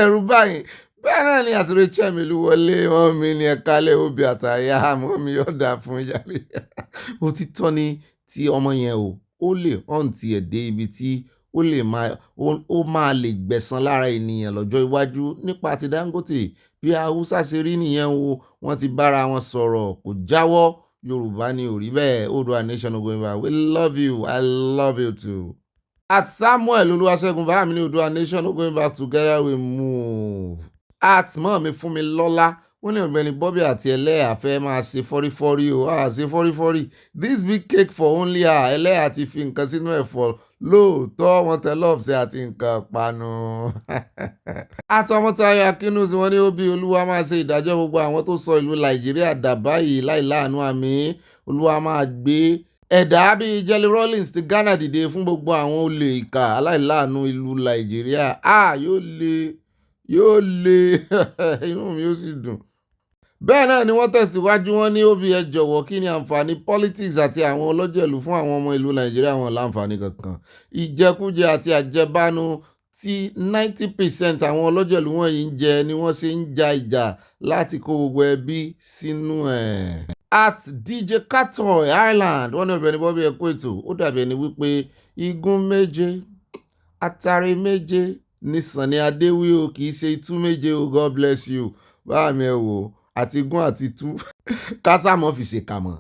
ẹ̀rù báyìí bẹ́ẹ̀ náà ni àti Rachel mi ló wọlé wọn mi ní ẹ̀ka lẹ́ Obi àtàyà àmọ́ mi ọ̀dà fún ìyàlẹ́ òtítọ́ ni tí ọmọ yẹn ó lè hàn tiẹ̀ dé ibi tí ó máa lè gbẹ̀san lára ènìyàn lọ́jọ́ iwájú nípa ti Dangote bí Haúsá ṣe rí nìyẹn o wọ́n ti bára wọn sọ̀rọ̀ kò jáwọ́ Yorùbá ni ò rí bẹ́ẹ̀ Oòduà nation going back we love you I love you too. At Samuel Olúwaṣẹ́gun bá mi ní Oòduà nation going back together we move. At mọ́ mi fún mi lọ́lá wọ́n ní Ọ̀gbẹ́ni Bobby àti ẹlẹ́yà fẹ́ máa ṣe fọ́rífọ́rí o ṣe fọ́rífọ́rí this big cake for only her ẹlẹ́yà ti fi nǹkan sínú ẹ̀fọ́ lóòótọ́ wọn tẹ lọ́ọ̀fẹ́ àti nǹkan panu. Àtọmọtayọ Akínúsí wọn ní Obi Olúwa máa ṣe ìdájọ́ gbogbo àwọn tó sọ ìlú Nàìjíríà dà báyìí láìláàánú àmì Olúwa máa gbé ẹ̀dá bíi Jelly Rollins ti Ghana dìde fún gbogbo àwọn olè ìkà aláìláàánú ìlú Nàìjíríà yóò le inú mi yóò sì dùn. Bẹ́ẹ̀ náà ni wọ́n tẹ̀síwájú wọn ní Obi ẹ jọ̀wọ́ kí ni àǹfààní politics àti àwọn ọlọ́jẹ̀lú fún àwọn ọmọ ìlú Nàìjíríà wọn láǹfààní kankan ìjẹkújẹ àti àjẹbánu tí 90% àwọn ọlọ́jẹ̀lú wọ̀nyí ń jẹ ni wọ́n ṣe ń ja ìjà láti kó gbogbo ẹbí sínú ẹ̀. At DJ Catoy Island wọ́n ní Ọ̀gbẹ́ni Bobby ẹ̀kọ́ ètò ó dàbí ẹni wípé igun méje atare méje ní Sànní Adéwí o kì í ṣe itú méje o God bless you bá mi ẹ wò àti igun àti tú kásámọ́ fi ṣe kàmọ́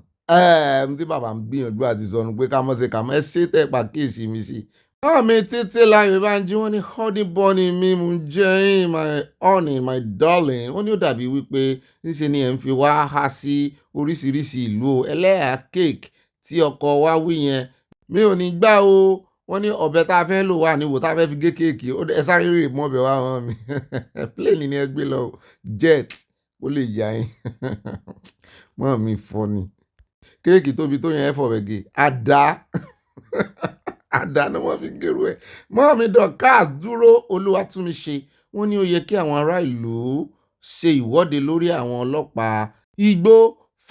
tí bàbá ń gbìyànjú àti sọnù pé ká mọ́ ṣe kàmọ́ ẹ ṣe tẹ́ pàkíyèsí mi sí. Mi títí láyé bá ń jí wọ́n ní honey bunny mi mú jẹ́ my honey my darling wọ́n ní ó dàbí wípé níṣe ni ẹ̀ ń fi wá há sí oríṣiríṣi ìlú ẹlẹ́yà cake tí ọkọ wa wí yẹn mi ò ní gbà o wọ́n ní ọ̀bẹ tá a fẹ́ lò wà níwò tá a fẹ́ fi gé kéèkì ẹ sáré rè mọ́ ọbẹ̀ wá wọn mi plane ni ẹ gbé lọ jet ó lè yá yín mọ́ mi fọ́ ni kéèkì tóbi tó yẹn ẹ fọ̀bẹ̀ gé àdá ni wọ́n fi gèrú ẹ̀ mọ́ mi Dorcas dúró Olúwatúnmiṣe wọ́n ní ó yẹ kí àwọn ará ìlú ṣe ìwọ́de lórí àwọn ọlọ́pàá Igbó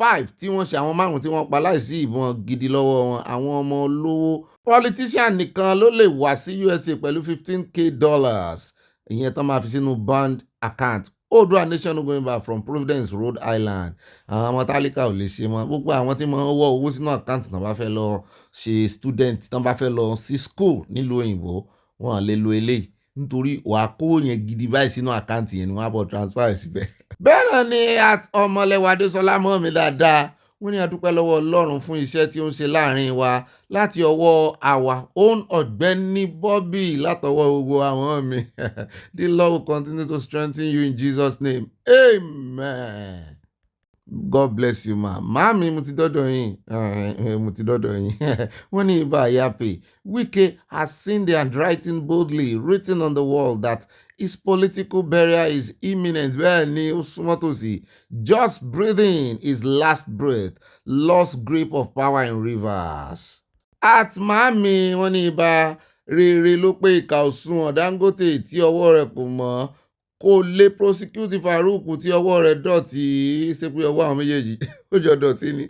5 tí wọ́n ṣe àwọn 5 tí wọ́n pa láìsí ìbọn gidi lọ́wọ́ wọn àwọn ọmọ olówó politician nìkan ló lè wá sí USA pẹ̀lú $15,000 ìyẹn tán máa fi sínú bond account Odua nation no going back from Providence Rhode Island àwọn ọmọ tálíkà ò lè ṣe mọ́ gbogbo àwọn tí wọ́n wọ́ owó sínú àkáǹtì tán bá fẹ́ lọ ṣe student tán bá fẹ́ lọ sí school nílùú òyìnbó wọn lè lo eléyìí nítorí wàá kó yẹn gidi báyìí sínú àkáǹtì yẹn ni wọ́n á bọ̀ transfer síbẹ̀. bẹ́ẹ̀ náà ni at ọmọlẹ́wà Adésọlá mọ́ mi dáadáa wọ́n ní a dúpẹ́ lọ́wọ́ Ọlọ́run fún iṣẹ́ tí ó ń ṣe láàrin wa láti ọwọ́ our own Ọ̀gbẹ́ni Bobby látọwọ́ gbogbo àwọn mi the Lord will continue to strengthen you in Jesus' name amen. God bless you ma. Mami mo ti dọ́dọ̀ yín. Wọ́n ní ibà Yape. Wike has seen the handwriting boldly written on the wall that his political burial is imminent. Bẹ́ẹ̀ ni ó súnmọ́ tòsí. Just breathing his last breath. Lost grip of power in Rivers. At Mami wọ́n ní ibà rere ló pé ìka òsùnwọ̀n Dangote tí ọwọ́ rẹ̀ kò mọ́. Kò lè prosecute Farouk tí ọwọ́ rẹ̀ dọ̀tí ṣe pé ọwọ́ àwọn méjèèjì ó jọ dọ̀tí ni.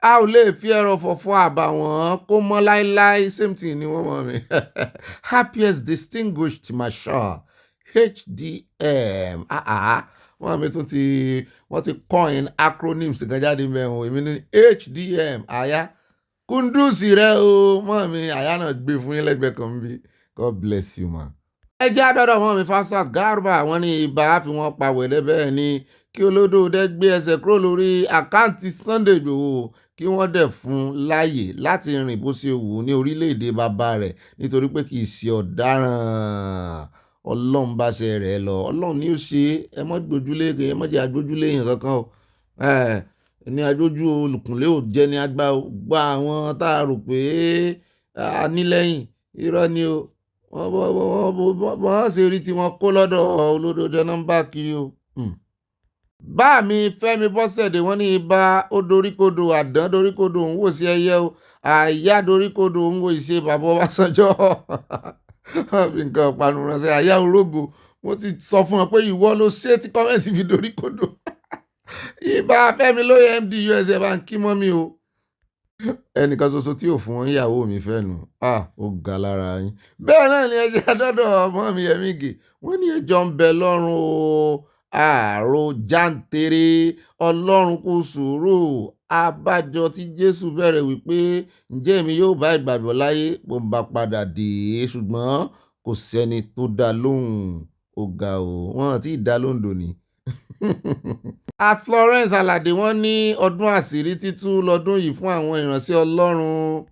A ò lè fi ẹ̀rọ fọ̀fọ́ àbàwọ́n kó mọ́ láíláí same thing ni wọ́n mọ̀ mí. Happiest distinguished marshal HDM. Wọ́n mi tún wọ́n ti coin acronyms kan jáde mẹ́wọ̀n èmi ní HDM àyà kúndùsì rẹ o mọ́ mi àyà náà gbé fún yín lẹ́gbẹ̀ẹ́ kan bí God bless you man. Ẹjẹ́ àdọ́dọ̀ mọ́ mi Fasat Garba wọ́n ní ibà fi wọ́n pa wẹ̀lẹ́ bẹ́ẹ̀ ni kí olódòdó gbé ẹsẹ̀ kúrò lórí àkáǹtì Sunday Igboho kí wọ́n dẹ̀ fún láàyè láti rìn bó ṣe wù ní orílẹ̀-èdè bàbá rẹ̀ nítorí pé kì í ṣe ọ̀daràn Ọlọ́run bá ṣe rẹ̀ lọ Ọlọ́run ni ó ṣe ẹ mọ́ gbójúlé ẹ mọ́ jẹ́ agbójúlé yẹn kankan o ní agbójú olùkùnlé ò jẹ́ ní agbá gba àwọn tá a rò pé a nílẹ́yìn irọ́ ni o wọ́n ṣe rí tí wọ́n kó lọ́dọ̀ olódodo nọ́mbà kiri o. Bá mi Fẹ́mi Bọ́sẹ̀dé wọ́n ní ibà ó doríkodò àdán doríkodò òun wò sí ẹyẹ o àyà doríkodò òun wò ìṣe bàbá Ọbásanjọ́ wọ́n fi nǹkan panu ránṣẹ́ àyà orógo wọ́n ti sọ fún wọn pé ìwọ ló ṣe tí kọ́mẹ́ǹtì fi doríkodò ibà Fẹ́mi lóye MD USA bá ń kí mọ́ mi o. Ẹnìkan ṣoṣo tí ò fún wọn ìyàwó mi fẹ́ nu ó ga lára yín. Bẹ́ẹ̀ náà ni ẹjẹ́ àdọ́dọ̀ ọmọ mi Yẹmígè wọ́n ní ẹjọ́ ń bẹ lọ́rùn o ààrò jáǹtẹ̀rẹ̀ Ọlọ́run kò sùúrù abájọ tí Jésù bẹ̀rẹ̀ wípé ǹjẹ́ èmi yóò bá ìgbàgbọ́ láyé mo bá padà dé ṣùgbọ́n kò sẹ́ni tó dá lóhùn ó ga o wọ́n àti ìdá lóńdó ni. At Florence Alade wọ́n ní ọdún àṣírí títú lọ́dún yìí fún àwọn ìránṣẹ́ Ọlọ́run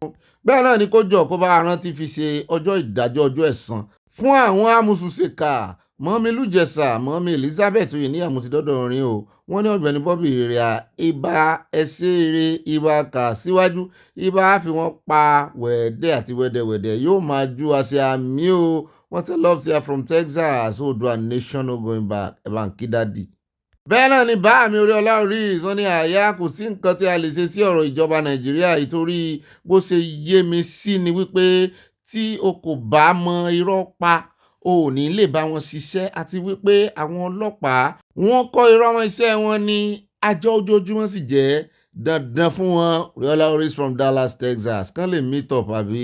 bẹ́ẹ̀ náà ni kó jọ kó bá rántí fi ṣe ọjọ́ ìdájọ́ ọjọ́ ẹ̀san fún àwọn amúṣùṣèkà mọ́mí lùjẹ̀sà mọ́mí Elizabeth oyè ní àmútidọ́dọ̀ orin o wọ́n ní Ọ̀gbẹ́ni Bobby rẹ̀ ibà ẹṣẹ́ eré ibà kà síwájú ibà fi wọ́n pa wẹ̀ẹ́dẹ́ àti wẹ́dẹ́wẹ́dẹ́ yóò máa ju àṣẹ àmì o wọ́n tẹ́ love here from Texas Odua nation no going back ẹ̀bà ń kí dádì. Bẹ́ẹ̀ náà ni bá mi orí ọlá orí ìsọ́n ní àyà kò sí nǹkan tí a lè ṣe sí ọ̀rọ̀ ìjọba Nàìjíríà ìtorí bó ṣe yé mi sí ni wípé tí o kò bá mọ irọ́ pa o ò ní lè bá wọn ṣiṣẹ́ àti wípé àwọn ọlọ́pàá wọ́n kọ́ irọ́ wọn iṣẹ́ wọn ní àjọ ojoojúmọ́ sì jẹ́ dandan fún wọn Riola Oris from Dallas Texas kán lè meet up àbí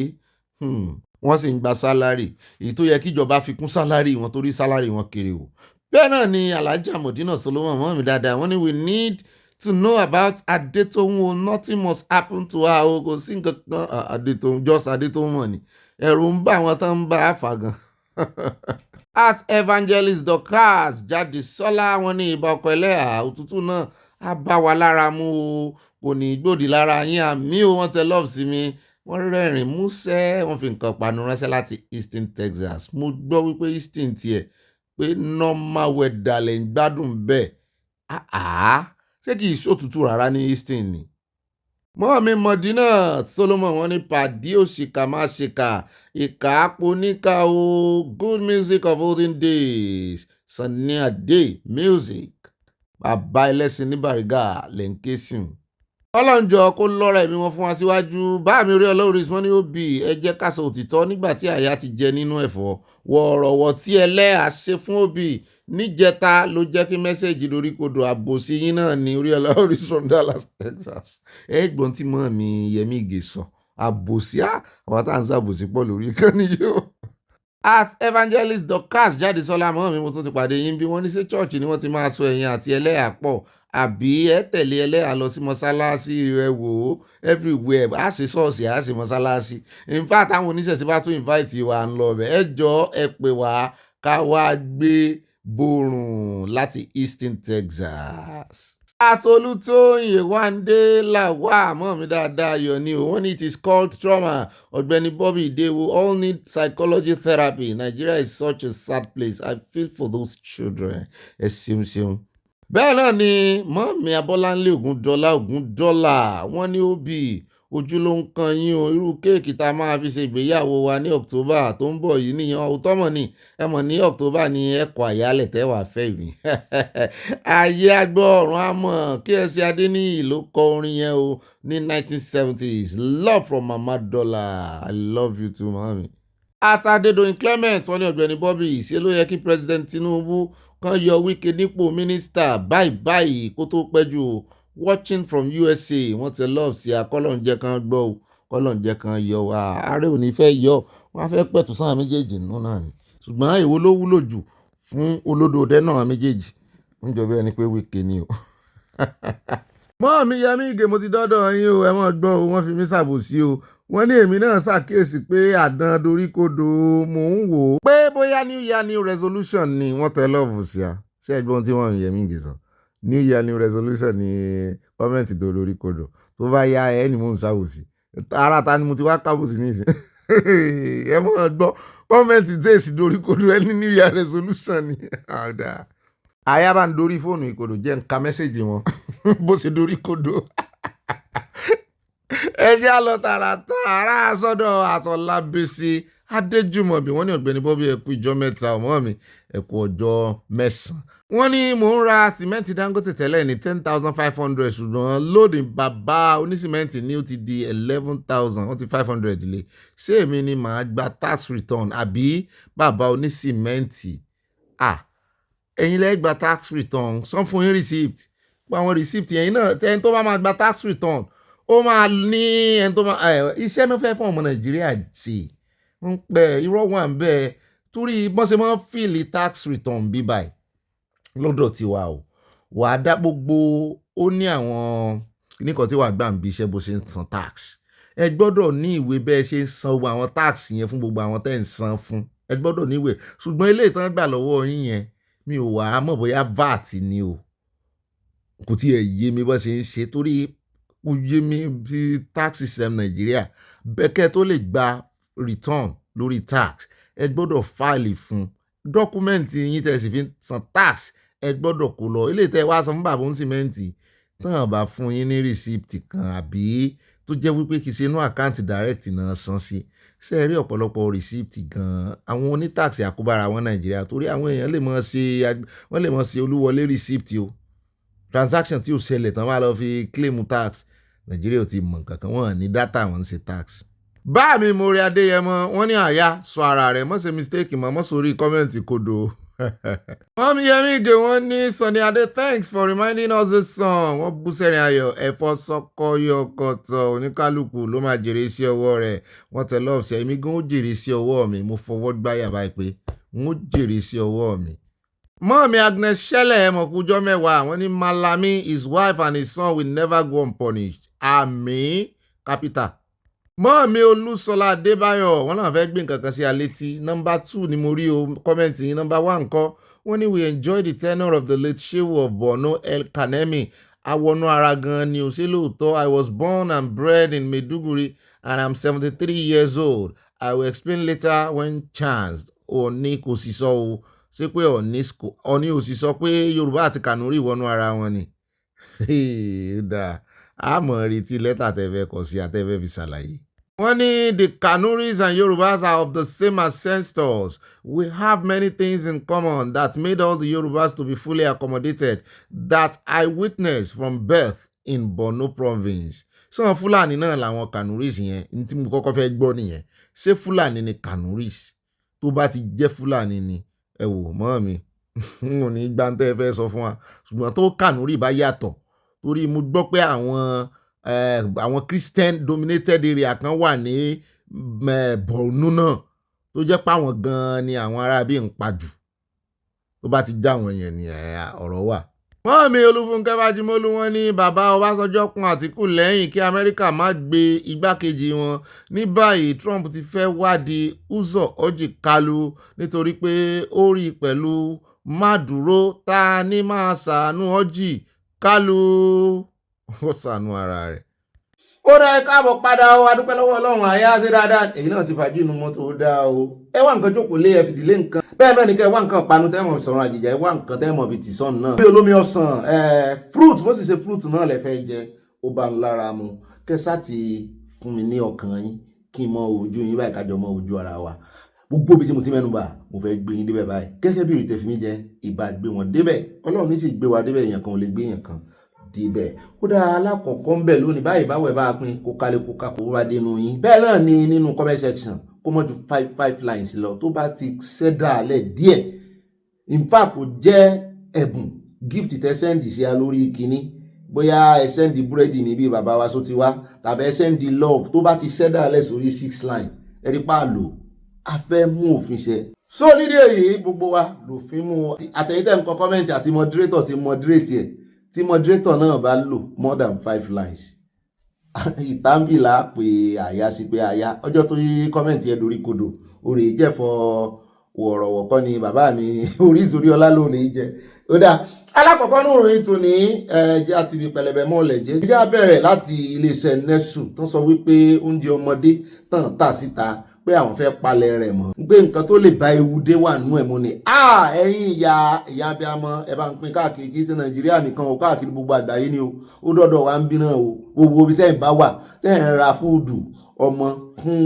wọ́n sì ń gba sálárì èyí tó yẹ kíjọba fi kún sálárì wọn torí sálárì wọn kéré o. Bẹ́ẹ̀ náà ni Alhaja Modina Solomon mọ́ mi dáadáa wọ́n ní we need to know about Adetohun o nothing must happen to her o kò sí nǹkan kan Adetohun just Adetohun mọ̀ ni ẹ̀rù ń bá àwọn tó ń bá a fà gan. At Evangelist Dorcas jáde sọ́lá wọn ní ibà ọkọ̀ ẹlẹ́hà òtútù náà á bá wa lára mu o kò ní gbòdì lára yín àmì o wọ́n tẹ love sí mi wọ́n rẹ́rìn músẹ́ wọ́n fi nǹkan panu ránṣẹ́ láti Houston Texas mo gbọ́ wípé Houston tiẹ̀ pé normal weather lè ń gbádùn bẹ́ẹ̀ ṣé kì í ṣòtútù rárá ní Houston ni. Mọ́mí Modina Solomon wọ́n ní pàdé òṣìkà máa ṣìkà ìkà àpò níkà o good music of olden days Sunny Ade music bàbá ẹlẹ́sìn ní Bàrígà lè ń ké sùn. ọlọ́njọ́ kó lọ́ra ẹ̀mí wọn fún wa síwájú. bá mi rí ọlọ́run wọn ní òbí ẹ jẹ́ ká sọ òtítọ́ nígbà tí àyà ti jẹ nínú ẹ̀fọ́ wọ̀ọ̀rọ̀wọ̀ tí ẹlẹ́à ṣe fún òbí níjẹta ló jẹ́ kí mẹ́sẹ̀gì lórí kodò àbòsí yín náà ní orí ọlọ́run from Dallas, Texas. ẹ̀gbọ́n tí mọ́ mi Yẹmí Ìgè sọ àbòsí àwọn tá à ń sàbòsí pọ̀ lórí ìkànnì yìí o. At Evangelist Dorcas Jádesọ́lá mọ́ mi mo tún ti pàdé yín bí wọ́n ní sí chọ́ọ̀chì ni wọ́n ti máa sọ ẹ̀yin àti ẹlẹ́yà pọ̀ àbí ẹ tẹ̀lé ẹlẹ́yà lọ sí mọ́sálásí ẹ wò ó everywhere á ṣe ṣọ́ọ̀ṣì á ṣe mọ́sálásí. In fact àwọn oníṣẹ̀ṣẹ̀ bá tún invite wa ń lọ bẹ̀ ẹ jọ ẹ pè wá ká wá gbé borùn láti Eastern Texas. Atolutoyin Yewande Lawal mọ́ mi dáadáa yọ ni o wọ́n ní it is called trauma. Ọ̀gbẹ́ni Bobby they will all need psychology therapy. Nigeria is such a sad place. I feel for those children. ẹ ṣeun ṣeun. bẹ́ẹ̀ náà ni mọ́mí Abọ́láńlé Ògúndọ́là wọ́n ní ó bì ojú ló ń kan yín o irú kéèkì tá a máa fi ṣe ìgbéyàwó wa ní October tó ń bọ̀ yìí nìyẹn òótọ́ mọ̀ ni ẹ mọ̀ ní October ní ẹ̀kọ́ àyálẹ̀ tẹ́wàá fẹ́ mi. ayé agbọ́ ọ̀run àmọ́ KSC Adéníyì ló kọ orin yẹn o ní 1970s love from Mama Dollar I love you too mami. Atadedoyin Clement wọ́n ní Ọ̀gbẹ́ni Bobby ṣe ló yẹ kí President Tinubu kan yọ Wike nípò mínísítà báyìí kó tó pẹ́ jù o. Watching from USA wọ́n ti love sí akọ́lọ́njẹ́ kan gbọ́ o kọ́lọ́njẹ́ kan yọ wá ààrẹ ò ní fẹ́ yọ wọ́n á fẹ́ pẹ̀tù sáà méjèèjì nínú náà ni ṣùgbọ́n èwo ló wúlò jù fún olódòdẹ náà méjèèjì ń jọ bí ẹni pé Wike ni o. mọ́ mi Yẹmí Ìgè mo ti dọ́dọ̀ yín o ẹ mọ̀ gbọ́ o wọ́n fi mí ṣàbòsí o wọ́n ní èmi náà ṣàkíyèsí pé àdán doríkodò mò ń wò ó pé bóyá New Year New Resolution ni wọ́n tẹ lọ́ọ̀fù sí a ṣé ẹgbọ́n tí wọ́n Yẹmí Ìgè sọ New Year New Resolution ni gọ́ọ̀mẹ̀ntì tó lórí kodò tó bá yá ẹ ni mò ń ṣàwòsí ara ta ni mo ti wá kábòsí nísìn ẹ mọ̀ gbọ́ gọ́ọ̀mẹ̀ntì tẹ̀sí dorí kodò ẹ ní New Year Resolution ni àyà bá ń dorí fóònù ìkodò jẹ́ ń ka mẹ́sẹ̀gì wọn bó ṣe dorí kodò ẹ jẹ́ á lọ tààrà sọ́dọ̀ Àtọ̀lábísí Adéjùmọ̀bí wọ́n ní Ọ̀gbẹ́ni Bobby ẹ kú ìjọ mẹ́ta ọmọ mi ẹ kú ọjọ́ mẹ́sàn-án. wọ́n ní mò ń ra sìmẹ́ǹtì Dangote tẹ́lẹ̀ ní 10,500 ṣùgbọ́n lóòdì bàbá onísìmẹ́ǹtì ní ó ti di 11,000 wọ́n ti 500 lé ṣé èmi ni màá gba tax return àbí bàbá onísìmẹ́ǹtì ẹ̀yin lẹ́ gba tax return sọ fún yín receipt gba àwọn receipt yẹn náà ẹni tó bá máa gba tax return ó máa ní ẹni tó máa iṣẹ́ náà fẹ́ fún ọmọ Nàìjíríà ṣe ń pẹ́ irọ́ wà ń bẹ́ẹ̀ torí bọ́n ṣe máa ń fìlì tax return bí báyìí lọ́dọ̀ tiwa o wàá dá gbogbo ó ní àwọn nìkan tí wàá gbà ń bí iṣẹ́ bó ṣe ń san tax ẹ gbọ́dọ̀ ní ìwé bẹ́ẹ̀ ṣe ń san gbogbo àwọn tax yẹn fún gbogbo àwọn tẹ́ ń san fún ẹ gbọ́dọ̀ ní ìwé ṣùgbọ́n ilé ìtàn gbà lọ́wọ́ yín yẹn mi ò wá mọ̀ bóyá VAT ni o kò tiẹ̀ yé mi bó ṣe ń ṣe torí kò yé mi bí tax system Nàìjíríà bẹ́kẹ́ tó lè gba return lórí tax ẹ gbọ́dọ̀ fáìlì fún dọ́kúmẹ́ǹtì yín tẹ́ sì fi san tax ẹ gbọ́dọ̀ kó lọ ilé tẹ́ wá san fún bàbá onísìmẹ́ǹtì tán bá fún yín ní receipt kan àbí tó jẹ́ wípé kì í ṣe inú àkáǹtì direct náà san sí ṣe rí ọ̀pọ̀lọpọ̀ receipt gan àwọn onítàxì àkóbára wọn Nàìjíríà torí àwọn èèyàn lè mọ̀ ṣe olúwọlé receipt o transaction tí ò ṣẹlẹ̀ tán wá lọ fi claim tax Nàìjíríà ò ti mọ̀ kankan wọ́n ní data wọn ń ṣe tax. bá mi Mórí Adéyẹmọ wọ́n ní àyà sọ ara rẹ̀ mọ́ ṣe mistake mọ́ sórí kọ́mẹ́ǹtì kodo. wọ́n mi Yẹmí Ìgè wọ́n ní Sunny Adé thanks for reminding us this song wọ́n bú sẹ́rin ayọ̀ ẹ̀fọ́ sọ́kọ́yọ̀ kọ̀tọ̀ oníkálukú ló máa jèrè sí ọwọ́ rẹ̀ wọ́n tẹ lọ́ọ̀ sí èmi gan ó jèrè sí ọwọ́ mi mo fọwọ́ gbáyà báyìí pé n ó jèrè sí ọwọ́ mi. mọ́ọ̀mí Agnes Ṣẹlẹ̀ ẹ̀mọ̀kújọ́ mẹ́wàá wọ́n ní Malami his wife and his son will never go unpunished àmín capital. mọ́ọ̀mí Olúṣọlá Adébáyọ̀ wọ́n náà fẹ́ gbé nǹkan kan sí alétí nọ́mbà 2 ni mo rí o kọ́mẹ́ǹtì yín nọ́mbà 1 ńkọ́ wọ́n ní we enjoy the tenure of the late Shehu of Borno El Kanemi awọnú ara gan ni ò ṣe lóòótọ́ I was born and bred in Maiduguri and I'm 73 years old I will explain later when chanced òní kò sì sọ o ṣé pé òní ò sì sọ pé Yorùbá àti Kànúrì wọnú ara wọn ni àmọ́ retí lẹ́tà tẹ́fẹ́ kọ sí àtẹ́fẹ́ fi ṣàlàyé. wọ́n ní the Kanuris and Yorubas are of the same ancestors. We have many things in common that made all the Yorubas to be fully accommodated that I witnessed from birth in Borno province. Sọ́n Fúlàní náà làwọn Kanuris yẹn ní tí mo kọ́kọ́ fẹ́ gbọ́ nìyẹn. Ṣé Fúlàní ni Kanuris? Tó bá ti jẹ́ Fúlàní ni ẹ wò mọ́ mi n ò ní gbá ń tẹ́ ẹ fẹ́ sọ fún wa, ṣùgbọ́n tó Kanuri bá yàtọ̀ torí mo gbọ́ pé àwọn Christian dominated area kan wà ní Borno náà tó jẹ́ pé àwọn gan-an ni àwọn ará bí ń pa jù. Tó bá ti já wọn yẹn ni ọ̀rọ̀ wà. Wọ́n mi Olúfúnkẹ́ Bájímọ́lú wọn ní bàbá Ọbásanjọ́ kún Àtíkù lẹ́yìn kí Amẹ́ríkà má gbé igbákejì wọn. Ní báyìí Trump ti fẹ́ wádìí Uzo Orji Kalu nítorí pé ó rí pẹ̀lú Maduro ta ní máa ṣàánú Orji Kalu. Ó ṣàánú ara rẹ̀. Ó dá ẹ káàbọ̀ padà o, adúpẹ́ lọ́wọ́ Ọlọ́run àyà ṣe dáadáa. Èyí náà sì fàájì inú mọ́tò ó dá o. Ẹ wá nǹkan jókòó lé ẹ fìdílé nǹkan. Bẹ́ẹ̀ náà ni kẹ́ ẹ wá nǹkan panu tẹ́mọ̀ sọ̀rọ̀ àjèjì, ẹ wá nǹkan tẹ́mọ̀ fi tì sọ́nù náà. Bí olómi ọsàn fruit bó sì ṣe fruit náà lẹ fẹ́ jẹ ó bá ń lára mu. Kẹ́sà ti fún mi ní ọkàn yín kí n mọ ojú yín báyìí kájọ mọ ojú ara wa. Gbogbo ibi tí mo ti mẹ́nu bà mo fẹ́ gbé yín débẹ̀ báyìí. Gẹ́gẹ́ bí ìtẹ̀fí mi jẹ́ ìbá gbé wọn débẹ̀. Ọlọ́run ní sì gbé wa débẹ̀, èèyàn kan ò lè gbé èèyàn kan débẹ̀. Ó dá alákọ̀ọ́kọ́ ń bẹ̀ lónìí báyìí báwẹ̀ bá pín kó kálé kó ká kó wá dénú yín. Bẹ́ẹ̀ náà ni nínú comment section kó mọ́ ju 5 lines lọ tó bá ti ṣẹ́dá alẹ́ díẹ̀. In fact kò jẹ́ ẹ̀bùn gift tẹ́ sẹ́ndì sí a lórí kínní. Bóyá ẹ sẹ́ndì búrẹ́dì níbi bàbá wa só ti wá tàbí ẹ sẹ́ndì love tó bá ti ṣẹ́dá alẹ́ sórí 6 line. Ẹ rí pa lò a fẹ́ mú òfin ṣẹ. So nídìí èyí gbogbo wa lòfin mú àtẹ̀yìntẹ̀ nǹkan kọ́mẹ́ǹtì àti moderator ti moderate ẹ̀. Tí moderator náà bá lò more than 5 lines ìtàǹbìlà pé àyà sí pé àyà ọjọ́ tó yí kọ́mẹ̀ntì ẹ̀ dorí kodò orí jẹ́fọ́ wọ̀rọ̀wọ̀ kọ́ ni bàbá mi orí ìsorí ọlá lónìí jẹ́. Ó dá alákọ̀ọ́kọ́ ní ìròyìn tó ní ẹ̀jẹ̀ àti ibi pẹlẹbẹ mọ́ọ̀lẹ̀ jẹ́. Ìjà bẹ̀rẹ̀ láti iléeṣẹ́ Nestle tó sọ wípé oúnjẹ ọmọdé tàn tà síta pé àwọn fẹ́ palẹ̀ rẹ̀ mọ́. Pé nǹkan tó lè bá ewu dé wà nú ẹ̀ mú ni. Ẹ̀yin ìyá abiyamọ ẹ bá ń pín káàkiri kì í ṣe Nàìjíríà nìkan o, káàkiri gbogbo àgbáyé ni o. Ó dọ́dọ̀ wa ń bí náà o. Gbogbo ibi tẹ́ ẹ̀ bá wà tẹ́ ẹ̀ ń ra fúùdù ọmọ fún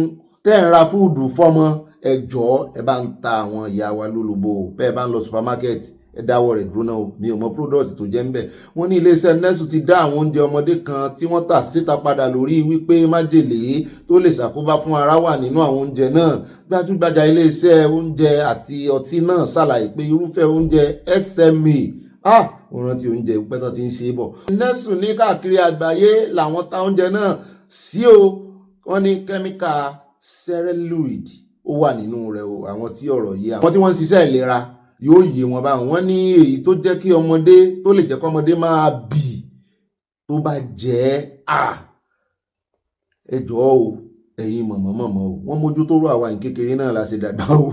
tẹ́ ẹ̀ ń ra fúùdù fọ́mọ ẹ jọ̀ọ́ ẹ bá ń ta àwọn ìyá wa lólobó. Bẹ́ẹ̀ bá ń lọ supermarket ẹ dáwọ́ rẹ̀ dúró náà o. Mi ò mọ product tó jẹ́ ń bẹ̀. Wọ́n ní iléeṣẹ́ Nestle ti dá àwọn oúnjẹ ọmọdé kan tí wọ́n tà síta padà lórí wípé májèlé tó lè ṣàkóbá fún ara wà nínú àwọn oúnjẹ náà. Gbajúgbajà iléeṣẹ́ oúnjẹ àti ọtí náà ṣàlàyé pé irúfẹ́ oúnjẹ SMA ó rántí oúnjẹ pẹ́tàn tí ń ṣe bọ̀. Nestle ní káàkiri àgbáyé làwọn ta oúnjẹ náà sí o. Wọ́n ní kẹ́míkà celluloid ó wà nínú rẹ̀ o. Àwọn tí ọ̀rọ̀ yìí àwọn tí wọ́n ń ṣiṣẹ́ ìlera yóò yé wọn báwọn. Wọ́n ní èyí tó jẹ́ kí ọmọdé tó lè jẹ́ kí ọmọdé máa bì tó bá jẹ́ ẹ jọ̀ọ́ o ẹ̀yin mọ̀mọ́ o. Wọ́n mójútó rú àwa kékeré náà la ṣe dàgbà o.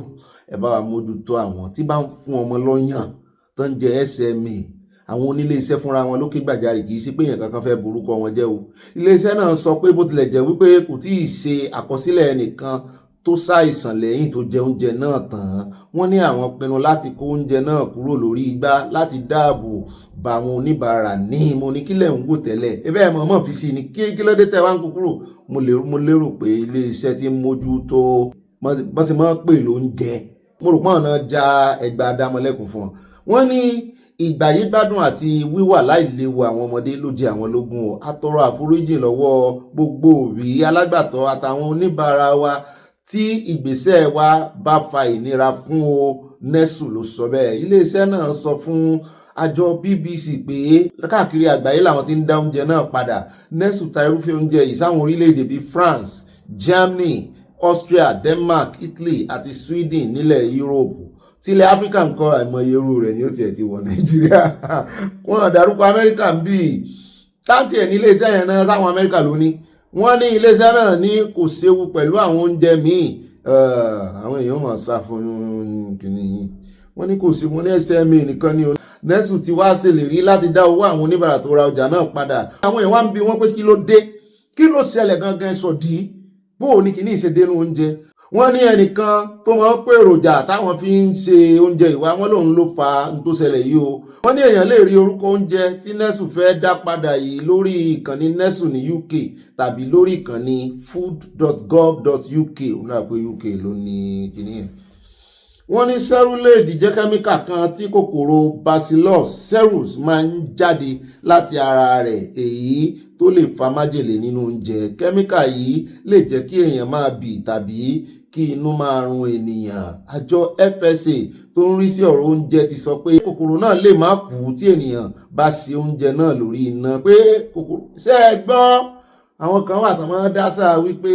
Ẹ bá wa mójútó àwọn tí bá ń fún ọmọ lọ́yàn tó ń jẹ SMA. Àwọn onílé iṣẹ́ fúnra wọn lókè gbàjarè kì í ṣe pé èèyàn kankan fẹ́ borúkọ wọn jẹ́ o. Ilé iṣẹ́ náà sọ pé bó tilẹ̀ jẹ́ wípé kò tí ì ṣe àkọsílẹ̀ ẹnìkan tó ṣàìsàn lẹ́yìn tó jẹ oúnjẹ náà tán. Wọ́n ní àwọn pinnu láti kó oúnjẹ náà kúrò lórí igbá láti dáàbò bá àwọn oníbàárà ní mo ní kílẹ̀ ń wò tẹ́lẹ̀. Ẹ bẹ́ẹ̀ mọ̀ fi sí ni kí ló dé tẹ́ wá ń kó kúrò. Mo lérò pé ilé iṣẹ́ tí ń mójútó bọ́n sì máa ń pè lóúnjẹ. Mo rò pé ọ̀nà ja ẹgbà adámọ́lẹ́kùn fún wọn. Wọ́n ní ìgbàyégbádùn àti wíwà láìléwu àwọn ọmọdé ló jẹ àwọn lógún o. A tọrọ àforíjì lọ́wọ́ gbogbo òbí alágbàtọ́ àtàwọn oníbàárà wa tí ìgbésẹ̀ wa bá fa ìnira fún o. Nestle ló sọ bẹ́ẹ̀. Iléeṣẹ́ náà sọ fún àjọ BBC pé káàkiri àgbáyé làwọn ti ń dá oúnjẹ náà padà. Nestle ta irúfẹ́ oúnjẹ yìí sáwọn orílẹ̀-èdè bíi France, Germany, Austria, Denmark, Italy àti Sweden nílẹ̀ Europe. Tilẹ̀ Áfíríkà ń kọ́ àìmọye irú rẹ̀ ni ó tiẹ̀ ti wọ̀ Nàìjíríà. Wọ́n dárúkọ Amẹ́ríkà ń bí táǹtì ẹ̀ ní iléeṣẹ́ yẹn náà sáwọn Amẹ́ríkà ló ní. Wọ́n ní iléeṣẹ́ náà ní kò séwu pẹ̀lú àwọn oúnjẹ míì. Àwọn èèyàn máa sá fún kìnìún. Wọ́n ní kò sí mo ní SMA nìkan ni o. Nestle ti wá ṣèlérí láti dá owó àwọn oníbàárà tó ra ọjà náà padà. Àwọn èèyàn wá ń bi wọ́n pé kí ló dé? Kí ló ṣẹlẹ̀ gangan sọ̀dí? Bó o ní kìíní ṣe dénú oúnjẹ? Wọ́n ní ẹnìkan tó máa ń pè èròjà táwọn fi ń ṣe oúnjẹ ìwá wọn lòun ló fa tó ṣẹlẹ̀ yìí o. Wọ́n ní èèyàn lè rí orúkọ oúnjẹ tí Nestle fẹ́ dá padà yìí lórí ìkànnì Nestle ní UK tàbí lórí ìkànnì food.gov.uk. Ó náà pé UK ló ní kíní yẹn. wọ́n ní cerulade jẹ́ kẹ́míkà kan tí kòkòrò bacillus cereus máa ń jáde láti ara rẹ̀ èyí tó lè fa májèlé nínú oúnjẹ. Kẹ́míkà yìí lè jẹ́ kí èèyàn máa bì tàbí kí inú máa run ènìyàn. Àjọ FSA tó ń rí sí ọ̀rọ̀ oúnjẹ ti sọ pé kòkòrò náà lè má kú tí ènìyàn bá ṣe oúnjẹ náà lórí iná. Pé kòkòrò ṣé ẹ gbọ́ àwọn kan wà tó máa ń dásà wípé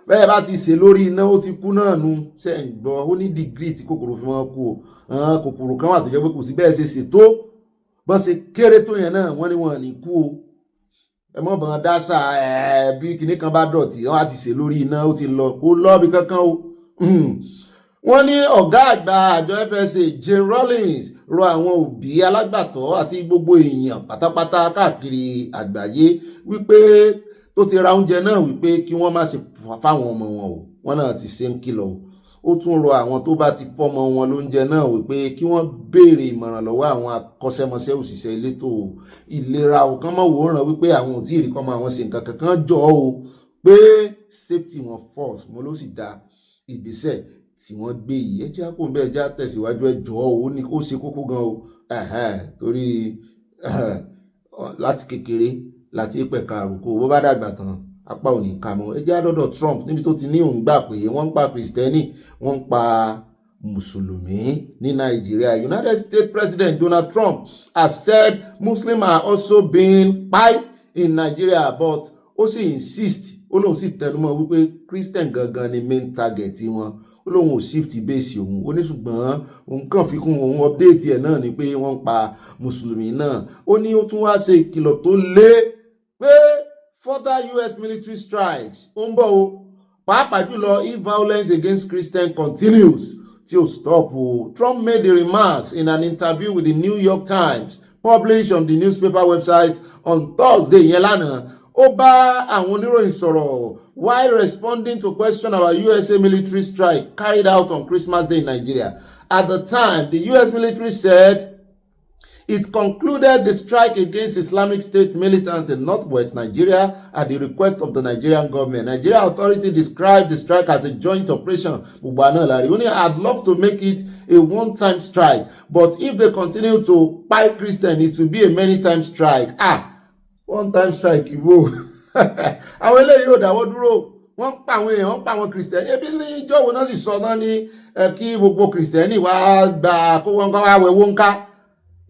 bẹ́ẹ̀ bá ti ṣe lórí iná ó ti kú náà nu. Ṣé ẹ gbọ́ ó ní dìgírì tí kòkòrò fi máa kú o. Àwọn kòkòrò kan wà tó jẹ́ pé kò sí bẹ́ẹ̀ ṣe ṣètò bọ́n ṣe kéré tó yẹn náà wọ́n ní wọn ní kú o. Ẹ mọ̀ bọ́n dásà bí kinní kan bá dọ̀tí wọ́n á ti ṣe lórí iná ó ti lọ kó lọ́ọ̀bì kankan o. Wọ́n ní ọ̀gá àgbà àjọ FSA Jane Rawlings rọ àwọn òbí alágbàtọ́ àti gbogbo èèyàn pátápátá káàkiri àgbáyé wípé tó ti ra oúnjẹ náà wípé kí wọ́n má ṣe fáwọn ọmọ wọn o. Wọ́n náà ti ṣe ń kìlọ̀ o. Ó tún rọ àwọn tó bá ti fọ́mọ wọn lóúnjẹ náà wípé kí wọ́n béèrè ìmọ̀ràn lọ́wọ́ àwọn akọ́ṣẹ́mọṣẹ́ òṣìṣẹ́ elétò ìlera ò kán mọ̀ wòran wípé àwọn ò tí ì rí kọ́mọ àwọn ṣe nǹkan kankan jọ o pé safety wọn first mo ló sì da ìgbésẹ̀ tí wọ́n gbé yìí. Ẹ jẹ́ àpò ń bẹ́ẹ̀ já tẹ̀síwájú ẹ jọ̀ọ́ o ní ó ṣe kókó gan o torí láti kékeré láti pẹ̀ka àròkọ bó bá dàgbà tán apá ò ní ká mọ́. Ẹ jẹ́ àdọ́dọ̀ Trump níbi tó ti ní òun gbà pé wọ́n ń pa Kristẹni wọ́n ń pa Mùsùlùmí ní Nàìjíríà. United States President Donald Trump has said Muslims are also being kpai in Nigeria but ó sì insist ó lóun sì tẹnumọ́ wípé Christian gangan ni main target wọn. Ó lóun ò shift base òun ó ní ṣùgbọ́n òun kàn fi kún òun update ẹ̀ náà ni pé wọ́n ń pa Mùsùlùmí náà. Ó ní ó tún wá ṣe ìkìlọ̀ tó lé pé further US military strikes ó ń bọ̀ o pàápàá jùlọ if violence against Christians continues tí ó stop o. Trump made the remarks in an interview with the New York Times published on the newspaper website on Thursday yẹn lánàá. Ó bá àwọn oníròyìn sọ̀rọ̀ while responding to question about USA military strike carried out on Christmas Day in Nigeria. At the time, the US military said it concluded the strike against Islamic State militants in northwest Nigeria at the request of the Nigerian government. Nigeria authority described the strike as a joint operation. I'd love to make it a one-time strike, but if they continue to buy Christian, it will be a many-time strike. One-time strike, Igbo. Àwọn eléyìí ò dáwọ́ dúró. Wọ́n pa àwọn èèyàn, wọ́n pa àwọn Kristẹni. Ebi ní ìjọ́wọ́ náà sì sọ náà ní kí gbogbo Kristẹni wá gba kó wọ́n ká wá wẹ̀ wọ́n ká.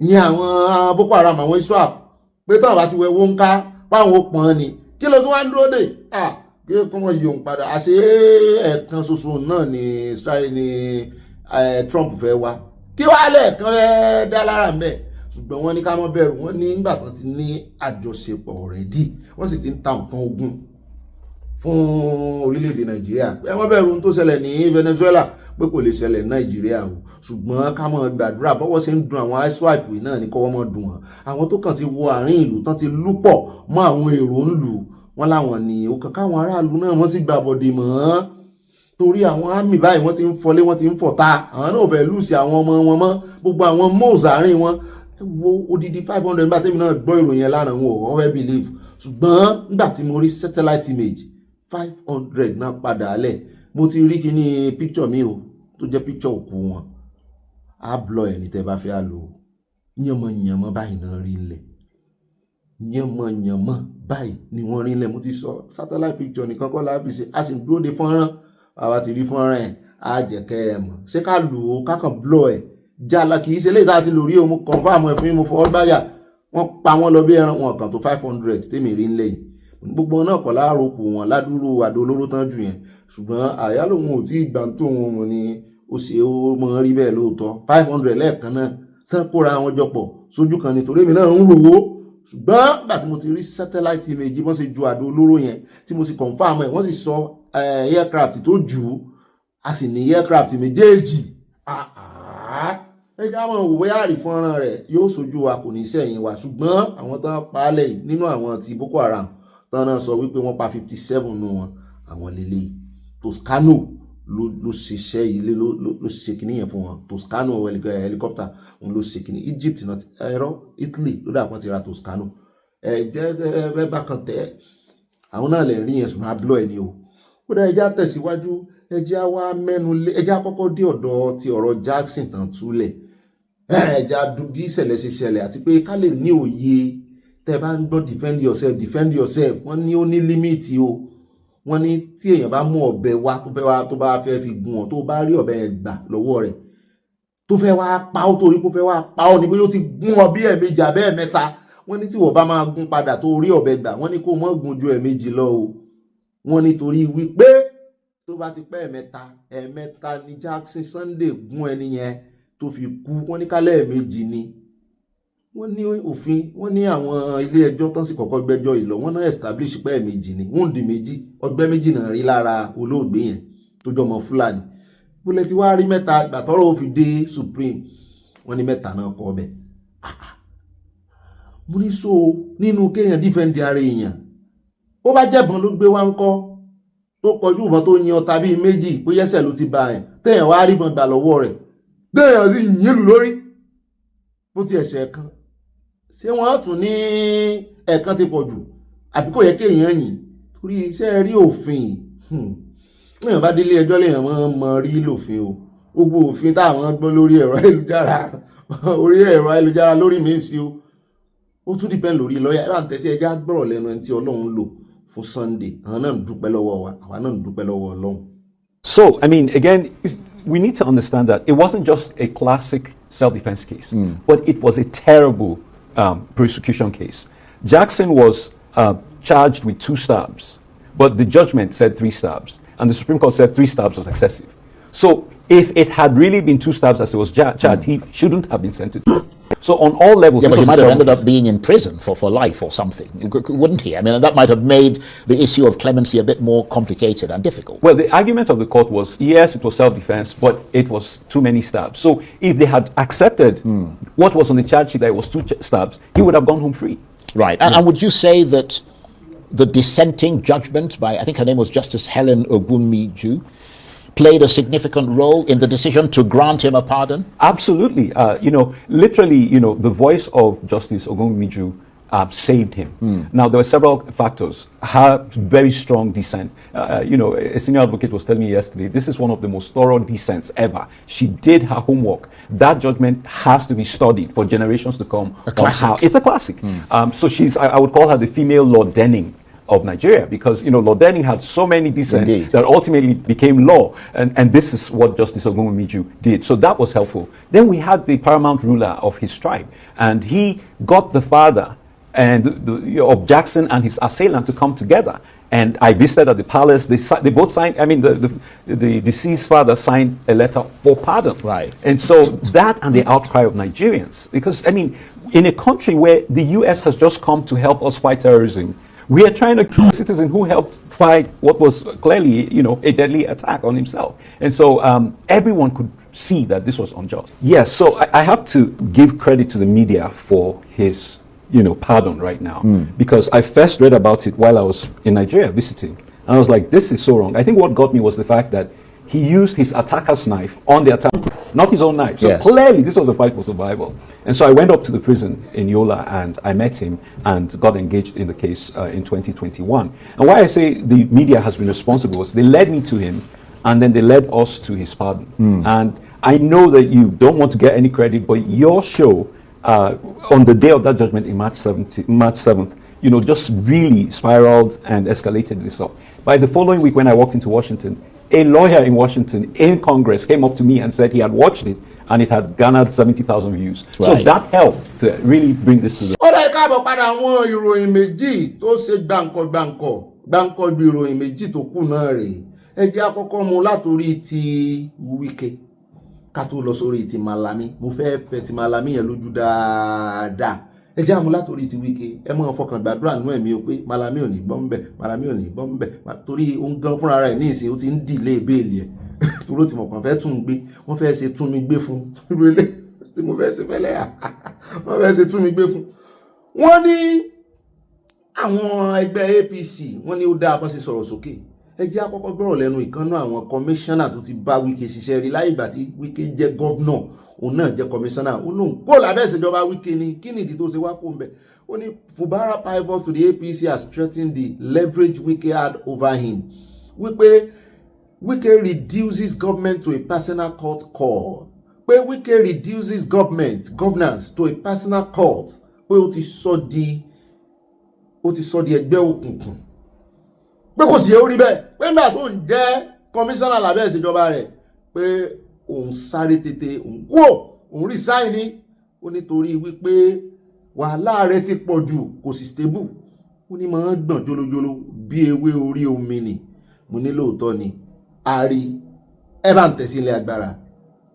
Ìyẹn àwọn Boko Haram àwọn ISWAP pé táwọn bá ti wẹ̀ wọ́n ká báwọn ó pọn ni. Kí ló tún wá ń dúró dè? Kí wọ́n yí òun padà. Àṣé ẹ̀ẹ̀kan ṣoṣo náà ni Trump fẹ́ wá. Kí wàá lẹ́ẹ̀kan fẹ́ dá lára mbẹ́. Ṣùgbọ́n wọ́n ní ká má bẹ̀rù wọ́n ní nígbà tán ti ní àjọṣepọ̀ already wọ́n sì ti ń ta nǹkan ogun fún orílẹ̀-èdè Nàìjíríà. Ẹ má bẹ̀rù ohun tó ṣẹlẹ̀ ní Venezuela pé kò lè ṣẹlẹ̀ ní Nàìjíríà o ṣùgbọ́n ká má gbàdúrà bọ́wọ́ ṣe ń dun àwọn ISWAP náà ní kọ́wọ́ mọ́ dùn wọ́n. Àwọn tó kàn ti wọ àárín ìlú tán ti lúpọ̀ mọ́ àwọn èrò ń lù wọ́n láwọn ní ó kàn káwọn aráàlú náà wọ́n sì gbàbọ̀dè mọ́ torí àwọn àmì báyìí wọ́n ti ń fọlé wọ́n ti ń fọ̀ta àwọn náà fẹ́ lùsì àwọn ọmọ wọn mọ́ gbogbo àwọn mọ́ọ̀sì àárín wọn wo odidi 500 nígbà tẹ́mi náà gbọ́ ìròyìn yẹn lánàá wọn ò fẹ́ believe ṣùgbọ́n nígbà tí mo rí satellite image 500 náà padà alẹ̀ mo ti rí kíní picture mi o tó jẹ́ picture òkú wọn á blọ ẹ̀ ní tẹ́ bá fẹ́ á lò yànmọ̀yànmọ̀ báyìí náà rí ńlẹ̀ yànmọ̀yànmọ̀ báyìí ni wọ́n rí ńlẹ̀ mo ti sọ satellite picture nìkan kọ́ láàbì ṣe a sì dúró de fọ́nrán àwa ti rí fọ́nrán ẹ̀ á jẹ́ kẹ́ ẹ mọ̀ ṣé ká lò ó kákan blọ ẹ̀ jàlá kì í ṣe léyìí tá a ti lò rí o mo confirm ẹ̀ fún yín mo fọwọ́ gbáyà wọ́n pa wọ́n lọ bí ẹran wọn kàn tó 500 tèmi rí ńlẹ̀ yìí gbogbo náà kọ̀ láàrọ̀kù wọn ládùúrò àdó olóró tán jù yẹn ṣùgbọ́n àyà lòun ò tí ì gbà tó wọn mọ̀ ni ó ṣe ó mọ̀ rí bẹ́ẹ̀ lóòótọ́ 500 lẹ́ẹ̀kan náà sàn kóra wọn jọpọ̀ sójú kan nítorí èmi náà ń rò ó ṣùgbọ́n gbà tí mo ti rí satellite image wọ́n sì ju àdó olóró yẹn tí mo sì confirm ẹ̀ wọ́n sì sọ aircraft tó jù ú a sì ní aircraft méjèèjì ẹ já mọ̀ wò bóyá àrí fọ́nrán rẹ̀ yóò sojú wa kò ní sẹ́yìn wa ṣùgbọ́n àwọn tán paálẹ̀ yìí nínú àwọn ti Boko Haram tán náà sọ wípé wọ́n pa 57 nù wọn àwọn lélẹ̀ Toscano ló ṣiṣẹ́ ilé ló ṣe kìíní yẹn fún wọn Toscano helicopter òun ló ṣe kìíní Egypt náà ẹ̀rọ Italy ló dà pọ́n ti ra Toscano ẹ̀ẹ́dẹ́gbẹ́ bá kan tẹ̀ àwọn náà lè rí yẹn ṣùgbọ́n ablọ́ ẹ̀ ni o ó dá ẹja tẹ̀síwájú ẹ jẹ́ á wá mẹ́nu lé ẹ jẹ́ á kọ́kọ́ dé ọ̀dọ̀ ti ọ̀rọ̀ Jackson tán túlẹ̀ ẹ jẹ́ á bí ìṣẹ̀lẹ̀ ṣe ṣẹlẹ̀ àti pé ká lè ní òye tẹ́ bá ń gbọ́ defend yourself wọ́n ní ó ní límìtì o wọ́n ní tí èèyàn bá mú ọ̀bẹ wá tó bá fẹ́ fi gún ọ tó bá rí ọ̀bẹ yẹn gbà lọ́wọ́ rẹ̀ tó fẹ́ wá pa ọ́ torí kó fẹ́ wá pa ọ́ ní bóyá ó ti gún ọ bí ẹ̀ẹ̀mejì àbẹ́ ẹ̀mẹ́ta wọ́n ní tí wọ́n bá máa gún padà tó rí ọ̀bẹ gbà wọ́n ní kó mọ́ gún ju ẹ̀ẹ̀mejì lọ o wọ́n ní torí wípé tó bá ti pẹ́ ẹ̀ẹ̀mẹ́ta ni Jackson Sunday gún ẹni yẹn tó fi kú wọ́n ní kálẹ̀ ẹ̀ẹ̀mejì ni wọ́n ní òfin wọ́n ní àwọn ilé ẹjọ́ tán sì kọ́kọ́ gbẹ́jọ́ ìlọ wọ́n náà establish pé ẹ̀ẹ̀mejì ni wúndì méjì ọgbẹ́ méjì náà rí lára olóògbé yẹn tó jọmọ Fúlàní bólẹ̀ tí wàá rí mẹ́ta gbàtọ́rọ̀ ó fi dé Supreme wọ́n ní mẹ́ta náà kọ́ ọbẹ̀ mo ní so nínú kéèyàn dífẹ́ǹdì ara èèyàn ó bá jẹ́bọn ló gbé wá ń kọ́ tó kọjú ìbọn tó yin ọta bíi méjì ó yẹ́sẹ̀ ló ti ba ẹ̀ téèyàn wá rí ìbọn gbà lọ́wọ́ rẹ̀ téèyàn sì yín lù lórí bó ti ẹ̀ṣẹ̀ kan ṣé wọ́n tún ní ẹ̀ẹ̀kan ti pọ̀ jù àbí kò yẹ kéèyàn yìn torí iṣẹ́ rí òfin èèyàn bá délé ẹjọ́ léèyàn mọ rí lòfin o gbogbo òfin táwọn gbọ́ lórí ẹ̀rọ ayélujára lórí mi sí o ó tún dìpẹ́ lórí lọ́ọ̀yà ẹ bá ń tẹ̀sí ẹjá gbọ́rọ̀ lẹ́nu ẹni tí Ọlọ́run lò fún Sunday àwọn náà ń dúpẹ́ lọ́wọ́ wa àwa náà ń dúpẹ́ lọ́wọ́ Ọlọ́run. So, I mean, again, we need to understand that it wasn't just a classic self-defense case, but it was a terrible prosecution case. Jackson was charged with 2 stabs, but the judgment said 3 stabs, and the Supreme Court said 3 stabs was excessive. So, if it had really been 2 stabs as it was charged, he shouldn't have been sentenced. So on all levels... Yeah, but he might have ended up being in prison for life or something, wouldn't he? I mean, that might have made the issue of clemency a bit more complicated and difficult. Well, the argument of the court was, yes, it was self-defense, but it was too many stabs. So if they had accepted what was on the charge sheet that it was 2 stabs, he would have gone home free. Right. And would you say that the dissenting judgment by, I think her name was Justice Helen Ogunmiju, played a significant role in the decision to grant him a pardon? Absolutely. Literally, the voice of Justice Ogunmiju saved him. Now, there were several factors. Her very strong dissent. A senior advocate was telling me yesterday, this is one of the most thorough dissents ever. She did her homework. That judgment has to be studied for generations to come. A classic. It's a classic. So I would call her the female Lord Denning of Nigeria, because Lord Denning had so many dissents that ultimately became law, and this is what Justice Ogunmiju did. So that was helpful. Then we had the paramount ruler of his tribe, and he got the father of Jackson and his assailant to come together. And I visited at the palace. They both signed. I mean, the deceased father signed a letter for pardon. Right. And so that and the outcry of Nigerians, because I mean, in a country where the U.S. has just come to help us fight terrorism, we are trying to kill a citizen who helped fight what was clearly, a deadly attack on himself. And so everyone could see that this was unjust. Yes, so I have to give credit to the media for his, pardon right now. Because I first read about it while I was in Nigeria visiting. And I was like, this is so wrong. I think what got me was the fact that he used his attacker's knife on the attacker, not his own knife. So clearly this was a fight for survival. And so I went up to the prison in Yola and I met him and got engaged in the case in 2021. And why I say the media has been responsible was they led me to him and then they led us to his pardon. And I know that you don't want to get any credit, but your show on the day of that judgment in March 7th, just really spiraled and escalated this up. By the following week when I walked into Washington, a lawyer in Washington, in Congress, came up to me and said he had watched it and it had garnered 70,000 views. Right. So that helped to really bring this to the... Ó dẹ̀ káàbọ̀ padà àwọn ìròyìn méjì tó ṣe gbàǹkọ̀ bí ìròyìn méjì tó kù náà rèé. Ẹ jẹ́ àkọ́kọ́ mú látòrí ti Wike ká tó lọ sórí ti Malami. Mo fẹ́ fẹ́ ti Malami yẹn lójú dáadáa. Ẹ jẹ́ àmú látòrí ti Wike, ẹ máa fọkàn gbàdúrà nú ẹ̀mí o pé Malami ò ní bọ́ ńbẹ̀, Malami ò ní bọ́ ńbẹ̀, torí ó ń gan fúnra rẹ̀ ní ìsìn ó ti ń dìlé bẹ́ẹ̀lì ẹ̀ torí ó ti mọ̀ kàn fẹ́ tún gbé, wọ́n fẹ́ ṣe tún mi gbé fún irú ilé tí mo fẹ́ ṣe fẹ́lẹ́ wọ́n fẹ́ ṣe tún mi gbé fún. Wọ́n ní àwọn ẹgbẹ́ APC wọ́n ní ó dáa bọ́n ṣe sọ̀rọ̀ sókè. Ẹ jẹ́ àkọ́kọ́ gbọ́rọ̀ lẹ́nu ìkànnú àwọn kọmíṣánná tó ti bá Wike ṣiṣẹ́ rí láyé ìgbà tí Wike jẹ́ gọ́vnọ̀ òun náà jẹ́ kọmíṣánná ó lóun kó lábẹ́ ìṣèjọba Wike ni kí nìdí tó ṣe wá kó ń bẹ̀. Ó ní Fubara pivot to the APC has threatened the leverage Wike had over him. Wípé Wike reduces government to a personal court call. Pé Wike reduces governance to a personal court. Pé ó ti sọ di ẹgbẹ́ òkùnkùn. Pé kò sí orí bẹ́ẹ̀. Pé nígbà tó ń jẹ́ kọmíṣánná lábẹ́ ìṣèjọba rẹ̀ pé òun sáré tètè òun resign ní ó nítorí wípé wàhálà rẹ̀ ti pọ̀ jù kò sì stable. Ó ní máa ń gbọ̀n jolojolo bí ewé orí omi ni. Mo ní lóòótọ́ ni a rí ẹ̀bá ń tẹ̀sí ilé agbára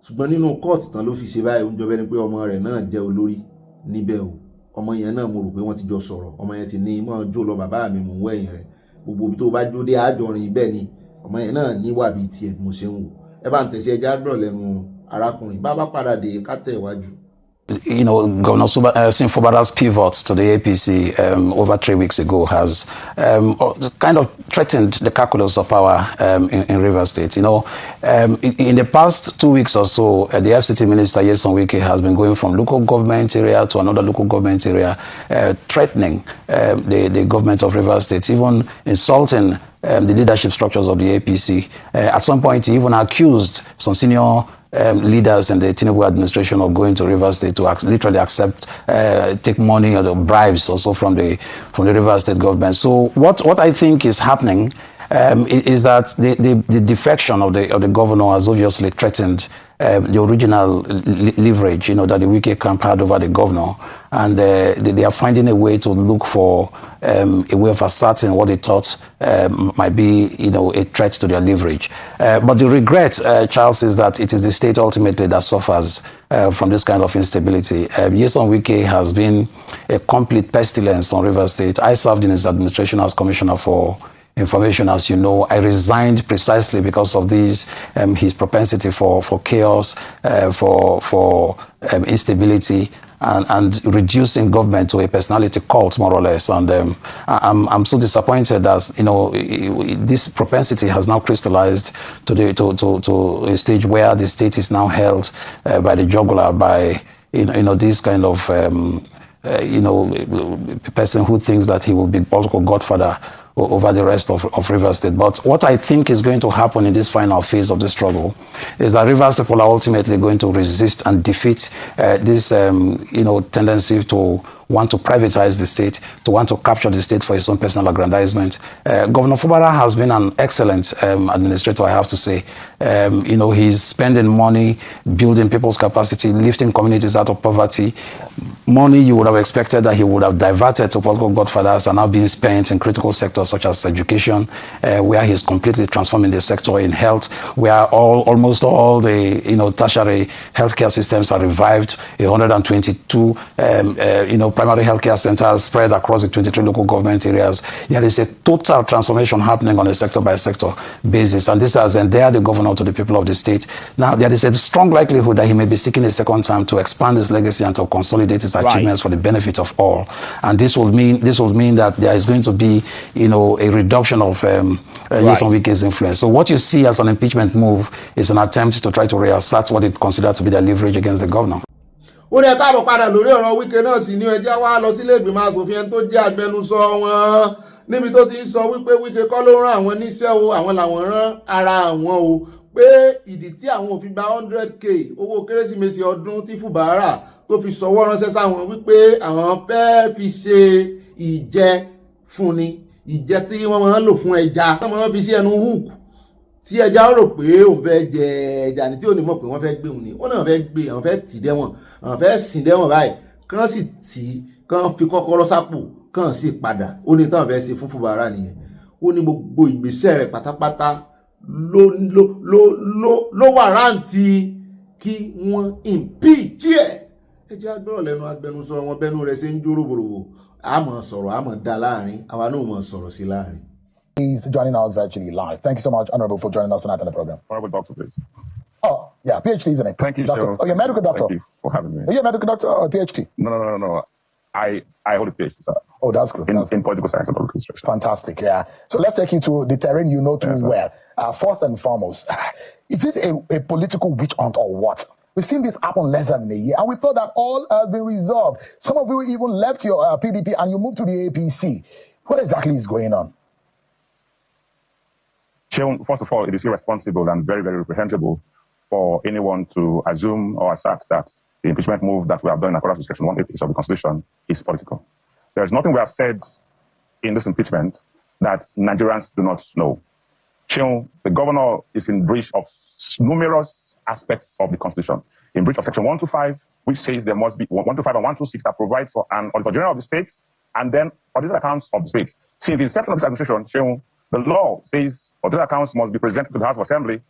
ṣùgbọ́n nínú kóòtù tán ló fi ṣe báyìí oúnjẹ bẹ́ẹ̀ ni pé ọmọ rẹ̀ náà jẹ́ olórí níbẹ̀ o ọmọ yẹn náà mo rò pé wọ́n ti jọ sọ̀rọ̀ ọmọ yẹn ti ní mọ́ jó lọ bàbá mi mò ń wẹ̀yìn rẹ̀ gbogbo ibi tó bá jó dé àjọrin bẹ́ẹ̀ ni ọmọ yẹn náà níwà bíi tiẹ̀ mo ṣe ń wò ẹ̀bá ń tẹ̀sí ẹja gbọ̀ lẹ́nu arákùnrin bá bá padà dé ká tẹ̀ iwájú. You know, Governor Simfobada's pivot to the APC over 3 weeks ago has kind of threatened the calculus of power in Rivers State. You know, in the past 2 weeks or so, the FCT Minister, Nyesom Wike, has been going from local government area to another local government area, threatening the government of Rivers State, even insulting the leadership structures of the APC. At some point, he even accused some senior leaders in the Tinubu administration of going to Rivers State to literally accept, take money or the bribes also from the Rivers State government. So what I think is happening is that the defection of the governor has obviously threatened the original leverage, you know, that the Wike camp had over the governor, and they are finding a way to look for a way of asserting what they thought might be, you know, a threat to their leverage. But the regret, Charles, is that it is the state ultimately that suffers from this kind of instability. Nyesom Wike has been a complete pestilence on Rivers State. I served in his administration as Commissioner for Information, as you know. I resigned precisely because of this, his propensity for chaos, for instability, and reducing government to a personality cult, more or less. And I'm so disappointed that, you know, this propensity has now crystallized to a stage where the state is now held by the jugular, by you know this kind of you know, person who thinks that he will be political godfather over the rest of Rivers State. But what I think is going to happen in this final phase of the struggle is that Rivers people are ultimately going to resist and defeat this you know, tendency to want to privatize the state, to want to capture the state for his own personal aggrandizement. Governor Fubara has been an excellent administrator, I have to say. You know, he's spending money, building people's capacity, lifting communities out of poverty. Money you would have expected that he would have diverted to political godfathers are now being spent in critical sectors such as education, where he's completely transforming the sector, in health, where almost all the, you know, tertiary healthcare systems are revived. 122 you know, primary healthcare centers spread across the 23 local government areas. There is a total transformation happening on a sector by sector basis, and this has endeared the governor to the people of the state. Now there is a strong likelihood that he may be seeking a second time to expand his legacy and to consolidate his achievements for the benefit of all. And this will mean that there is going to be, you know, a reduction of Nyesom Wike's influence. So what you see as an impeachment move is an attempt to try to reassert what it considered to be their leverage against the governor. Ó ní ẹ̀ka àbọ̀ padà lórí ọ̀rọ̀ Wike náà sì ní ẹjẹ́ wá lọ sílé ìgbìmọ̀ asòfin ẹni tó jẹ́ agbẹnusọ wọn níbi tó ti ń sọ wípé Wike kọ́ ló rán àwọn níṣẹ́ o, àwọn làwọn rán ara àwọn o, pé ìdí tí àwọn ò fi gba 100k owó kérésìmesì ọdún tí Fubara tó fi sọwọ́ ránṣẹ́ sáwọn wípé àwọn fẹ́ fi ṣe ìjẹ fúnni, ìjẹ tí wọ́n máa ń lò fún ẹja, wọ́n máa ń fi sí ẹnu hook tí ẹja rò pé òun fẹ́ jẹ ẹja ni tí ò ní mọ̀ pé wọ́n fẹ́ gbé òun ni ó náà fẹ́ gbé àwọn fẹ́ tì dẹ́wọ̀n àwọn fẹ́ sìn dẹ́wọ̀n báyìí kán sì tì kán fi kọ́kọ́rọ́ sápò kán sì padà ó ní táwọn fẹ́ ṣe fún Fubara nìyẹn. Ó ní gbogbo ìgbésẹ̀ rẹ̀ pátápátá ló wàrántì kí wọ́n impeach ẹ̀. Ẹ jẹ́ agbọ́rọ̀ lẹ́nu agbẹnusọ wọn bẹ́nu rẹ̀ ṣe ń jó ròbòròbò àmọ́ sọ̀rọ̀ àmọ́ dá láàrin àwa náà mọ̀ sọ̀rọ̀ sí láàrin. He's joining us virtually live. Thank you so much, Honorable, for joining us tonight on the program. Honorable Doctor, please. Oh, yeah, PhD, isn't it? Thank you, doctor. sir. Oh, you're a medical doctor? Thank you for having me. Are you a medical doctor or a PhD? No. I hold a PhD, sir. Oh, that's good. In political science and public administration. Fantastic, yeah. So let's take you to the terrain you know too well. First and foremost, is this a political witch hunt or what? We've seen this happen less than a year, and we thought that all has been resolved. Some of you even left your PDP and you moved to the APC. What exactly is going on? First of all, it is irresponsible and very, very reprehensible for anyone to assume or assert that the impeachment move that we have done in accordance with Section 180 of the Constitution is political. There is nothing we have said in this impeachment that Nigerians do not know. The governor is in breach of numerous aspects of the Constitution. In breach of Section 125, which says there must be 125 and 126 that provides for an Auditor General of the state and then audited accounts of the state. Since the inception of this administration, the law says audited accounts must be presented to the House of Assembly.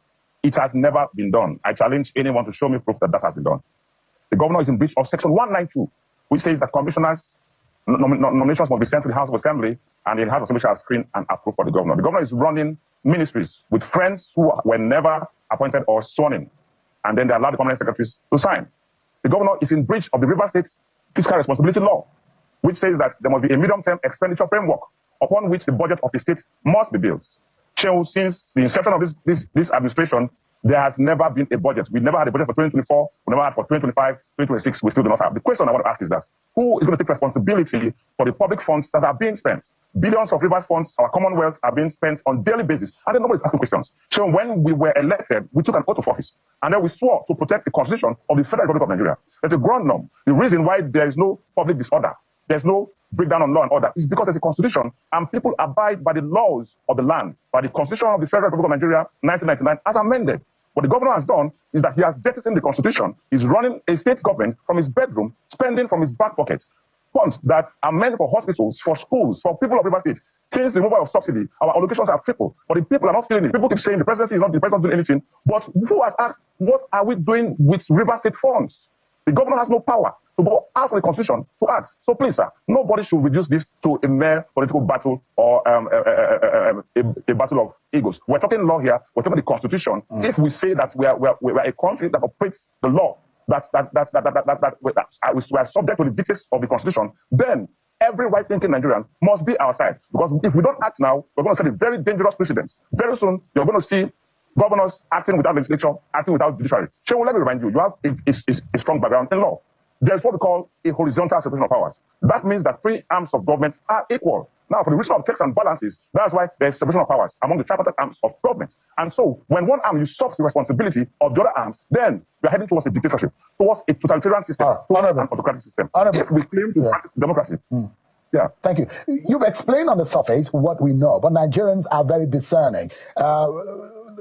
It has never been done. I challenge anyone to show me proof that that has been done. The governor is in breach of Section 192, which says that commissioners' nominations must be sent to the House of Assembly, and the House of Assembly shall screen and approve for the governor. The governor is running ministries with friends who were never appointed or sworn in, and then they allow the permanent secretaries to sign. The governor is in breach of the River State Fiscal Responsibility Law, which says that there must be a medium-term expenditure framework upon which the budget of the state must be built. Since the inception of this administration, there has never been a budget. We never had a budget for 2024, we never had for 2025, 2026, we still do not have. The question I want to ask is that, who is going to take responsibility for the public funds that are being spent? Billions of Rivers funds, our Commonwealth, are being spent on a daily basis, and then nobody's asking questions. So when we were elected, we took an oath of office, and then we swore to protect the Constitution of the Federal Republic of Nigeria. That's a ground norm. The reason why there is no public disorder, there's no breakdown on law and order, is because there's a Constitution, and people abide by the laws of the land, by the Constitution of the Federal Republic of Nigeria, 1999, as amended. What the governor has done is that he has jettisoned the Constitution. He's running a state government from his bedroom, spending from his back pocket funds that are meant for hospitals, for schools, for people of River State. Since the removal of subsidy, our allocations have tripled, but the people are not feeling it. People keep saying the presidency is not doing anything. But who has asked, what are we doing with River State funds? The governor has no power to go out of the Constitution to act. So please, sir, nobody should reduce this to a mere political battle or a battle of egos. We're talking law here. We're talking the Constitution. If we say that we are a country that operates the law, that we are subject to the dictates of the Constitution, then every right-thinking Nigerian must be our side. Because if we don't act now, we're going to set a very dangerous precedent. Very soon, you're going to see governors acting without legislature, acting without judiciary. Shehu, let me remind you, you have a strong background in law. There's what we call a horizontal separation of powers. That means that three arms of government are equal. Now, for the reason of checks and balances, that's why there's separation of powers among the tripartite arms of government. And so, when one arm usurps the responsibility of the other arms, then we're heading towards a dictatorship, towards a totalitarian system, towards an autocratic system. If we claim to practice democracy. Yeah. Thank you. You've explained on the surface what we know, but Nigerians are very discerning.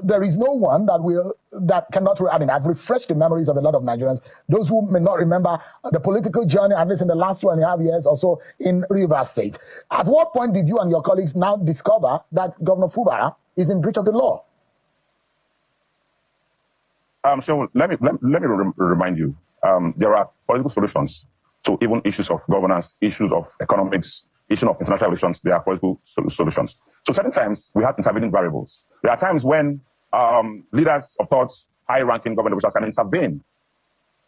There is no one that cannot, I mean, I've refreshed the memories of a lot of Nigerians, those who may not remember the political journey, at least in the last 2.5 years or so in Rivers State. At what point did you and your colleagues now discover that Governor Fubara is in breach of the law? So let me remind you, there are political solutions to even issues of governance, issues of economics, issues of international relations. There are political solutions. So certain times we have intervening variables. There are times when leaders of thought, high-ranking government officials can intervene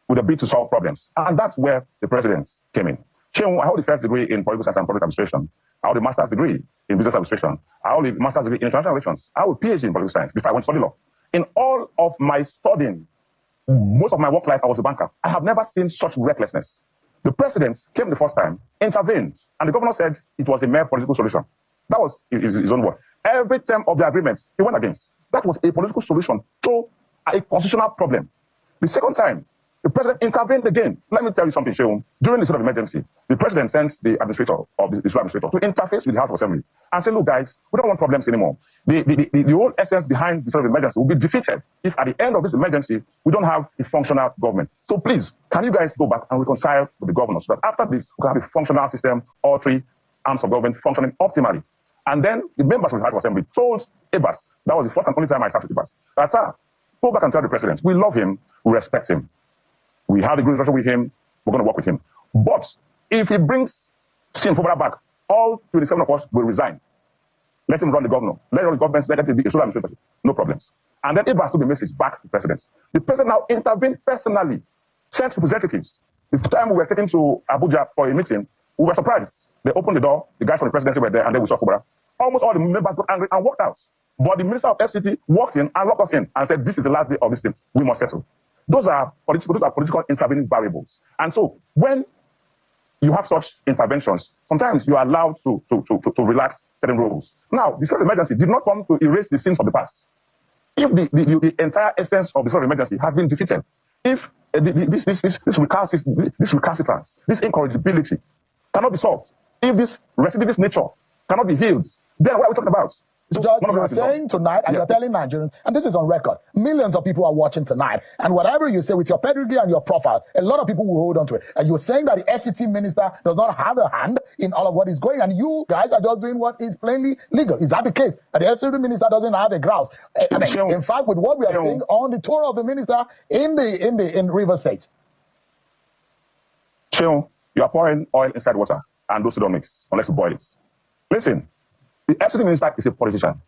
with a bid to solve problems. And that's where the president came in. I hold the first degree in political science and public administration. I hold a master's degree in business administration. I hold a master's degree in international relations. I hold a PhD in political science before I went to study law. In all of my studying, most of my work life, I was a banker. I have never seen such recklessness. The president came the first time, intervened, and the governor said it was a mere political solution. That was his own word. Every term of the agreement, he went against. That was a political solution to a constitutional problem. The second time, the president intervened again. Let me tell you something, Shehu. During the state of emergency, the president sent the administrator of the administrator to interface with the House of Assembly and say, look, guys, we don't want problems anymore. The whole essence behind the state of emergency will be defeated if at the end of this emergency, we don't have a functional government. So please, can you guys go back and reconcile with the governor so that after this, we can have a functional system, all three arms of government functioning optimally. And then the members of the House of Assembly told Abbas, that was the first and only time I sat with Abbas, that, sir, go back and tell the president, we love him, we respect him. We have a good relationship with him, we're going to work with him. But if he brings Sin Fubara back, all 27 of us will resign. Let him run the governor. Let all the governments, let it be a sole administrator. No problems. And then Abbas took the message back to the president. The president now intervened personally, sent representatives. The time we were taken to Abuja for a meeting, we were surprised. They opened the door, the guys from the presidency were there, and then we saw Fubara. Almost all the members got angry and walked out. But the minister of FCT walked in and locked us in and said, this is the last day of this thing. We must settle. Those are political intervening variables. And so when you have such interventions, sometimes you are allowed to relax certain rules. Now, the state of emergency did not come to erase the sins of the past. If the entire essence of the state of emergency has been defeated, if this recalcitrance, this incorrigibility cannot be solved, if this recidivist nature cannot be healed, then what are we talking about? Judge, you're saying tonight, and you're telling Nigerians, and this is on record, millions of people are watching tonight, and whatever you say with your pedigree and your profile, a lot of people will hold on to it. And you're saying that the FCT minister does not have a hand in all of what is going, and you guys are just doing what is plainly legal. Is that the case? That the FCT minister doesn't have a grouse? I mean, in fact, with what we are seeing on the tour of the minister in Rivers State. Sheon, you are pouring oil inside water, and those two don't mix unless you boil it. Listen. The FCT minister is a politician.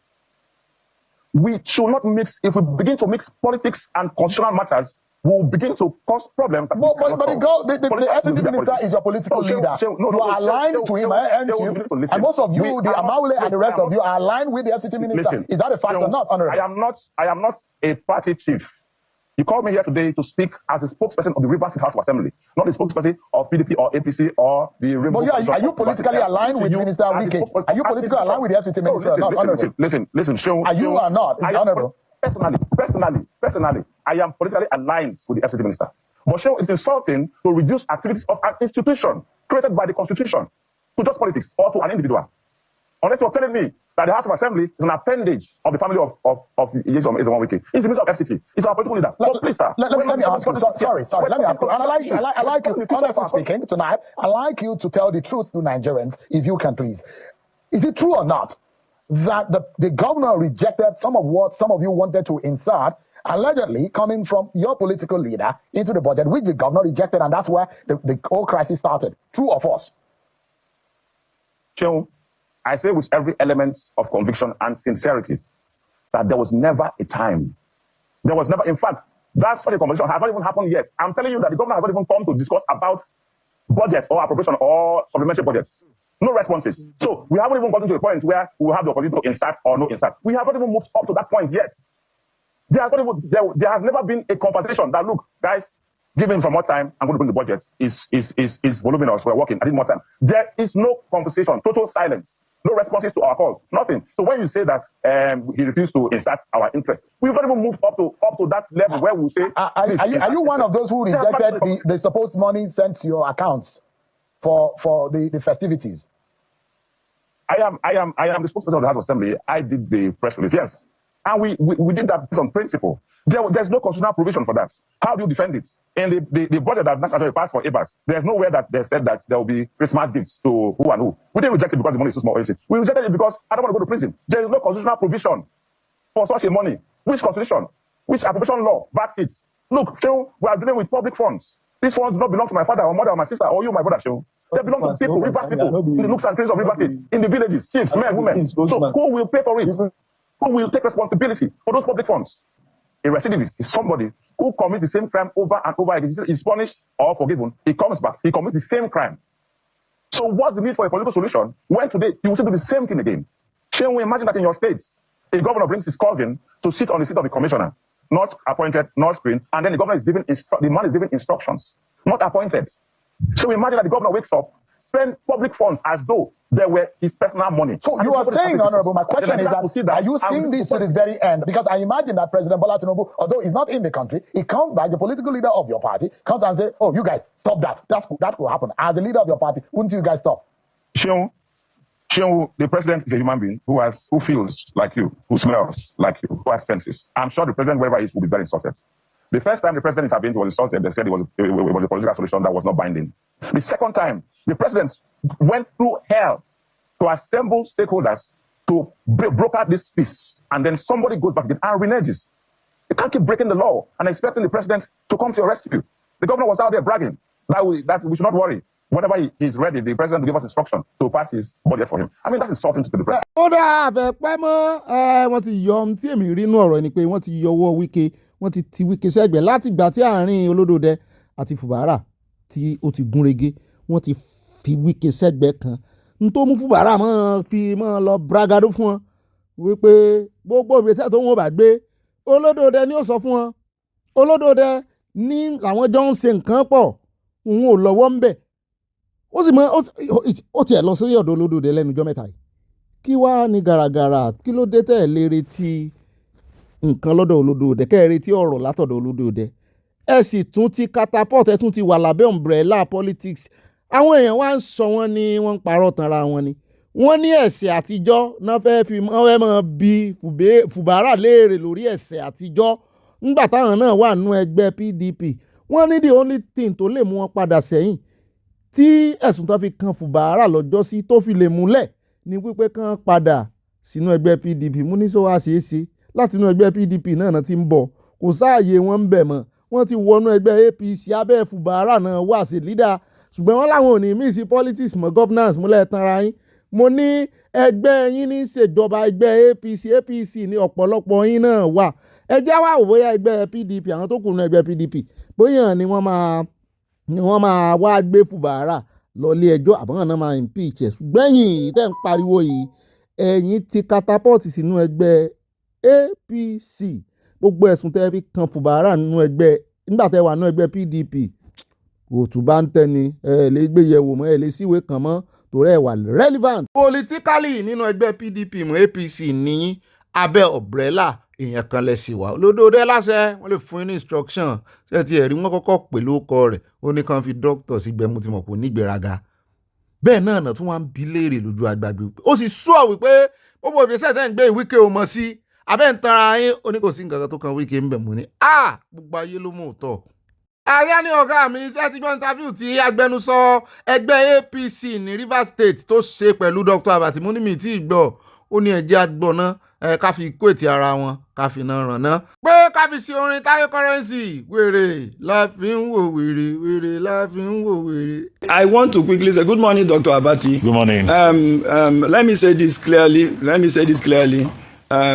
We should not mix. If we begin to mix politics and constitutional matters, we'll begin to cause problems. But the FCT minister is your political leader. You are aligned to him, and most of you, the Amawule and the rest of you, are aligned with the FCT minister. Is that a fact or not, Honorable? I am not a party chief. You called me here today to speak as a spokesperson of the Rivers State House of Assembly, not a spokesperson of PDP or APC or the Rainbow. But are you politically aligned with Minister Wike? Are you politically aligned with the FCT minister or not? Listen, Sheon. Are you or not, Honorable? Personally, I am politically aligned with the FCT minister. But Sheon, it's insulting to reduce activities of an institution created by the Constitution to just politics or to an individual. Unless you're telling me that the House of Assembly is an appendage of the family of Wike. It's the minister of FCT. It's our political leader. Please, sir. Let me ask you. Sorry. Let me ask you. And I like you, honestly speaking, tonight, I like you to tell the truth to Nigerians, if you can, please. Is it true or not that the governor rejected some of what some of you wanted to insert, allegedly coming from your political leader, into the budget, which the governor rejected, and that's where the whole crisis started? True or false? Sheon, I say with every element of conviction and sincerity that there was never a time. There was never, in fact, that sort of conversation has not even happened yet. I'm telling you that the governor has not even come to discuss about budget or appropriation or supplementary budgets. No responses. So we haven't even gotten to a point where we will have the opportunity to insert or no insert. We have not even moved up to that point yet. There has never been a conversation that, look, guys, given from what time I'm going to bring the budget is voluminous. We're working. I need more time. There is no conversation. Total silence. No responses to our calls. Nothing. So when you say that he refused to insert our interest, we've not even moved up to that level where we say. Are you one of those who rejected the supposed money sent to your accounts for the festivities? I am the spokesperson of the House of Assembly. I did the press release, yes, and we did that based on principle. There's no constitutional provision for that. How do you defend it? In the budget that National passed for ABAS, there's nowhere that they said that there will be Christmas gifts to who and who. We didn't reject it because the money is too small. We rejected it because I don't want to go to prison. There is no constitutional provision for such a money. Which constitution? Which appropriation law backs it? Look, Sheon, we are dealing with public funds. These funds do not belong to my father or mother or my sister or you, my brother, Sheon. They belong to people, river people, in the nooks and crannies of River State, in the villages, chiefs, men, women. So who will pay for it? Who will take responsibility for those public funds? A recidivist is somebody who commits the same crime over and over again. He's punished or forgiven. He comes back. He commits the same crime. So what's the need for a political solution when today you will still do the same thing again? Shall we imagine that in your states, a governor brings his cousin to sit on the seat of the commissioner, not appointed, not screened, and then the governor is giving the man is giving instructions, not appointed. So imagine that the governor wakes up, spend public funds as though they were his personal money. So you are saying, Honorable, my question is that are you seeing this to the very end? Because I imagine that President Bola Tinubu, although he's not in the country, he comes back, the political leader of your party, comes and says, oh, you guys, stop that. That will happen. As the leader of your party, wouldn't you guys stop? Sheon, the president is a human being who feels like you, who smells like you, who has senses. I'm sure the president, wherever he is, will be very insulted. The first time the president intervened, he was insulted. They said it was a political solution that was not binding. The second time, the president went through hell to assemble stakeholders to broker this peace. And then somebody goes back again and reneges. You can't keep breaking the law and expecting the president to come to your rescue. The governor was out there bragging that we should not worry. Whenever he's ready, the president will give us instruction to pass his budget for him. I mean, that's insulting to the president. Ó dáa àfẹ́pẹ́ mọ́ wọ́n ti yọ ohun tí èmi rí inú ọ̀rọ̀ ni pé wọ́n ti yọ ọwọ́ Wike, wọ́n ti Wike sẹ́gbẹ̀ẹ́ láti ìgbà tí àárín Olódòdẹ àti Fubara tí ó ti gúnrégé, wọ́n ti fi Wike sẹ́gbẹ̀ẹ́ kan. N tó mú Fubara mọ́ lọ bragado fún wọn wípé gbogbo ìgbésẹ̀ tó wọ́n bá gbé Olódòdẹ ni ó sọ fún wọn. Olódòdẹ ní àwọn jọ ń ṣe nǹkan pọ̀, òun ò lọ́wọ́ ń bẹ̀. ó sì mọ ó tiẹ̀ lọ sí ọ̀dọ̀ olódòdè lẹ́nu ọjọ́ mẹ́ta yìí kí wàá ní gàràgàrà kí ló dé tẹ̀ lè retí nǹkan lọ́dọ̀ olódòdè kẹ́ ẹ retí ọ̀rọ̀ látọ̀dọ̀ olódòdè ẹ sì tún ti catapult ẹ tún ti wà lábẹ́ umbrella politics àwọn èèyàn wá ń sọ wọ́n ní wọ́n ń parọ́ tanra wọn ni wọ́n ní ẹ̀ṣẹ̀ àtijọ́ náà fẹ́ fi wọ́n mọ̀ bí Fubara léèrè lórí ẹ̀ṣẹ̀ àtijọ́ ńgbà táwọn náà wà nú ẹgbẹ́ PDP wọ́n ní the only thing tó lè mú wọn padà sẹ́yìn tí ẹ̀sùn tó fi kan Fubara lọ́jọ́ sí tó fi lè múlẹ̀ ní wípé kán padà sínú ẹgbẹ́ PDP mú ní sọ wá ṣeé ṣe láti inú ẹgbẹ́ PDP náà ti ń bọ̀ kò sáàyè wọn ń bẹ̀ mọ́ wọ́n ti wọnú ẹgbẹ́ APC abẹ́ Fubara náà wà sí leader ṣùgbọ́n wọ́n láwọn ò ní mí sí politics mọ́ governance múlẹ̀ tanra yín mo ní ẹgbẹ́ yín ní ṣèjọba ẹgbẹ́ APC ní ọ̀pọ̀lọpọ̀ yín náà wà ẹ jẹ́ wá wò bóyá ẹgbẹ́ PDP àwọn tó kù nínú ẹgbẹ́ PDP bóyá ni wọ́n máa wá gbé Fubara lọ ilé ẹjọ́ àbọ̀n náà máa impeach ẹ̀ ṣùgbọ́n yìí tẹ́ ń pariwo yìí ẹ̀yin ti catapult sínú ẹgbẹ́ APC gbogbo ẹ̀sùn tẹ́ fi kan Fubara nínú ẹgbẹ́ nígbà tẹ́ wà nínú ẹgbẹ́ PDP òtún bá ń tẹ́ni ẹ lè gbé yẹ̀wò mọ́ ẹ lè síwèé kan mọ́ torí ẹ wà relevant. politically nínú ẹgbẹ́ PDP mọ́ APC níyìn abẹ́ umbrella èèyàn kan lẹ sí wa olódòdó láṣẹ wọ́n lè fún yín ní instruction ṣé ti ẹ̀rí wọn kọ́kọ́ pè lóko rẹ̀ ó ní kàn fi doctor sí gbẹmú tí mo kò ní ìgbéraga bẹ́ẹ̀ náà náà tún wá ń bi léèrè lójú àgbàgbé ó sì sọ wípé gbogbo ìgbésẹ̀ tẹ́ ń gbé Wike ò mọ̀ sí abẹ́ ń tanra yín ó ní kò sí nǹkan kan tó kan Wike ń bẹ̀ mú ni gbogbo ayé ló mú òótọ́. ààrẹ ní ọ̀gá mi iṣẹ́ ti gbọ́ interview tí agbẹnusọ ẹgbẹ́ APC ní Rivers State tó ṣe pẹ̀lú Dr. Abati Múnímì tí ì gbọ́ ó ní ẹ̀jẹ̀ àgbọ̀nà ká fi kó ètì ara wọn ká fi náà ràn ná. pé ká fi sí orin Táyé Currency wèrè la fi ń wò wèrè wèrè la fi ń wò wèrè. I want to quickly say good morning, Dr. Abati. Good morning. Let me say this clearly.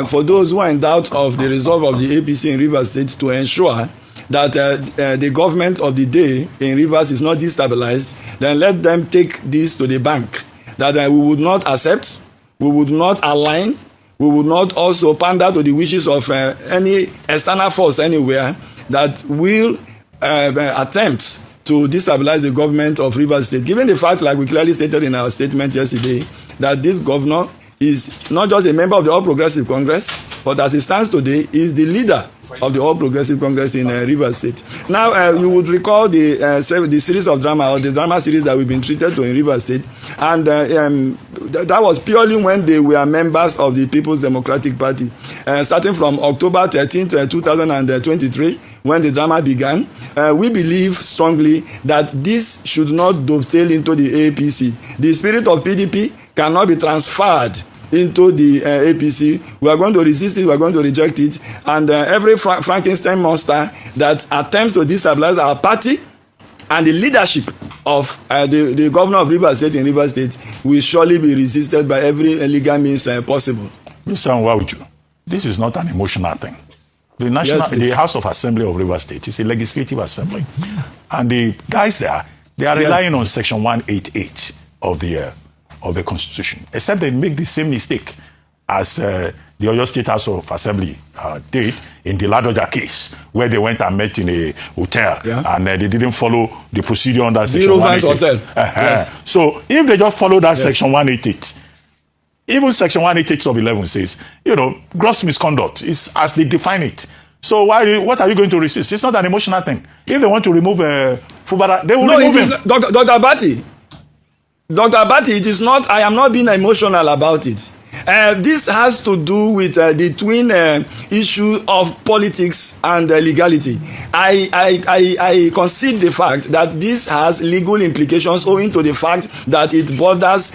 For those who are in doubt of the resolve of the APC in Rivers State to ensure that the government of the day in Rivers is not destabilized, then let them take this to the bank. That we would not accept, we would not align, we would not also pander to the wishes of any external force anywhere that will attempt to destabilize the government of Rivers State. Given the fact, like we clearly stated in our statement yesterday, that this governor is not just a member of the All Progressive Congress, but as it stands today, is the leader of the All Progressive Congress in Rivers State. Now, you would recall the series of drama, or the drama series that we've been treated to in Rivers State, and that was purely when they were members of the People's Democratic Party. Starting from October 13th, 2023, when the drama began, we believe strongly that this should not dovetail into the APC. The spirit of PDP cannot be transferred into the APC. We are going to resist it, we are going to reject it, and every Frankenstein monster that attempts to destabilize our party and the leadership of the governor of Rivers State in Rivers State will surely be resisted by every legal means possible. Mr. Awujale, this is not an emotional thing. The the House of Assembly of Rivers State is a legislative assembly, and the guys there, they are relying on Section 188 of the Constitution, except they make the same mistake as the Oyo State House of Assembly did in the Ladoja case, where they went and met in a hotel, and they didn't follow the procedure under Section 188. Yes. So if they just follow that Section 188, even Section 188 of 11 says, gross misconduct is as they define it. So what are you going to resist? It's not an emotional thing. If they want to remove Fubara, they will remove him. Dr. Abati, it is not, I am not being emotional about it. This has to do with the twin issue of politics and legality. I concede the fact that this has legal implications owing to the fact that it borders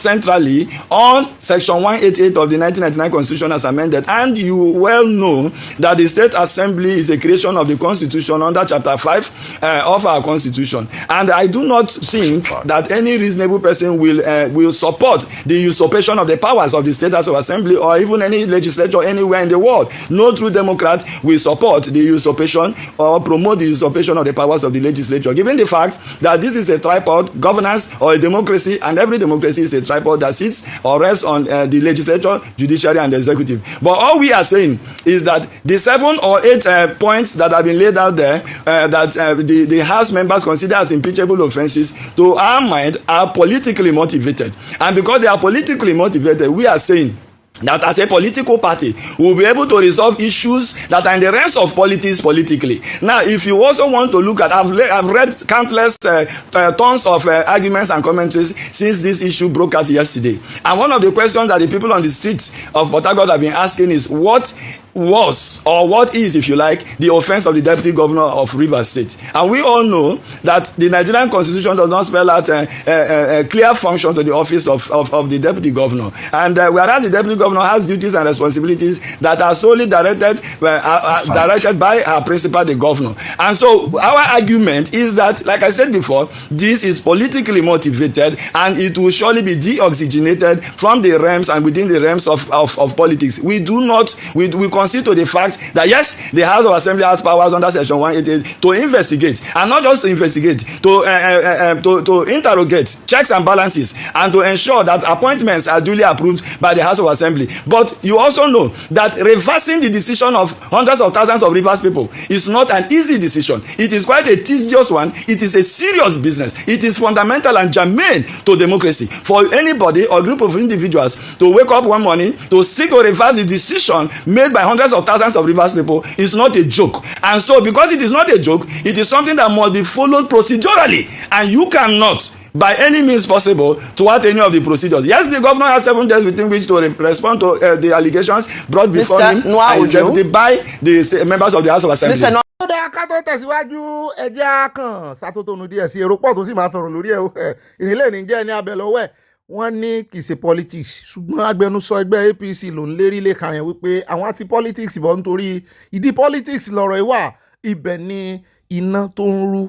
centrally on Section 188 of the 1999 Constitution as amended. And you well know that the State Assembly is a creation of the Constitution under Chapter 5 of our Constitution. And I do not think that any reasonable person will support the usurpation of the powers members of the State House of Assembly or even any legislature anywhere in the world. No true Democrat will support the usurpation or promote the usurpation of the powers of the legislature, given the fact that this is a tripod governance or a democracy, and every democracy is a tripod that sits or rests on the legislature, judiciary, and the executive. But all we are saying is that the 7 or 8 points that have been laid out there that the House members consider as impeachable offenses, to our mind, are politically motivated. And because they are politically motivated, we are saying that as a political party, we will be able to resolve issues that are in the realms of politics politically. Now, if you also want to look at, I've read countless tons of arguments and commentaries since this issue broke out yesterday. And one of the questions that the people on the streets of Port Harcourt have been asking is, what was, or what is, if you like, the offense of the deputy governor of Rivers State? And we all know that the Nigerian constitution does not spell out a clear function to the office of the deputy governor. And whereas the deputy governor has duties and responsibilities that are solely directed by our principal, the governor. And so our argument is that, like I said before, this is politically motivated, and it will surely be deoxygenated from the realms and within the realms of politics. We do not, we concede to the fact that yes, the House of Assembly has powers under Section 188 to investigate, and not just to investigate, to interrogate, checks and balances, and to ensure that appointments are duly approved by the House of Assembly. But you also know that reversing the decision of hundreds of thousands of Rivers people is not an easy decision. It is quite a tedious one. It is a serious business. It is fundamental and germane to democracy for anybody or group of individuals to wake up one morning to seek or reverse the decision made by hundreds of thousands of Rivers people is not a joke. And so because it is not a joke, it is something that must be followed procedurally, and you cannot by any means possible thwart any of the procedures. Yes, the governor has 7 days within which to respond to the allegations brought before him and is deputed by the members of the House of Assembly. ó dáa ká tó tẹ̀síwájú ẹja kan ṣàtótónu díẹ̀ sí èrò pọ̀ tó sì máa sọ̀rọ̀ lórí ẹ̀ ìrìnlẹ̀ níjẹ́ ní abẹ lọ́wọ́ ẹ̀ wọ́n ní kì í ṣe politics, ṣùgbọ́n agbẹnusọ ẹgbẹ́ APC ló ń lérí lẹ́ka yẹn wípé àwọn àti politics bọ̀ nítorí ìdí politics lọ̀rọ̀ ìwà ibẹ̀ ni iná tó ń rú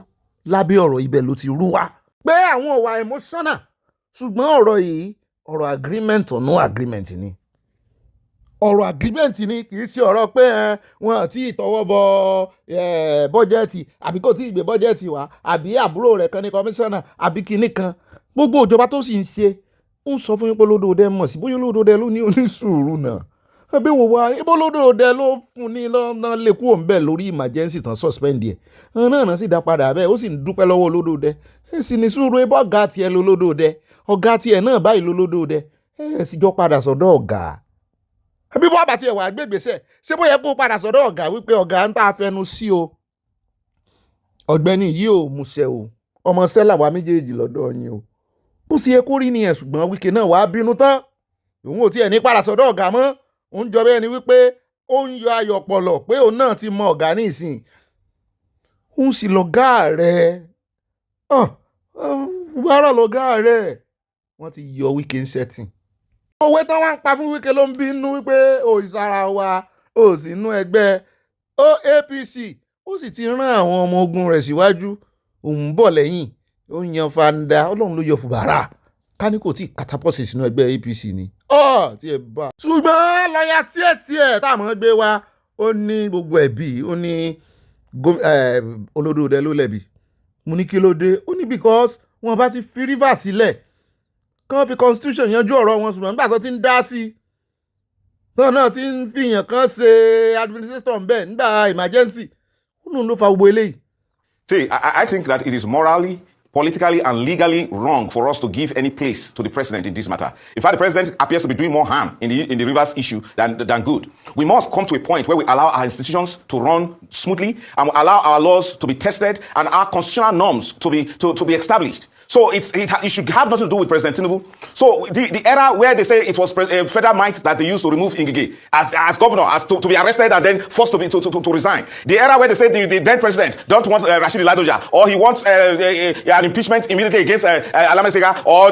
lábẹ́ ọ̀rọ̀ ibẹ̀ ló ti rú wá. Pé àwọn ò wà emotional, ṣùgbọ́n ọ̀rọ̀ yìí ọ̀rọ̀ agreement or no agreement ni. Ọ̀rọ̀ agreement ni, kì í ṣe ọ̀rọ̀ pé wọn àti ìtọwọ́ bọ bọ́jẹ́ẹ̀tì àbí kò tí ì gbé bọ́jẹ́ẹ̀tì wá àbí àbúrò rẹ̀ kan ní kọmíṣánná àbí kinní kan. Gbogbo ìjọba tó sì ń ṣe ń sọ fún yín pé Olódòdẹ mọ̀ sí bóyá Olódòdẹ ló ní onísùúrù náà. Ẹbí wo wá ibo Olódòdẹ ló fún ní lọ́nà lè kú òun bẹ́ẹ̀ lórí emergency tán suspend ẹ̀. Náà sì dá padà bẹ́ẹ̀ ó sì ń dúpẹ́ lọ́wọ́ Olódòdẹ. Sì ní sùúrù ebó ọ̀gá tiẹ̀ lólódòdẹ, ọ̀gá tiẹ̀ náà báyìí lólódòdẹ. Sì jọ padà sọ́dọ̀ ọ̀gá. Ẹbí bọ́ àbàtì ẹ̀wà gbégbèsè ṣé bóyá kó padà sọ́dọ̀ ọ̀gá wípé ọ̀gá ń tà fẹnu sí o. Ọ̀gbẹ́ni yìí ò múṣẹ́ o, ọmọ sẹ́là wa méjèèjì lọ́dọ̀ yín o. Bó ṣe yẹ kó rí nìyẹn, ṣùgbọ́n Wike náà wàá bínú tán. Òun ò tiẹ̀ ní padà sọ́dọ̀ ọ̀gá mọ́. Òun jọ bẹ́ẹ̀ ni wípé ó ń yọ ayọ̀ pọ̀lọ̀ pé òun náà ti mọ ọ̀gá ní ìsìn. Òun sì lọ̀gá rẹ̀. Fúbárọ̀ lọ̀gá rẹ̀. Wọ́n ti yọ Wike ń setting. Òwe tán wá ń pa fún Wike ló ń bínú wípé ó ìsara wa ó sì inú ẹgbẹ́ APC. Ó sì ti rán àwọn ọmọ ogun rẹ̀ síwájú. Òun bọ̀ lẹ́yìn. Ó yan fanda, Ọlọ́run ló yọ Fubara. Ká ní kò tí catapult sínú ẹgbẹ́ APC ni. Tí ẹ bá. Ṣùgbọ́n lọ́ọ̀yà tiẹ̀ tá a mọ̀ gbé wa, ó ní gbogbo ẹ̀bí, ó ní Olódòdẹ ló lẹ̀bi. Mo ní kí ló dé? Ó ní because wọn bá ti fi Rivers sílẹ̀, kán fi constitution yanjú ọ̀rọ̀ wọn, ṣùgbọ́n nígbà tó ti ń dá sí i. Tán náà ti ń fìyàn kan ṣe administration bẹ́ẹ̀ nígbà emergency. Ó nù ló fa gbogbo eléyìí. See, I think that it is morally, politically and legally wrong for us to give any place to the president in this matter. In fact, the president appears to be doing more harm in the Rivers issue than good. We must come to a point where we allow our institutions to run smoothly and we allow our laws to be tested and our constitutional norms to be established. So it should have nothing to do with President Tinubu. So the era where they say it was federal might that they used to remove Ngige as governor, as to be arrested and then forced to resign. The era where they say the then president don't want Rashidi Ladoja, or he wants an impeachment immediately against Alame Sega or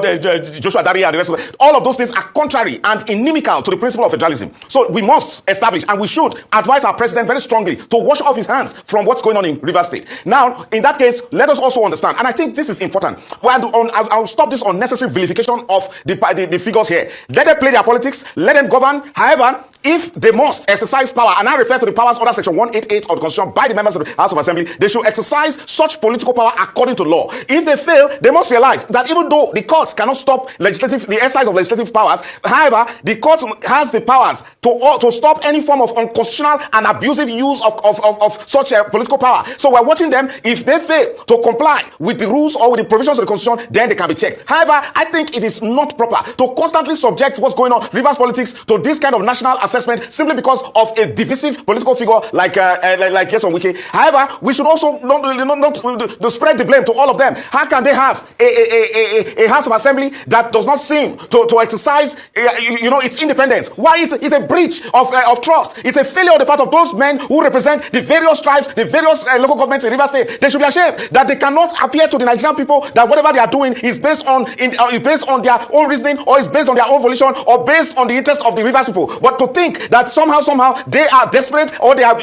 Joshua Dare and the rest of them. All of those things are contrary and inimical to the principle of federalism. So we must establish, and we should advise our president very strongly to wash off his hands from what's going on in Rivers State. Now, in that case, let us also understand, and I think this is important. I'll stop this unnecessary vilification of the figures here. Let them play their politics, let them govern. However, if they must exercise power, and I refer to the powers under Section 188 of the Constitution by the members of the House of Assembly, they should exercise such political power according to law. If they fail, they must realize that even though the courts cannot stop the exercise of legislative powers, however, the court has the powers to stop any form of unconstitutional and abusive use of such political power. So we're watching them. If they fail to comply with the rules or with the provisions of the Constitution, then they can be checked. However, I think it is not proper to constantly subject what's going on, Rivers politics, to this kind of national assessment simply because of a divisive political figure like Yeson Wike. However, we should also not spread the blame to all of them. How can they have a House of Assembly that does not seem to exercise its independence? Why? It's a breach of trust. It's a failure on the part of those men who represent the various tribes, the various local governments in Rivers State. They should be ashamed that they cannot appear to the Nigerian people that whatever they are doing is based on their own reasoning, or is based on their own volition, or based on the interest of the Rivers people. But to think that somehow they are desperate, or they are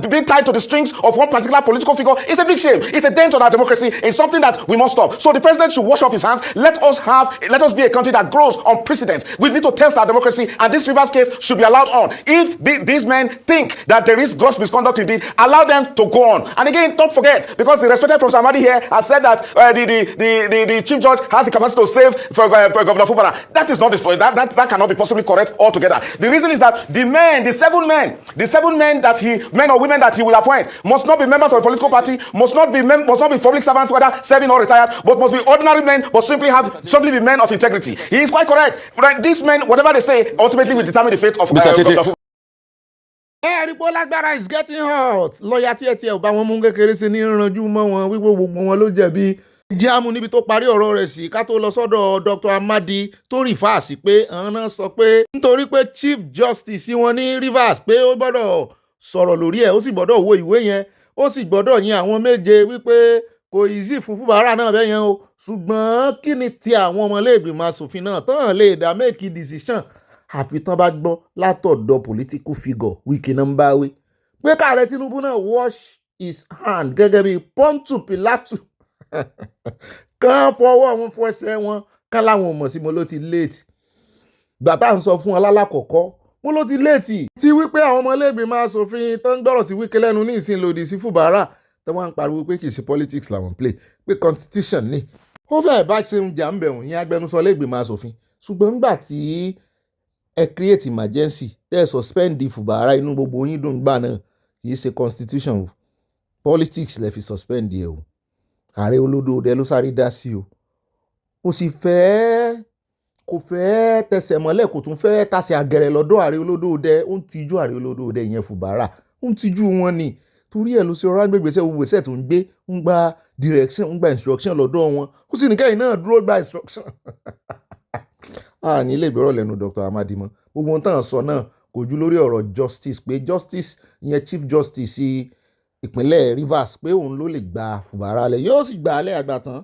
being tied to the strings of one particular political figure is a big shame. It's a dent on our democracy. It's something that we must stop. So the president should wash off his hands. Let us be a country that grows on precedent. We need to test our democracy, and this Rivers case should be allowed on. If these men think that there is gross misconduct indeed, allow them to go on. And again, don't forget, because the respected Professor Amadi here has said that the chief judge has the capacity to save for Governor Fubara. That is not the point. That cannot be possibly correct altogether. The reason is that the seven men or women that he will appoint must not be members of a political party, must not be public servants, whether serving or retired, but must be ordinary men, but simply be men of integrity. He is quite correct. But these men, whatever they say, ultimately will determine the fate of Governor Fubara. Ẹ̀rígbó lágbára is getting hot. Lọ́ọ̀yà tí ò bá wọn mú kékeré sí ní ìrànjú mọ́ wọn wípé gbogbo wọn ló jẹ̀bi. Jáàmù níbi tó parí ọ̀rọ̀ rẹ̀ sí ká tó lọ sọ́dọ̀ Dr. Amadi tó rí fáàsì pé àwọn náà sọ pé nítorí pé Chief Justice wọn ní Rivers pé ó gbọ́dọ̀ sọ̀rọ̀ lórí ẹ̀, ó sì gbọ́dọ̀ wo ìwé yẹn, ó sì gbọ́dọ̀ yin àwọn méje wípé kò easy fún Fubara náà bẹ́ẹ̀ yẹn o. Ṣùgbọ́n kí ni ti àwọn ọmọlẹ́gbìmọ̀ aṣòfin náà tán lè dá make decision àfi tán bá gbọ́ látọ̀dọ̀ political figure Wike náà ń bá wí pé káàrẹ Tinubu náà wash his hand gẹ́gẹ́ bí Pontu Pilatu kán fọwọ́ wọn fọ ẹsẹ̀ wọn kán láwọn mọ̀ sí mo ló ti late gbàtà ń sọ fún wọn lálàkọ̀kọ́ mo ló ti late tí wípé àwọn ọmọlẹ́gbìmọ̀ aṣòfin tó ń gbọ́rọ̀ sí Wike lẹ́nu ní ìsìn lòdì sí Fubara tó wọ́n ń pariwo pé kì í ṣe politics làwọn play pé constitution ni ó fẹ́ẹ̀ bá ṣe ń jà ń bẹ̀rùn yín agbẹnusọ lẹ́gbìmọ̀ aṣòfin ṣùgbọ́n nígbà tí ẹ create emergency tẹ́ ẹ suspend Fubara inú gbogbo yín dùn gbà náà kì í ṣe constitution politics lẹ fi suspend ẹ o. Ààrẹ Olódòdẹ ló sáré dá sí o. Kò fẹ́ tẹsẹ̀ mọ́lẹ̀, kò tún fẹ́ tàsẹ̀ àgẹ̀rẹ̀ lọ́dọ̀ Ààrẹ Olódòdẹ. Ó ń tijú Ààrẹ Olódòdẹ ìyẹn Fubara, ó ń tijú wọn ni torí ẹ̀ ló ṣe ọ̀rọ̀ agbègbèsẹ̀ òwúwèsẹ̀ tó ń gbé ń gba direction ń gba instruction lọ́dọ̀ wọn, ó sì ní kẹ́yìn náà dúró gba instruction. Ní ilé ìgbọ́rọ̀ lẹ́nu Dr. Amadi mọ́ gbogbo ohun tán sọ náà kò ju lórí ọ̀rọ̀ justice pé justice ìyẹn Chief Justice ìpínlẹ̀ Rivers pé òun ló lè gba Fubara lẹ̀, yóò sì gba alẹ́ àgbà tán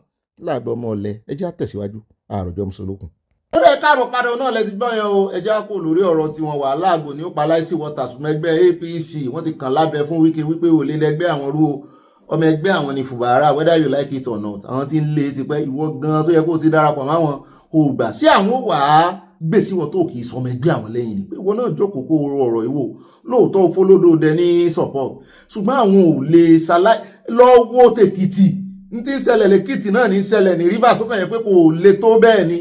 láàgbọ́ ọmọ ọ̀lẹ́. ẹ jẹ́ àtẹ̀síwájú àròjọ mùsùlùkùn. ó lè káàbọ̀ padà náà lẹ ti gbọ́ yẹn o. ẹ jẹ́ kó lórí ọ̀rọ̀ tiwọn wà láàgò ní ó pa láìsí wọ́tà ṣùgbọ́n ẹgbẹ́ APC wọ́n ti kàn lábẹ́ fún Wike wípé ò lè lẹ́gbẹ́ àwọn rú o. ọmọ ẹgbẹ́ àwọn ni Fubara whether you like it or not. àwọn tí ń lé tipẹ́ ìwọ gan tó yẹ kó ti darapọ̀ máwọn ò gbà sí àwọn wàá gbèsè wọn tó kì í sọmọ ẹgbẹ́ àwọn lẹ́yìn ni pé wọn náà jókòó kó ọ̀rọ̀ ìwò lóòótọ́ Fọlọ́dọ̀dẹ ní support ṣùgbọ́n àwọn ò lè ṣaláì lọ́wọ́ tèkìtì ní tí ń ṣẹlẹ̀ lẹ́kìtì náà ní ṣẹlẹ̀ ní Rivers ó kàn yẹ pé kò lè tó bẹ́ẹ̀ ni.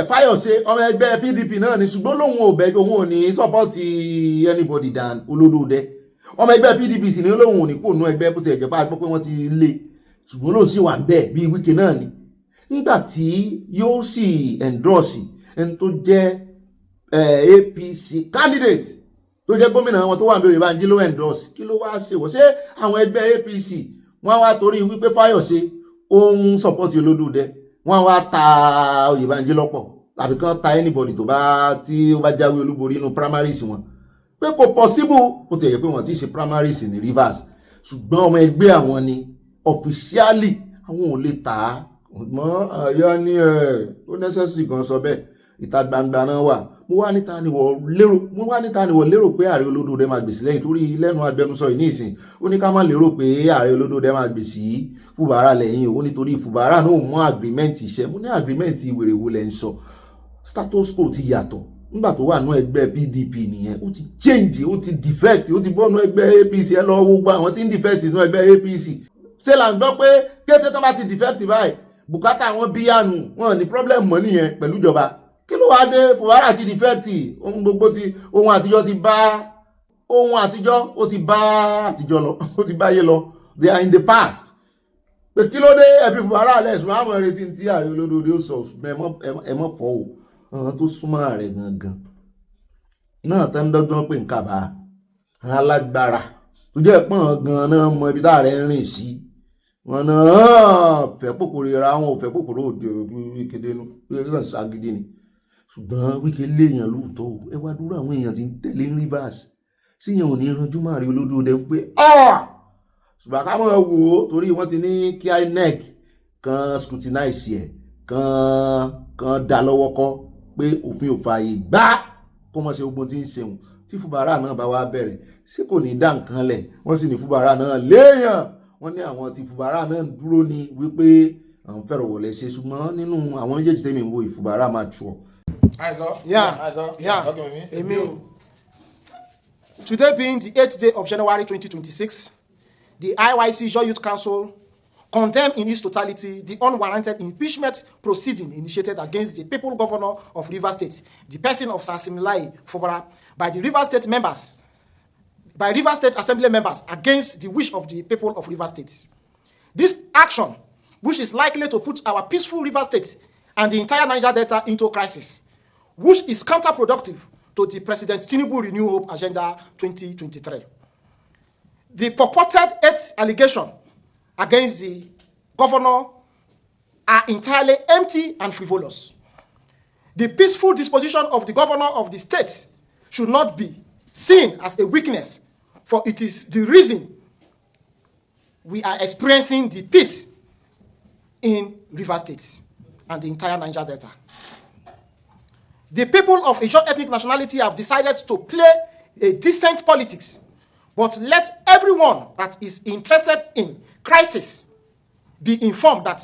Fáyọ̀ṣe ọmọ ẹgbẹ́ PDP náà ni ṣùgbọ́n lòun ò bẹ́ẹ̀ òun ò ní support anybody than Olódòdẹ. ọmọ ẹgbẹ́ PDP sì ní lòun ò ní kó nú ẹgbẹ́ bó ti ẹ̀jẹ̀ bá gbọ́ pé wọ́n ti lé ṣùgbọ́n lòun sì wà ń bẹ́ẹ̀ bíi Wike náà ni. nígbà tí yóò sì endorse ẹni tó jẹ́ APC candidate tó jẹ́ gómìnà wọn tó wà ní Oyèbánjí ló endorse, kí ló wá ṣe wọ́n ṣé àwọn ẹgbẹ́ APC wọ́n wá torí wípé Fáyọ̀ṣe òun support Olódòdẹ wọ́n wá ta Oyèbánjí lọ́pọ̀ tàbí kán ta anybody tí ó bá jáwé olúborí inú primaries wọn pé kò possible. ó ti yẹ pé wọ́n ti ṣe primaries ní Rivers ṣùgbọ́n ọmọ ẹgbẹ́ àwọn ni officially àwọn ò lè tà á mọ́ àyà ní ó necessary gan sọ bẹ́ẹ̀ ìta gbangba náà wà. Mo wá níta ni wọ́n lérò pé ààrẹ olódòdó máa gbèsè lẹ́yìn torí lẹ́nu agbẹnusọ yìí ní ìsìn ó ní ká má lérò pé ààrẹ olódòdó máa gbèsè Fubara lẹ́yìn ó nítorí Fubara náà mú agreement iṣẹ́ mo ní agreement ìwèrè wo lẹ́ ń sọ status quo ti yàtọ̀ nígbà tó wà ní ẹgbẹ́ PDP nìyẹn ó ti change ó ti defect ó ti bọ́nu ẹgbẹ́ APC ẹ lọ wo gbọ́ àwọn tí ń defect nínú ẹgbẹ́ APC ṣé là ń gbọ́ pé kété tó bá ti defect báyìí bùkátà wọn bíyànù wọn ní problem mọ́ nìyẹn pẹ̀lú ìjọba kí ló wá dé Fubara ti defect ohun gbogbo ti ohun àtijọ́ ti bá àtijọ́ lọ ó ti báyé lọ they are in the past pé kí ló dé ẹ fi Fubara lẹ́sùn àwọn retí tí ààrẹ olódòdó ó sọ ẹ mọ́ fọ́ o àwọn tó súnmọ́ ààrẹ gangan náà tẹ́ ń dọ́gbọ́n pé nǹkan bá alágbára tó jẹ́ pọ́n gan náà mọ ibi táàrẹ ń rìn sí wọn náà fẹ́ pòpòrò ra wọn ò fẹ́ pòpòrò òde wíkéde nù wíkẹ́ ṣàgídí ni ṣùgbọ́n wíkẹ́ léèyàn lóòótọ́ ẹ wá dúró àwọn èèyàn tí ń tẹ̀lé Rivers síyàn ò ní ranjú máa rí olódòdó pé ṣùgbọ́n ká mọ̀ wò ó torí wọ́n ti ní kí INEC kan scrutinize ẹ̀ kan dá lọ́wọ́ kọ́ pé òfin ò fààyè gbá kó mọ̀ ṣe ogun tí ń ṣeun tí Fubara náà bá wá bẹ̀rẹ̀ ṣé kò ní dá nǹkan lẹ̀ wọ́n sì ní Fubara náà léèyàn wọ́n ní àwọn tí Fubara náà dúró ní wípé àwọn fẹ́ràn wọlé ṣe ṣùgbọ́n nínú àwọn méjèèjì tẹ́mi ń wo Fubara máa tù ọ́. Today being the 8th day of January 2026, the IYC Youth Council condemned in its totality the unwarranted impeachment proceeding initiated against the people governor of Rivers State, the person of Sansimilai Fubara, by Rivers State Assembly members against the wish of the people of Rivers State. This action, which is likely to put our peaceful Rivers State and the entire Niger Delta into crisis, which is counterproductive to the President Tinubu Renew Hope Agenda 2023. The purported 8th allegation against the governor are entirely empty and frivolous. The peaceful disposition of the governor of the state should not be seen as a weakness, for it is the reason we are experiencing the peace in Rivers State and the entire Niger Delta. The people of Ijaw ethnic nationality have decided to play a decent politics, but let everyone that is interested in crisis be informed that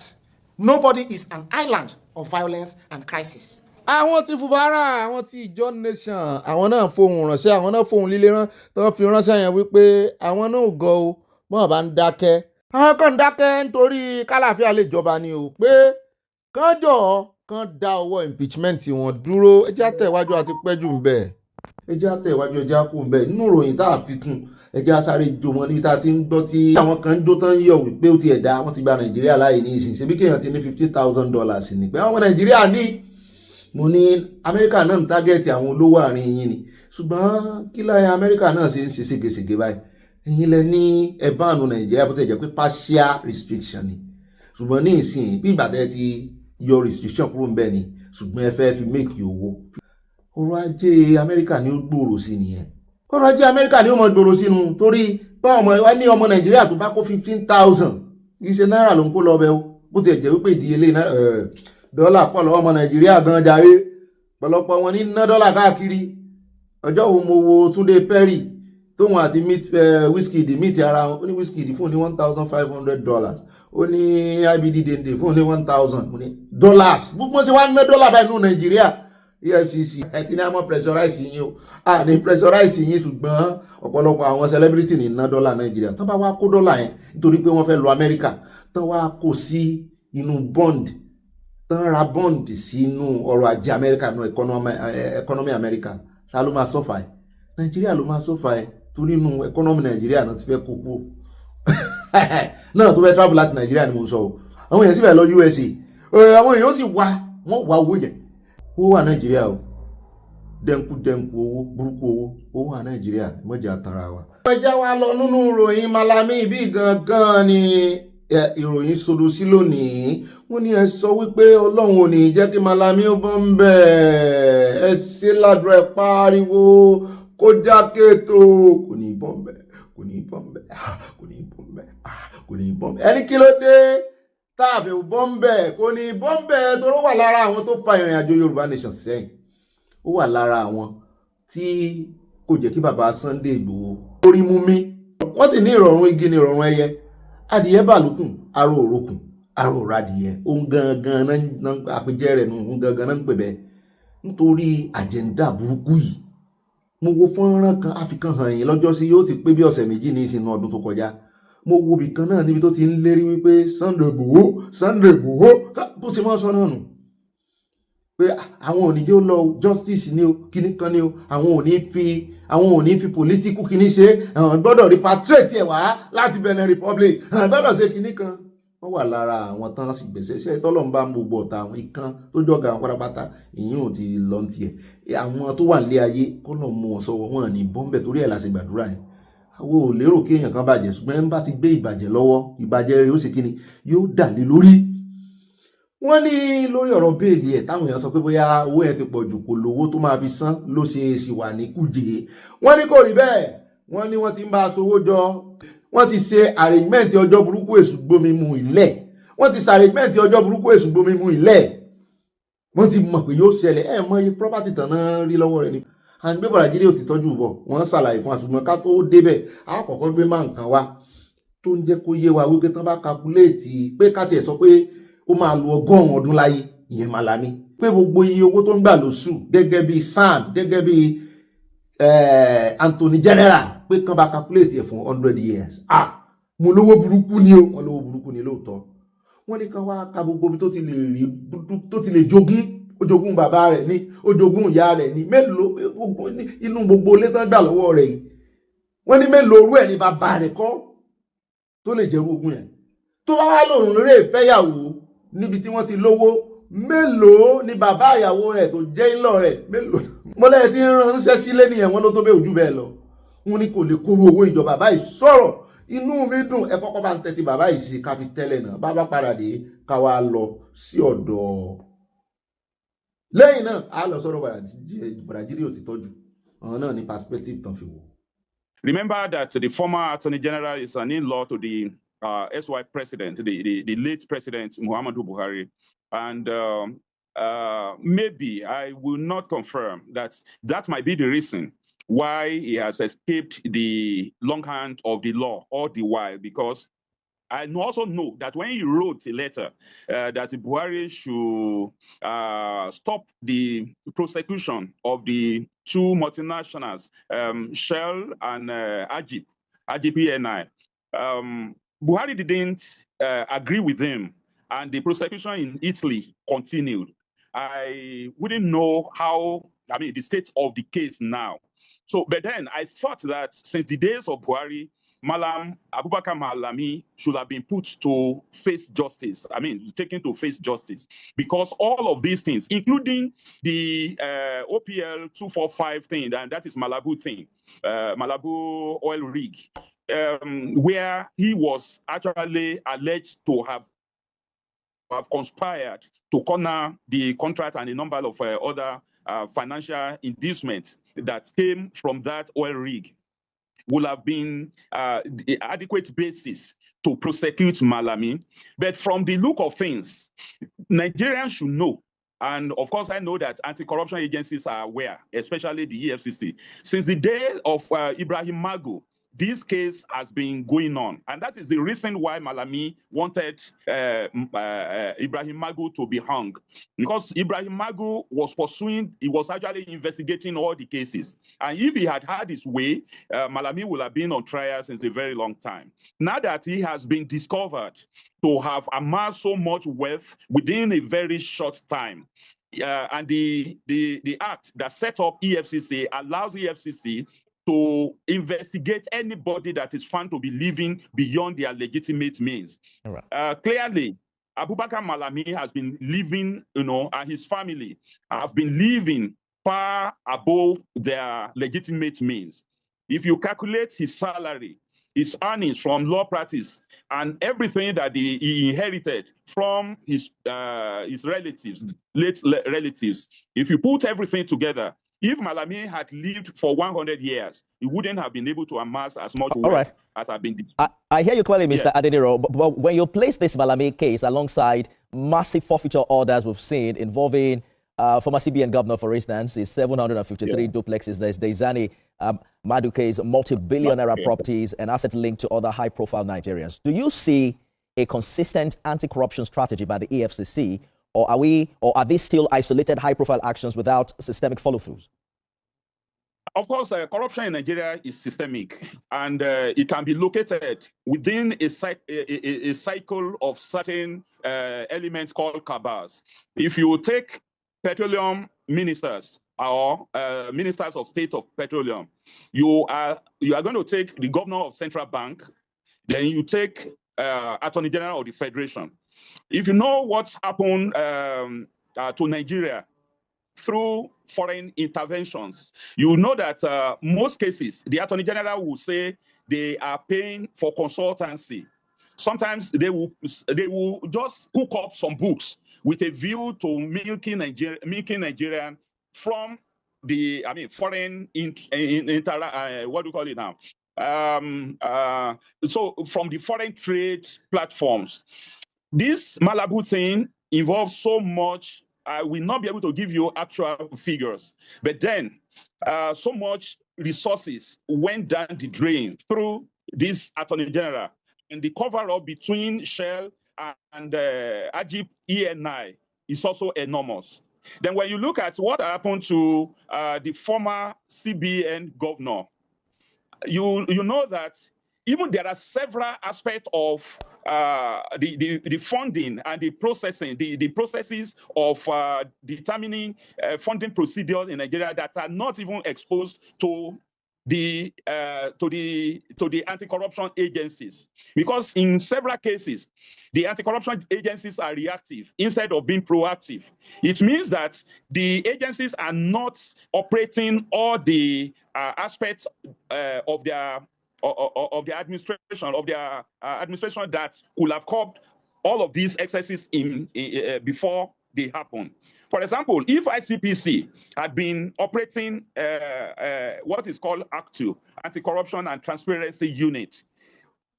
nobody is an island of violence and crisis. Àwọn tí Fubara àwọn tí Ijaw nation àwọn náà fohùn ránṣẹ́ àwọn náà fohùn líle rán tó fi ránṣẹ́ yẹn wípé àwọn náà ò gọ̀ o bọ́n bá ń dákẹ́ àwọn kan ń dákẹ́ nítorí kálàáfíà lè jọba ni o pé kánjọ́ kan dá ọwọ́ impeachment wọn dúró ẹjẹ́ àtẹ̀wájú àti pẹ́jù ń bẹ̀ ẹjẹ́ àtẹ̀wájú ẹjẹ́ àkó ń bẹ̀ nínú ìròyìn tá a fi kún ẹjẹ́ àsáré jó wọn níbi tá a ti ń gbọ́ tí àwọn kan ń jó tán yọ̀ wípé ó ti ẹ̀dá wọ́n ti gba Nàìjíríà láàyè ní ìsìn ṣebí kéèyàn ti ní $50,000 ní pé àwọn ọmọ Nàìjíríà ní mo ní Amẹ́ríkà náà ń tágẹ́ẹ̀tì àwọn olówó àárín yín ni ṣùgbọ́n kí láyé Amẹ́ríkà náà ṣe ń ṣe ségesège báyìí ẹ̀yin lẹ ní ẹ̀bánu Nàìjíríà bó ti jẹ́ pé partial restriction ni ṣùgbọ́n ní ìsìn bí ìgbà tẹ́ ti yọ restriction kúrò ń bẹ̀ ni ṣùgbọ́n ẹ fẹ́ fi make owó ọrọ̀ ajé Amẹ́ríkà ni ó gbòòrò sí nìyẹn ọrọ̀ ajé Amẹ́ríkà ni ó mọ gbòòrò sínú torí bá ọmọ Nàìjíríà tó bá kó 15,000 iṣẹ́ náírà ló ń kó lọ bẹ o bó ti jẹ́ wípé ìdíyelé dọ́là pọ̀ lọ́wọ́ ọmọ Nàìjíríà gan jàre pọ̀lọpọ̀ wọn ní ná dọ́là káàkiri ọjọ́ wo mo wo Túndé Perry tóun àti Wizkid meet ara wọn ó ní Wizkid fún ní $1,500 ó ní IBD dende fún ní $1,000 gbogbo ṣe wá ná dọ́là báyìí nínú Nàìjíríà EFCC ẹ ti ní àmọ́ pressurize yín o ní pressurize yín ṣùgbọ́n ọ̀pọ̀lọpọ̀ àwọn celebrity ní ná dọ́là Nàìjíríà tán bá wá kó dọ́là yẹn nítorí pé wọ́n fẹ́ lọ Amẹ́ríkà tán wá kó sí inú bond tán ra bond sínú ọrọ̀ ajé Amẹ́ríkà náà economy Amẹ́ríkà ta ló máa sọ́fà ẹ̀ Nàìjíríà ló máa sọ́fà ẹ̀ torí inú economy Nàìjíríà náà ti fẹ́ kókó náà tó fẹ́ travel láti Nàìjíríà ni mo sọ o àwọn èèyàn sì fẹ́ lọ USA àwọn èèyàn sì wọ́n wá owó yẹn owó wà Nàìjíríà o dẹ́nkù owó burúkú owó wà Nàìjíríà mọ́jà tara wa. ẹjẹ́ wa lọ nínú ìròyìn Malami bí gangan ni ìròyìn sodo sí lónìí wọ́n ní ẹ sọ wípé Ọlọ́run ò ní jẹ́ kí Malami ó bọ́ ń bẹ̀ ẹ ṣe ládùúrà ẹ pariwo kó jákètò kò ní bọ́ ń bẹ̀ kò ní bọ́ ń bẹ̀ kò ní bọ́ ń bẹ̀ kò ní bọ́ ń bẹ̀ ẹni kí ló dé táàfẹ́ bọ́m̀bẹ̀ kò ní bọ́m̀bẹ̀ tó ló wà lára àwọn tó fa ìrìn àjò Yorùbá Nation sẹ́yìn, ó wà lára àwọn tí kò jẹ́ kí bàbá Sunday Igboho orí mú mi. Wọ́n sì ní ìrọ̀rùn igi ní ìrọ̀rùn ẹyẹ, adìyẹ bàlùkùn aró òrokùn aró òradìyẹ, òun gangan náà àpèjẹ rẹ̀ nù, òun gangan náà ń pè bẹ́ẹ̀ nítorí àjẹ́ndà burúkú yìí. Mo wo fọ́nrán kan African hàn yín lọ́jọ́ sí, yóò ti pé bí ọ̀sẹ̀ méjì ní ìsinú ọdún tó kọjá. Mo wo ibì kan náà níbi tó ti ń lérí wípé Sunday Igboho bó ṣe máa sọ náà nù pé àwọn ò ní jẹ́ ó lọ justice ní o kíní kan ní o, àwọn ò ní fi political kíní ṣe, àwọn gbọ́dọ̀ repatriate ẹ̀ wá láti Benin Republic, àwọn gbọ́dọ̀ ṣe kíní kan. Wọ́n wà lára àwọn tán sì gbèsè ṣe tọ́lọ̀ ń bá ń gbogbo ọ̀tá àwọn ìkan tó jọ́ga àwọn pátápátá ìyún ò ti lọ ń tiẹ̀. Àwọn tó wà nílé ayé kó lọ mú wọn sọ́wọ́ wọn ní bọ́m̀bẹ̀ torí ẹ̀ la ṣe gbàdúrà yẹn. Àwọn ò lérò kí èèyàn kan bàjẹ́, ṣùgbọ́n ẹni bá ti gbé ìbàjẹ́ lọ́wọ́, ìbàjẹ́ rẹ̀ ó sì kíni yóò dà lé lórí. Wọ́n ní lórí ọ̀rọ̀ béèlì ẹ̀ táwọn èèyàn sọ pé bóyá owó ẹ̀ ti pọ̀ jù, kò lówó tó máa fi san ló ṣe sì wà ní kùjé. Wọ́n ní kò rí bẹ́ẹ̀, wọ́n ní wọ́n ti ń bá a sowó jọ, wọ́n ti ṣe arrangement ọjọ́ burúkú èṣù gbomi mu ilẹ̀, wọ́n ti ṣe arrangement ọjọ́ burúkú èṣù gbomi mu ilẹ̀, wọ́n ti mọ̀ pé yóò ṣẹlẹ̀. Ẹ̀ mọ iye property tán náà rí lọ́wọ́ rẹ̀ ni à ń gbé bọ̀dà jíde ò ti tọ́jú bọ̀, wọ́n ṣàlàyé fún àṣùgbọ́n ká tó débẹ̀ àkọ́kọ́ gbé máa nǹkan wá tó ń jẹ́ kó yé wa wípé tán bá calculate pé ká tiẹ̀ sọ pé ó máa lo 100 ọdún láyé, ìyẹn Malami, pé gbogbo iye owó tó ń gbà lóṣù gẹ́gẹ́ bí Sam gẹ́gẹ́ bí Anthony General pé kán bá calculate ẹ̀ fún 100 years. Mo lówó burúkú ni o, wọ́n lówó burúkú ni lóòótọ́. Wọ́n ní kán wá ka gbogbo bí tó ti lè rí tó ti lè jogún, ó jogún bàbá rẹ̀ ní, ó jogún ìyá rẹ̀ ní, mélòó inú gbogbo ilé tán gbà lọ́wọ́ rẹ̀ yìí, wọ́n ní mélòó orú ẹ̀ ní bàbá rẹ̀ kọ́ tó lè jẹ́rú ogún yẹn. Tó bá wá lòun rè fẹ́yàwó níbi tí wọ́n ti lówó, mélòó ni bàbá ìyàwó rẹ̀ tó jẹ́ ńlọ rẹ̀, mélòó mọ́lẹ̀ tí ń ránṣẹ́ sílé nìyẹn, wọ́n ló tó bẹ́ẹ̀ ojú bẹ́ẹ̀ lọ. Wọ́n ní kò lè kóró owó ìjọba báyìí sọ̀rọ̀. Inú mi dùn, ẹ kọ́kọ́ bá ń tẹ́tí bàbá yìí ṣe ká fi tẹ́lẹ̀ náà, bá bá padà dé ká wá lọ sí ọ̀dọ̀. Lẹ́yìn náà a lọ sọ̀rọ̀ Bàràjírí ò ti tọ́jú àwọn náà ní perspective tán fi wò. Remember that the former Attorney General is an in-law to the SY president, the late President Muhammadu Buhari. And maybe I will not confirm that might be the reason why he has escaped the long hand of the law all the while, because I also know that when he wrote a letter that Buhari should stop the prosecution of the two multinationals, Shell and AGPNI, Buhari didn't agree with him, and the prosecution in Italy continued. I wouldn't know the state of the case now. So, but then I thought that since the days of Buhari, Abubakar Malami should have been put to face justice. Taken to face justice, because all of these things, including the OPL 245 thing, and that is Malabu thing, Malabu oil rig, where he was actually alleged to have conspired to corner the contract and a number of other financial inducements that came from that oil rig, will have been the adequate basis to prosecute Malami. But from the look of things, Nigerians should know, and of course I know that anti-corruption agencies are aware, especially the EFCC. Since the day of Ibrahim Magu, this case has been going on, and that is the reason why Malami wanted Ibrahim Magu to be hung, because Ibrahim Magu was actually investigating all the cases, and if he had had his way, Malami would have been on trial since a very long time. Now that he has been discovered to have amassed so much wealth within a very short time, and the act that set up EFCC allows EFCC to investigate anybody that is found to be living beyond their legitimate means. Right. Clearly, Abubakar Malami has been living, and his family have been living far above their legitimate means. If you calculate his salary, his earnings from law practice, and everything that he inherited from his relatives, late relatives, if you put everything together, If Malami had lived for 100 years, he wouldn't have been able to amass as much All wealth right. as have been. I hear you clearly, Mr. Yeah. Adeniro, but when you place this Malami case alongside massive forfeiture orders we've seen involving former CBN governor, for instance, is 753 duplexes. There's the Izani Madu case, multi-billionaire properties and assets linked to other high-profile Nigerians. Do you see a consistent anti-corruption strategy by the EFCC, or are these still isolated high-profile actions without systemic follow-throughs? Of course, corruption in Nigeria is systemic, and it can be located within a cycle of certain elements called cabals. If you take petroleum ministers or ministers of state of petroleum, you are going to take the governor of central bank, then you take attorney general of the federation. If you know what's happened to Nigeria through foreign interventions, you know that most cases, the attorney general will say they are paying for consultancy. Sometimes they will just cook up some books with a view to milking Nigerian from the foreign what do you call it now? So from the foreign trade platforms. This Malabu thing involves so much. I will not be able to give you actual figures, but then so much resources went down the drain through this attorney general, and the cover-up between Shell and Ajib ENI is also enormous. Then when you look at what happened to the former CBN governor, you know that even there are several aspects of the funding and the processing, the processes of determining funding procedures in Nigeria that are not even exposed to the anti-corruption agencies, because in several cases the anti-corruption agencies are reactive instead of being proactive. It means that the agencies are not operating all the aspects of their administration that could have curbed all of these excesses before they happen. For example, if ICPC had been operating what is called ACT2, Anti-Corruption and Transparency Unit,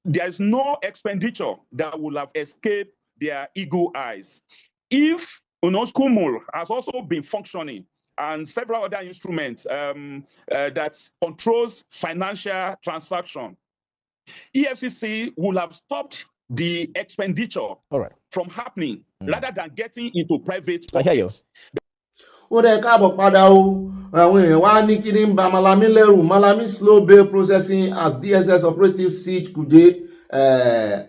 there is no expenditure that would have escaped their eagle eyes. If SCUMUL has also been functioning, and several other instruments that controls financial transaction, EFCC will have stopped the expenditure from happening rather than getting into private pockets. I hear you. Ó dẹ̀ káàbọ̀ padà o, àwọn èèyàn wá ní kí ní ń ba Malami lẹ́rù. Malami slow bail processing as DSS operative siege Kuje.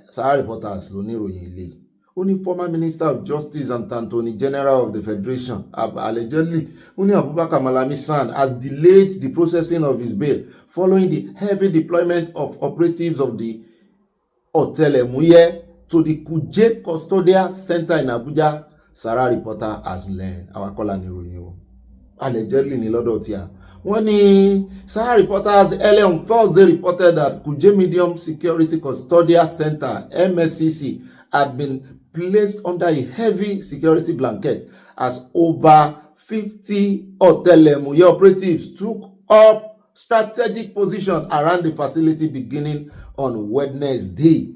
Sahara Reporters ló ní ìròyìn ilé. Ó ní former Minister of Justice and Attorney General of the Federation, allegedly, ó ní Abubakar Malami San has delayed the processing of his bail following the heavy deployment of operatives of the Ọ̀tẹlẹ̀múyẹ́ to the Kuje Custodial Center in Abuja. Sahara Reporter has learned. Our caller ní ìròyìn o. Allegedly ní lọ́dọ̀ tí a. Wọ́n ní Sahara Reporters earlier on Thursday reported that Kuje Medium Security Custodial Center, MSCC, had been placed under a heavy security blanket as over 50 Ọ̀tẹlẹ̀múyẹ́ operatives took up strategic position around the facility beginning on Wednesday.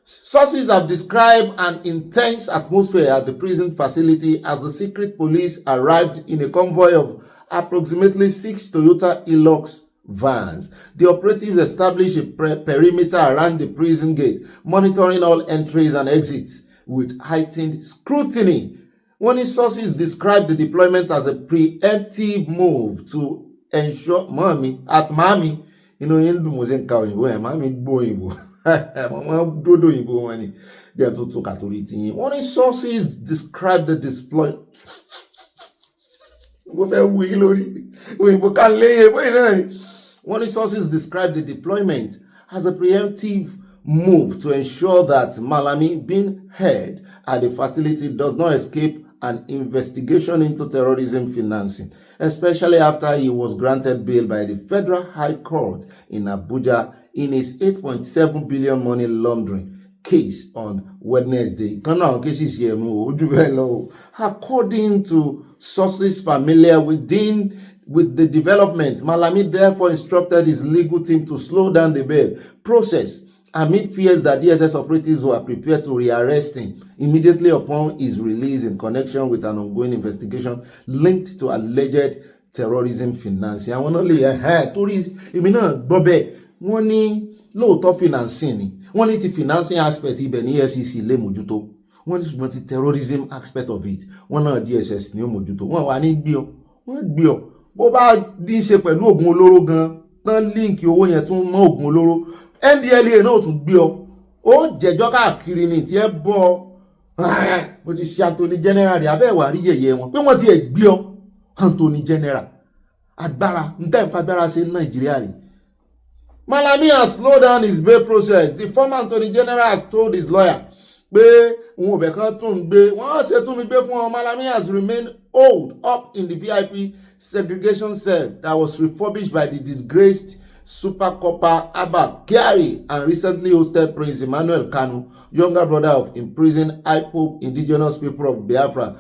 Sources have described an intense atmosphere at the prison facility as the secret police arrived in a convoy of approximately 6 Toyota Hilux vans. The operatives established a perimeter around the prison gate, monitoring all entries and exits with heightened scrutiny. One of sources described the deployment as a preemptive move to ensure Mami, Hindu Muslim Mami Boyinbo. One of sources described the deployment. One of sources described the deployment as a preemptive move to ensure that Malami, being held at the facility, does not escape an investigation into terrorism financing, especially after he was granted bail by the Federal High Court in Abuja in his 8.7 billion money laundering case on Wednesday. According to sources familiar with the development, Malami therefore instructed his legal team to slow down the bail process amid fears that DSS operatives were prepared to rearrest him immediately upon his release in connection with an ongoing investigation linked to alleged terrorism financing. Àwọn náà lè torí èmi náà gbọ́ bẹ́ẹ̀ wọ́n ní lóòótọ́ financing ni wọ́n ní ti financing aspect ibẹ̀ ní FCC lè mójútó wọ́n ní ṣùgbọ́n ti terrorism aspect of it wọ́n náà DSS ní ó mójútó wọ́n wà ní gbé ọ wọ́n gbé ọ bó bá dín ṣe pẹ̀lú oògùn olóró gan tán líǹkì owó yẹn tún mọ́ oògùn olóró NDLEA náà tún gbé ọ ó jẹjọ́ káàkiri ní tí ẹ bọ́ mo ti ṣe Anthony General rẹ̀ abẹ́ ìwà rí yẹ̀yẹ́ wọn pé wọ́n ti ẹ̀ gbé ọ Anthony General agbára ntẹ́ ìfagbára ṣe ní Nàìjíríà rẹ̀. Malami has slowed down his bail process. The former Attorney General has told his lawyer pé òun ò fẹ́ kán tún gbé wọ́n ṣe tún mi gbé fún ọ. Malami has remained holed up in the VIP segregation cell that was refurbished by the disgraced super copper Abba Kyari and recently hosted Prince Emmanuel Kanu, younger brother of imprisoned IPOB indigenous people of Biafra.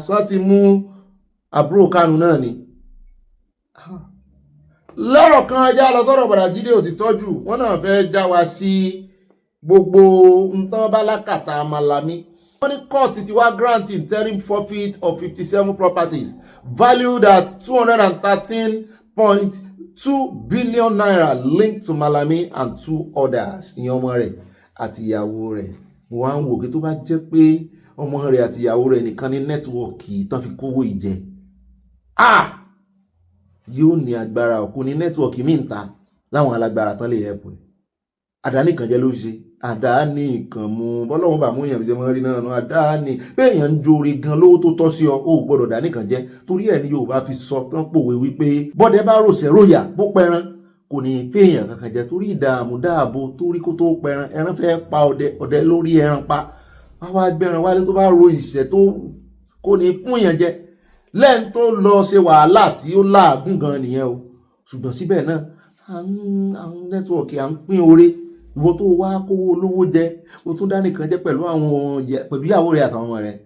Sọ ti mú àbúrò Kanu náà ni. Lọ́rọ̀ kan ẹjá lọ sọ́rọ̀ bàdà Jídé Òtítọ́jú wọ́n náà fẹ́ já wa sí gbogbo nǹkan bálákàtà Malami. Wọ́n ní court ti wá grant interim forfeit of 57 properties valued at 213.2 billion naira linked to Malami and 2 others. Ìyẹn ọmọ rẹ̀ àti ìyàwó rẹ̀. Mo wá ń wò kí tó bá jẹ́ pé ọmọ rẹ̀ àti ìyàwó rẹ̀ nìkan ní nẹ́tíwọ̀kì tán fi kówó ìjẹ. Yóò ní agbára òkú ní nẹ́tíwọ̀kì míì ń ta láwọn alágbára tán lè help ẹ̀. Àdáni kan jẹ́ ló ṣe àdáni kan mú bọ́lọ́wọ́n bá mú èèyàn bí ṣe mọ́ rí náà nù àdáni pé èèyàn ń jóore gan lówó tó tọ́ sí ọ ó gbọ́dọ̀ dáni kan jẹ́ torí ẹ̀ ní Yorùbá fi sọ tán pòwe wípé bọ́dẹ bá rọ̀ṣẹ̀ róyà bó pẹran kò ní fèèyàn kankan jẹ torí ìdààmú dáàbò torí kó tó pẹran ẹran fẹ́ pa ọdẹ lórí ẹran pa wá gbẹran wálé tó bá ro ìṣẹ́ tó kò ní fún èèyàn jẹ lẹ́yìn tó lọ ṣe wàhálà tí ó láàgùn gan nìyẹn o ṣùgbọ́n síbẹ̀ náà àwọn nẹ́tíwọ̀kì à ń pín oore ìwọ tó wá kówó olówó jẹ o tún dá nìkan jẹ pẹ̀lú ìyàwó rẹ̀ àtàwọn ọmọ rẹ̀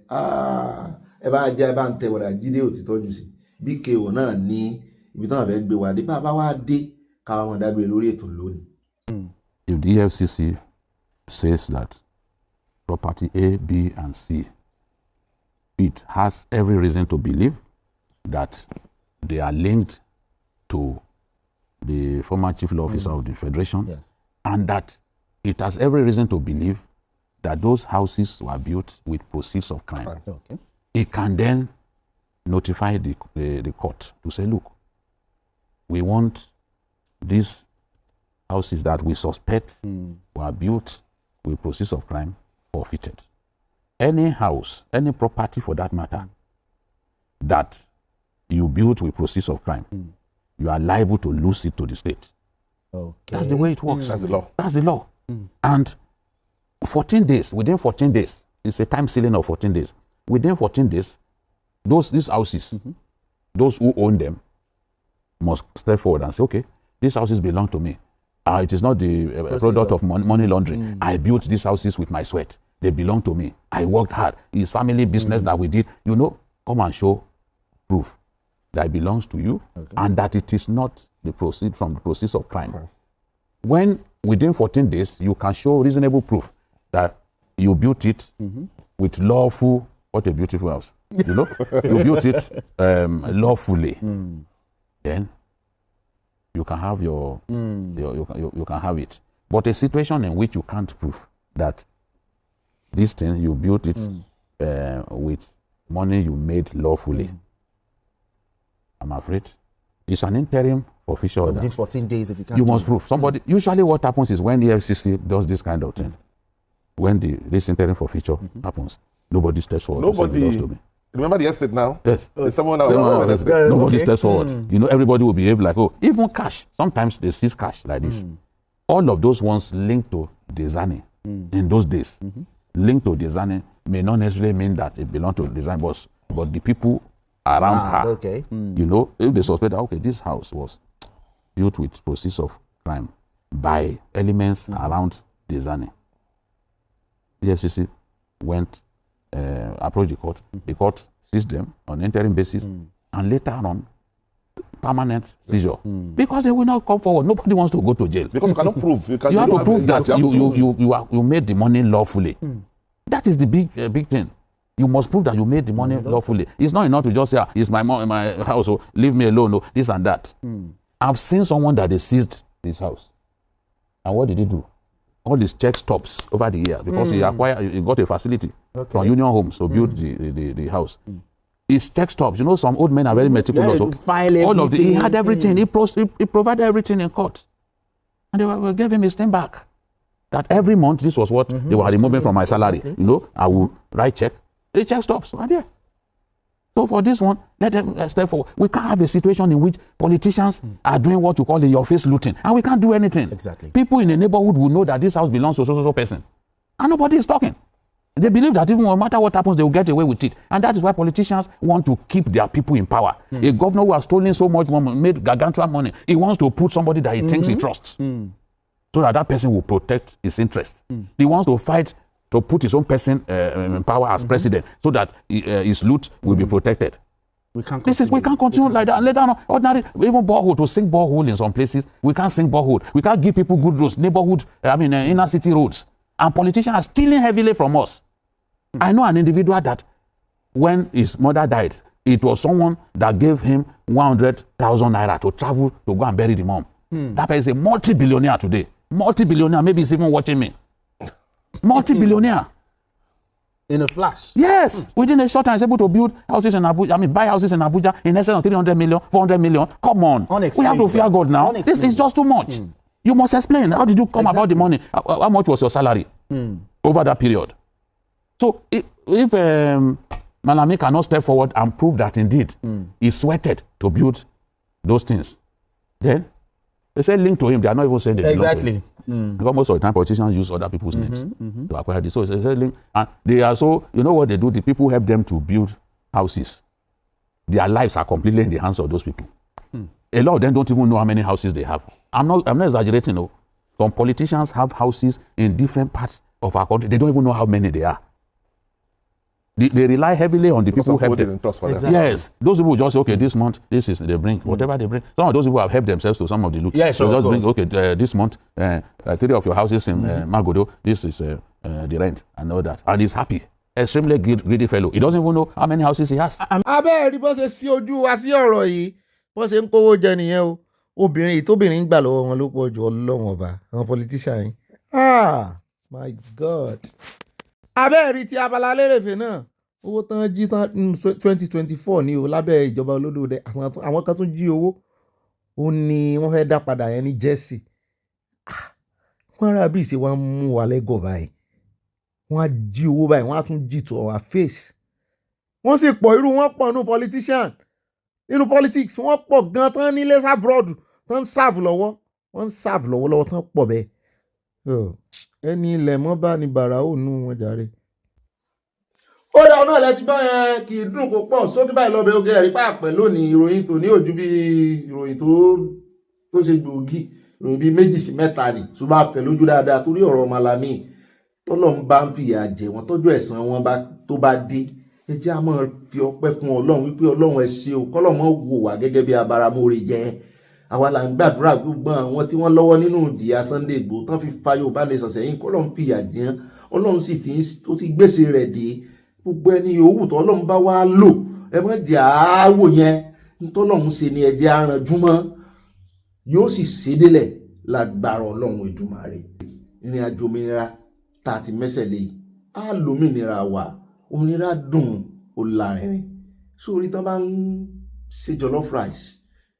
ẹ bá jẹ́ ẹ bá ń tẹ wàdà Jídé Òtítọ́jú sí bí kéwò náà ní ibi táwọn fẹ́ gbé wa dé bá bá wá dé káwọn ọmọ dágbére lórí ètò lónìí. If the EFCC says that property A, B, and C, it has every reason to believe that they are linked to the former chief law officer of the Federation, and that it has every reason to believe that those houses were built with proceeds of crime. It can then notify the court to say, look, we want these houses that we suspect were built with proceeds of crime forfeited. Any house, any property for that matter, that you built with proceeds of crime, you are liable to lose it to the state. That's the way it works. That's the law. That's the law. And 14 days, within 14 days, it's a time ceiling of 14 days. Within 14 days, these houses, those who own them, must step forward and say, okay, these houses belong to me. It is not the product of money laundering. I built these houses with my sweat. They belong to me. I worked hard. It's family business that we did. You know, come and show proof that it belongs to you and that it is not the proceed from the proceeds of crime. When within 14 days, you can show reasonable proof that you built it with lawful, what a beautiful house. You know, you built it lawfully. Then you can have you can have it. But a situation in which you can't prove that this thing you built it with money you made lawfully, I'm afraid it's an interim official order. Within 14 days, if you can't, you must prove. Somebody usually what happens is when the FCC does this kind of thing, when this interim forfeiture happens, nobody steps forward. Nobody. To me. Remember the estate now? Yes. There's someone else. Nobody steps forward. You know, everybody will behave like, oh, even cash. Sometimes they seize cash like this. All of those ones linked to Dezani in those days, linked to Dezani may not necessarily mean that it belonged to Dezani, but the people around her, you know, if they suspect that, okay, this house was built with proceeds of crime by elements around Dezani, EFCC went, approached the court seized them on interim basis, and later on, permanent seizure. Because they will not come forward. Nobody wants to go to jail. Because you cannot prove. You have to prove that you made the money lawfully. That is the big thing. You must prove that you made the money lawfully. It's not enough to just say, it's my mom, my house, so leave me alone, no, this and that. I've seen someone that they seized his house. And what did he do? All these check stops over the year because he got a facility from Union Homes to build the house. His check stops. You know, some old men are very meticulous. He had everything. He provided everything in court. And they gave him his thing back. That every month, this was what they were removing from my salary. You know, I will write check. The check stops right there. So for this one, let them step forward. We can't have a situation in which politicians are doing what you call in your face looting, and we can't do anything. Exactly. People in the neighborhood will know that this house belongs to so person, and nobody is talking. They believe that even no matter what happens, they will get away with it, and that is why politicians want to keep their people in power. A governor who has stolen so much money, made gargantuan money, he wants to put somebody that he thinks he trusts, so that person will protect his interests. He wants to fight to put his own person in power as president, so that his loot will be protected. We can't continue like that. And later on, ordinary, even borehole, to sink borehole in some places, we can't sink borehole. We can't give people good roads, neighborhood, inner city roads. And politicians are stealing heavily from us. I know an individual that when his mother died, it was someone that gave him 100,000 naira to travel to go and bury the mom. That person is a multi-billionaire today. Multi-billionaire, maybe he's even watching me. Multi-billionaire. In a flash. Yes. Within a short time, he's able to build houses in Abuja. Buy houses in Abuja in excess of 300 million, 400 million. Come on. We have to fear God now. This is just too much. You must explain. How did you come about the money? How much was your salary over that period? So if Malami cannot step forward and prove that indeed he sweated to build those things, then they say link to him. They are not even saying they belong to him. Because most of the time politicians use other people's names to acquire this. So it's a link. And they are so, you know what they do? The people help them to build houses. Their lives are completely in the hands of those people. A lot of them don't even know how many houses they have. I'm not exaggerating. No. Some politicians have houses in different parts of our country. They don't even know how many they are. They rely heavily on the people who help them. Exactly. Yes. Those people just say, okay, this month, this is, they bring, whatever they bring. Some of those people have helped themselves to some of the loot. Yeah, sure, they just bring, okay, this month, 3 of your houses in Magodo, this is the rent and all that. And he's happy. Extremely greedy fellow. He doesn't even know how many houses he has. Abẹ́ rí bó ṣe sí ojú wa sí ọ̀rọ̀ yìí, bó ṣe ń kówó jẹ nìyẹn o. Obìnrin tóbìnrin ń gbà lọ́wọ́ wọn ló pọ̀ jù Ọlọ́run ọba, àwọn politician yìí. My God. Abẹ́ rí ti Abala Lerefe náà. Owó tán jí tán 2024 ní o lábẹ́ ìjọba olódòdó àwọn kan tún jí owó. Ó ní wọ́n fẹ́ dá padà yẹn ní Jersey. Wọ́n rà bí ìṣe wọ́n mú wa lẹ́gọ̀ báyìí. Wọ́n á jí owó báyìí, wọ́n á tún jí to our face. Wọ́n sì pọ̀ irú wọn pọ̀ nínú politician. Nínú politics wọ́n pọ̀ gan tán nílé abroad tán ń serve lọ́wọ́. Wọ́n ń serve lọ́wọ́lọ́wọ́ tán pọ̀ bẹ́ẹ̀. Ẹni ilẹ̀ mọ́ bá ní bàrà ó nú wọn jàre. Ó dá ọ̀nà ilẹ̀ ti gbọ́ yẹn kì í dùn kó pọ̀ sókè báyìí lọ́bẹ̀ oge ẹ̀rí pàpẹ́ lónìí ìròyìn tó ní ojú bí ìròyìn tó ṣe gbòógì ìròyìn bíi 2 sí 3 ni ṣùgbọ́n àfẹ́ lójú dáadáa torí ọ̀rọ̀ Malami tọ́lọ́run bá ń fìyà jẹ wọn tọ́jú ẹ̀san wọn tó bá dé ẹ jẹ́ á máa fi ọpẹ́ fún Ọlọ́run wípé Ọlọ́run ẹ ṣé o kọ́lọ́mọ wò wá gẹ́gẹ́ bí abáramóore jẹ́ àwa là ń gbàdúrà gbogbo àwọn tí wọ́n lọ́wọ́ nínú ìjìyà Sunday Igboho tán fi fa Yorùbá nation sẹ́yìn kọ́lọ́run fìyà jẹ Ọlọ́run sì ti gbèsè rẹ̀ dé gbogbo ẹni yòówù tó Ọlọ́run bá wá lò ẹ má jẹ́ àáwò yẹn nítọ́lọ́run ṣe ni ẹ jẹ́ àrànjú mọ́ yóò sì ṣédélẹ̀ lágbára Ọlọ́run Èdùmàrè ìrìn àjò òmìnira tá a ti mẹ́sẹ̀ lé á lómìnira wa òmìnira dùn ó lárinrin sórí tán bá ń ṣe jollof rice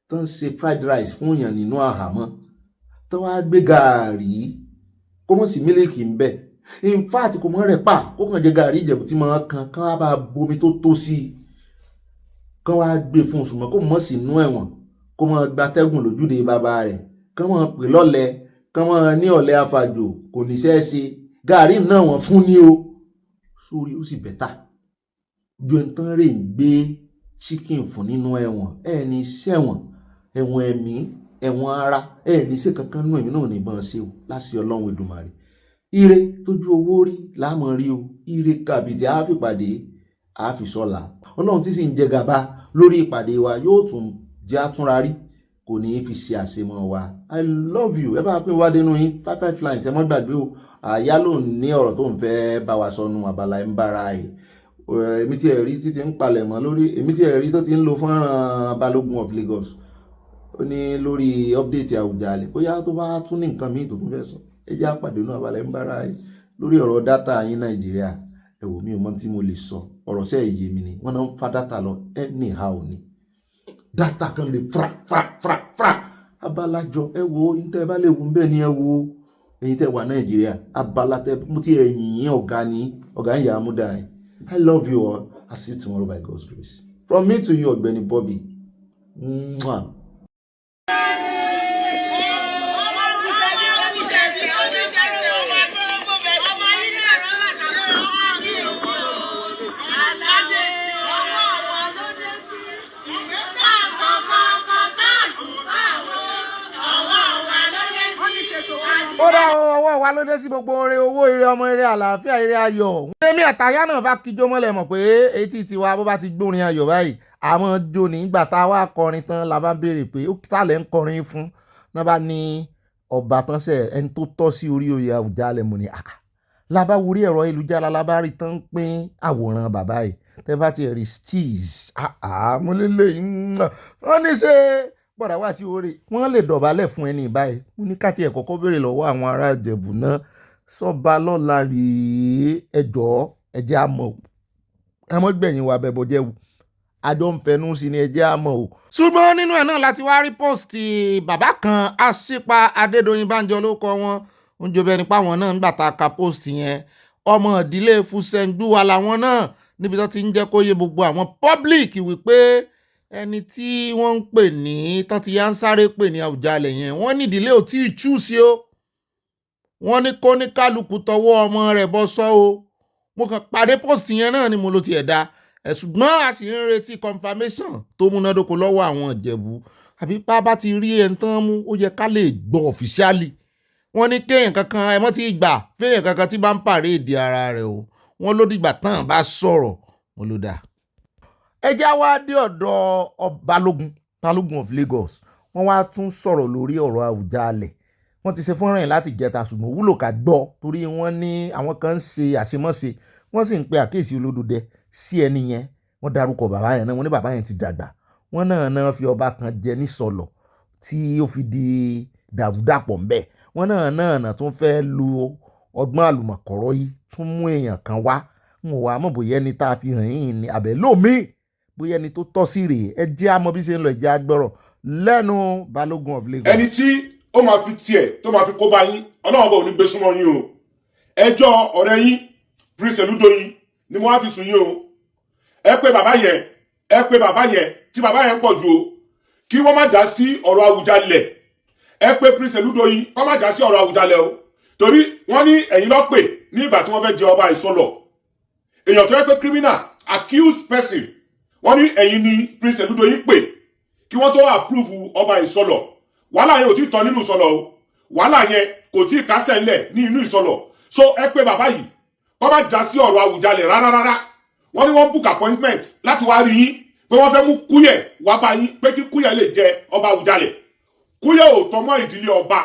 tán ń ṣe fried rice fún èèyàn nínú àhámọ́ tán wá gbé gààrí kó mọ̀ sí mílíkì ń bẹ̀ in fact kò mọ̀ rẹ̀ pa kó kàn jẹ gààrí Ìjẹ̀bú tí máa kan wá bá bomi tó sí i kán wá gbé fún ṣùgbọ́n kó mọ̀ sí inú ẹ̀wọ̀n kó mọ̀ gbatẹ́gùn lójúde bàbá rẹ̀ kán mọ̀ pè lọ́lẹ̀ kán mọ̀ ní ọ̀lẹ afàjò kò ní ṣeé ṣe gààrí náà wọ́n fún ní o sórí ó sì bẹ́tà ju ẹni tán rè ń gbé chicken fún nínú ẹ̀wọ̀n ní sẹ́wọ̀n ẹ̀wọ̀n ẹ̀mí ẹ̀wọ̀n ara ní ṣe kankan nú ẹ̀mí náà níbọn ṣe o láṣẹ Ọlọ́run Èdùmàrè ire tójú owó rí láàmọ̀ rí o, ire kàbìtì á fi pàdé á fi sọ́la. Ọlọ́run tí sì ń jẹ gàba lórí ìpàdé wa yóò tún jẹ́ àtúnra rí, kò ní fi ṣe àṣemọ́ wa. I love you. Ẹ bá pín wá dénú yín 55 lines ẹ mọ́ gbàgbé o. Àyá ló ní ọ̀rọ̀ tó ń fẹ́ bá wa sọnù abala ń bára ẹ̀. Èmi tí ẹ̀ rí títí ń palẹ̀ mọ́ lórí, èmi tí ẹ̀ rí tó ti ń lo fọ́nrán Balógun of Lagos. Ó ní lórí update Awujale bóyá tó bá tún ní nǹkan míì tó tún fẹ́ sọ. Ẹ jẹ́ àpàdé náà abala ń bára ẹ̀ lórí ọ̀rọ̀ dátà yín Nàìjíríà. Ẹ wò mí ò mọ̀ tí mo lè sọ. Ọ̀rọ̀ sẹ́ yé mi ni. Wọ́n náà ń fa dátà lọ anyhow ni. Dátà kan lè fra. Abalajọ ẹ wo ìtẹ́ bá lè wù ń bẹ́ẹ̀ ni ẹ wo. Ẹ̀yin tẹ́ wà Nàìjíríà. Abala tẹ́ mo ti ẹ̀yìn ọ̀gá ni. Ọ̀gá ń yà á mú dáa. I love you all. I'll see you tomorrow by God's grace. From me to you, Ogbeni Bobby. Mwah. Ó dá ọwọ́ wa ló dé sí gbogbo oore owó ire ọmọ ire àlàáfíà ire ayọ̀. Èmi àtàyà náà bá kíjó mọ́lẹ̀ mọ̀ pé etí tiwa bó bá ti gbórin ayọ̀ báyìí àmọ́ jó nígbà tá a wá kọrin tán la bá béèrè pé ó tàlẹ̀ ń kọrin fún náà bá ní ọba tán ṣe ẹni tó tọ́ sí orí oyè Awujale mo ní la bá wúrí ẹ̀rọ ayélujára la bá rí tán pín àwòrán bàbá yìí tẹ́ bá ti rí steez mo lélẹ̀ wọ́n ní ṣe bọ̀dà wá sí orí wọ́n lè dọ̀bálẹ̀ fún ẹni báyìí mo ní káàtì ẹ̀ kọ́kọ́ béèrè lọ́wọ́ àwọn ará Ìjẹ̀bú náà sọ́ba lọ́la rèé ẹjọ́ ẹjẹ́ àmọ́ ẹmọ́ gbẹ̀yìn wa bẹ̀bọ̀ jẹ́ wù àjọ ń fẹnu sí ni ẹjẹ́ àmọ́ o. ṣùgbọ́n nínú ẹ̀ náà láti wá rí pọ́ọ̀sì bàbá kan Àṣìpa Adédoyin Bánjọ ló kọ wọn ń jọ bẹ́ẹ̀ nípa wọn náà nígbà tá a ka pọ́ọ̀sì yẹn ọmọ ìdílé Fúsẹ́ńdúwà làwọn náà níbi tó ti ń jẹ́ kó yé gbogbo àwọn public wípé ẹni tí wọ́n ń pè ní tán ti yá ń sáré pè ní Awujale yẹn wọ́n ní ìdílé ò tí ì tú sí o wọ́n ní kó ní kálukú tọwọ́ ọmọ rẹ̀ bọ́ sọ́ o mo kàn pàdé post yẹn náà ni mo ló ti ẹ̀dá ṣùgbọ́n a sì ń retí confirmation tó múnádóko lọ́wọ́ àwọn Ìjẹ̀bú àbí bá ti rí ẹni tán mú ó yẹ ká lè gbọ́ ọ̀fíṣálì wọ́n ní kéèyàn kankan ẹmọ́ tí gbà fẹ́yàn kankan tí bá ń pàrẹ́ èdè ara rẹ̀ o wọ́n ló dìgbà tán bá sọ̀rọ̀ mo ló dáa. Ẹ já wá dé ọ̀dọ̀ Balógun of Lagos wọ́n wá tún sọ̀rọ̀ lórí ọ̀rọ̀ Awujale wọ́n ti ṣe fọ́nrán yẹn láti jẹta ṣùgbọ́n wúlò ká gbọ́ torí wọ́n ní àwọn kan ń ṣe àṣemọ́ṣe wọ́n sì ń pe àkíyèsí olódòdẹ sí ẹni yẹn wọ́n dárúkọ bàbá yẹn náà wọ́n ní bàbá yẹn ti dàgbà wọ́n náà fi ọba kan jẹ ní sọ̀lọ̀ tí ó fi di dàrúdàpọ̀ ńbẹ̀ wọ́n náà tún fẹ́ lu ọgbọ́n àlùmọ̀kọ́rọ́ yìí tún mú èèyàn kan wá ń wà mọ̀ bóyá ẹni tá a fi hàn yín ní abẹ́ lómi bóyá ẹni tó tọ́ sí rèé ẹ jẹ́ àmọ́ bí ṣe ń lọ ẹ̀jẹ̀ agbọ́rọ̀ lẹ́nu Balógun of Lagos. ẹni tí ó máa fi tiẹ̀ tó máa fi kó bá yín ọlọ́run bá ò ní gbé súnmọ́ yín o ẹjọ́ ọ̀rẹ́ yín Prince Eludoyin ni mo wá fi sùn yín o ẹ pé bàbá yẹn tí bàbá yẹn pọ̀ ju o kí wọ́n má dá sí ọ̀rọ̀ Awujale ẹ pé Prince Eludoyin kọ́ má dá sí ọ̀rọ̀ Awujale o torí wọ́n ní ẹ̀yin ló pè ní ìgbà tí wọ́n fẹ́ jẹ ọba ìsọlọ̀ èèyàn tó yẹ pé criminal accused person wọ́n ní ẹ̀yin ni Prince Eludoyin pè kí wọ́n tó approve ọba ìsọlọ̀ wàhálà yẹn ò tí tán nínú ìsọlọ̀ o wàhálà yẹn kò tí kásẹ̀ ńlẹ̀ ní inú ìsọlọ̀ so ẹ pé bàbá yìí wọ́n má dá sí ọ̀rọ̀ Awujale rárá wọ́n ní wọ́n book appointment láti wá rí yín pé wọ́n fẹ́ mú Kúyẹ̀ wá bá yín pé kí Kúyẹ̀ lè jẹ ọba Awujale Kúyẹ̀ ò tọmọ ìdílé ọba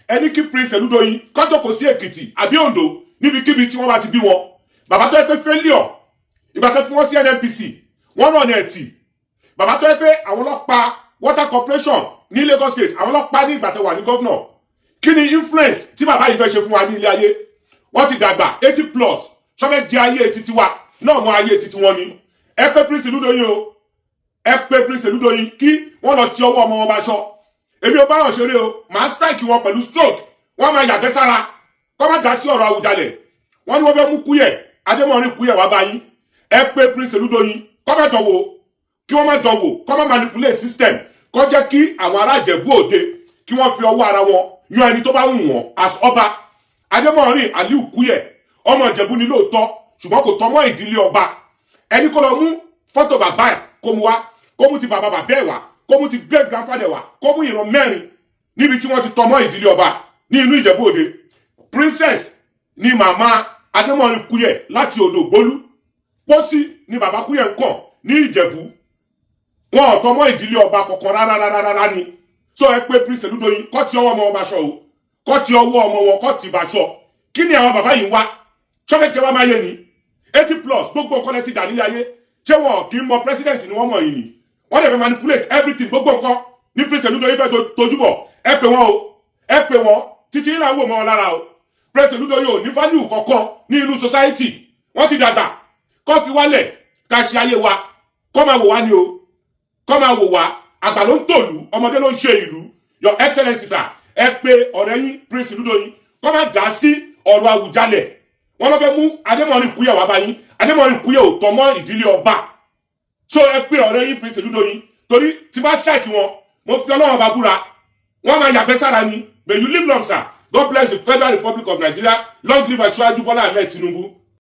ẹni kí Prince Eludoyin kọjọ kò sí Èkìtì àbí Oǹdó níbikíbi tí wọ́n bá ti bí wọn bàbá tó yẹ pé failure ìgbà tó fi wọ́n sí NNPC wọ́n rán ní ẹ̀tì bàbá tó yẹ pé àwọn ọlọ́pàá water corporation ní Lagos State àwọn ọlọ́pàá ní ìgbà tó wà ní gọ́fìnà kí ni influence tí bàbá yìí fẹ́ ṣe fún wa ní ilé ayé wọ́n ti dàgbà 80 plus ṣọ́fẹ́ jẹ ayé títí wa náà mọ ayé títí wọn ni ẹ pé Prince Eludoyin o ẹ pé Prince Eludoyin kí wọ́n lọ ti ọwọ́ ọmọ wọn bá ṣọ èmi ò bá wọn ṣeré o màá strike wọn pẹ̀lú stroke wọ́n máa yàgbẹ́ sára kọ́ má dá sí ọ̀rọ̀ Awujale wọ́n ní wọ́n fẹ́ mú Kúyẹ̀ Adémọ̀rin Kúyẹ̀ wá bá yín ẹ pé Prince Eludoyin kọ́ má dánwò kí wọ́n má dánwò kọ́ má manipulate system kọ́ jẹ́ kí àwọn ará Ìjẹ̀bú Òde kí wọ́n fi ọwọ́ ara wọn yan ẹni tó bá wù wọ́n as ọba Adémọ̀rin Aliu Kúyẹ̀ ọmọ Ìjẹ̀bú ni lóòótọ́ ṣùgbọ́n kò tọ́mọ́ ìdílé ọba ẹni kó lọ mú fọ́tò bàbá ẹ̀ kó mu wá kó mú ti bàbá bàbá ẹ̀ wá kó mú ti great grandfather wá kó mú ìran mẹ́rin níbi tí wọ́n ti tọ́mọ́ ìdílé ọba ní inú Ìjẹ̀bú Òde Princess ni màmá Adémọ́rin Kúyẹ̀ láti odò gbólú pósí ni bàbá Kúyẹ̀ ń kàn ní Ìjẹ̀bú wọn ò tọmọ ìdílé ọba kọ̀ọ̀kan rárá ni so ẹ pé Prince Olúdoyin kọ́ ti ọwọ́ ọmọ wọn baṣọ o kọ́ ti ọwọ́ ọmọ wọn kọ́ ti baṣọ kí ni àwọn bàbá yìí wá ṣọ́kẹ́jẹ́ wá máa yé ni 80+ gbogbo nǹkan lẹ ti dà nílé ayé ṣé wọn kì í mọ president ni wọ́n mọ̀ yìí ni wọ́n lè fẹ́ manipulate everything gbogbo nǹkan ní Prince Olúdoyin fẹ́ tojúbọ̀ ẹ pè wọ́n o ẹ pè wọ́n títí ìlà wò mọ́ wọn lára o Prince Olúdoyin ò ní value kankan ní inú society wọ́n ti dàgbà kọ́ fi wálẹ̀ ká ṣe ayé wa kọ́ máa wò wá ni o kọ́ máa wò wá àgbà ló ń tòlú ọmọdé ló ń ṣe ìlú your excellence sir ẹ pé ọ̀rẹ́ yín Prince Olúdoyin kọ́ máa dá sí ọ̀rọ̀ Awùjalẹ̀ wọ́n lọ fẹ́ mú Adémọ́rin Kúyẹ̀ wá báyìí Adémọ́rin Kúyẹ̀ ò tọ́ mọ́ ìdílé ọba so ẹ pé ọ̀rẹ́ yín Prince Olúdoyin torí tí bá strike wọn mo fi Ọlọ́run bá búra wọ́n máa yàgbẹ́ sára ni may you live long sir God bless the Federal Republic of Nigeria long live Aṣíwájú Bọ́lá Ahmed Tinubu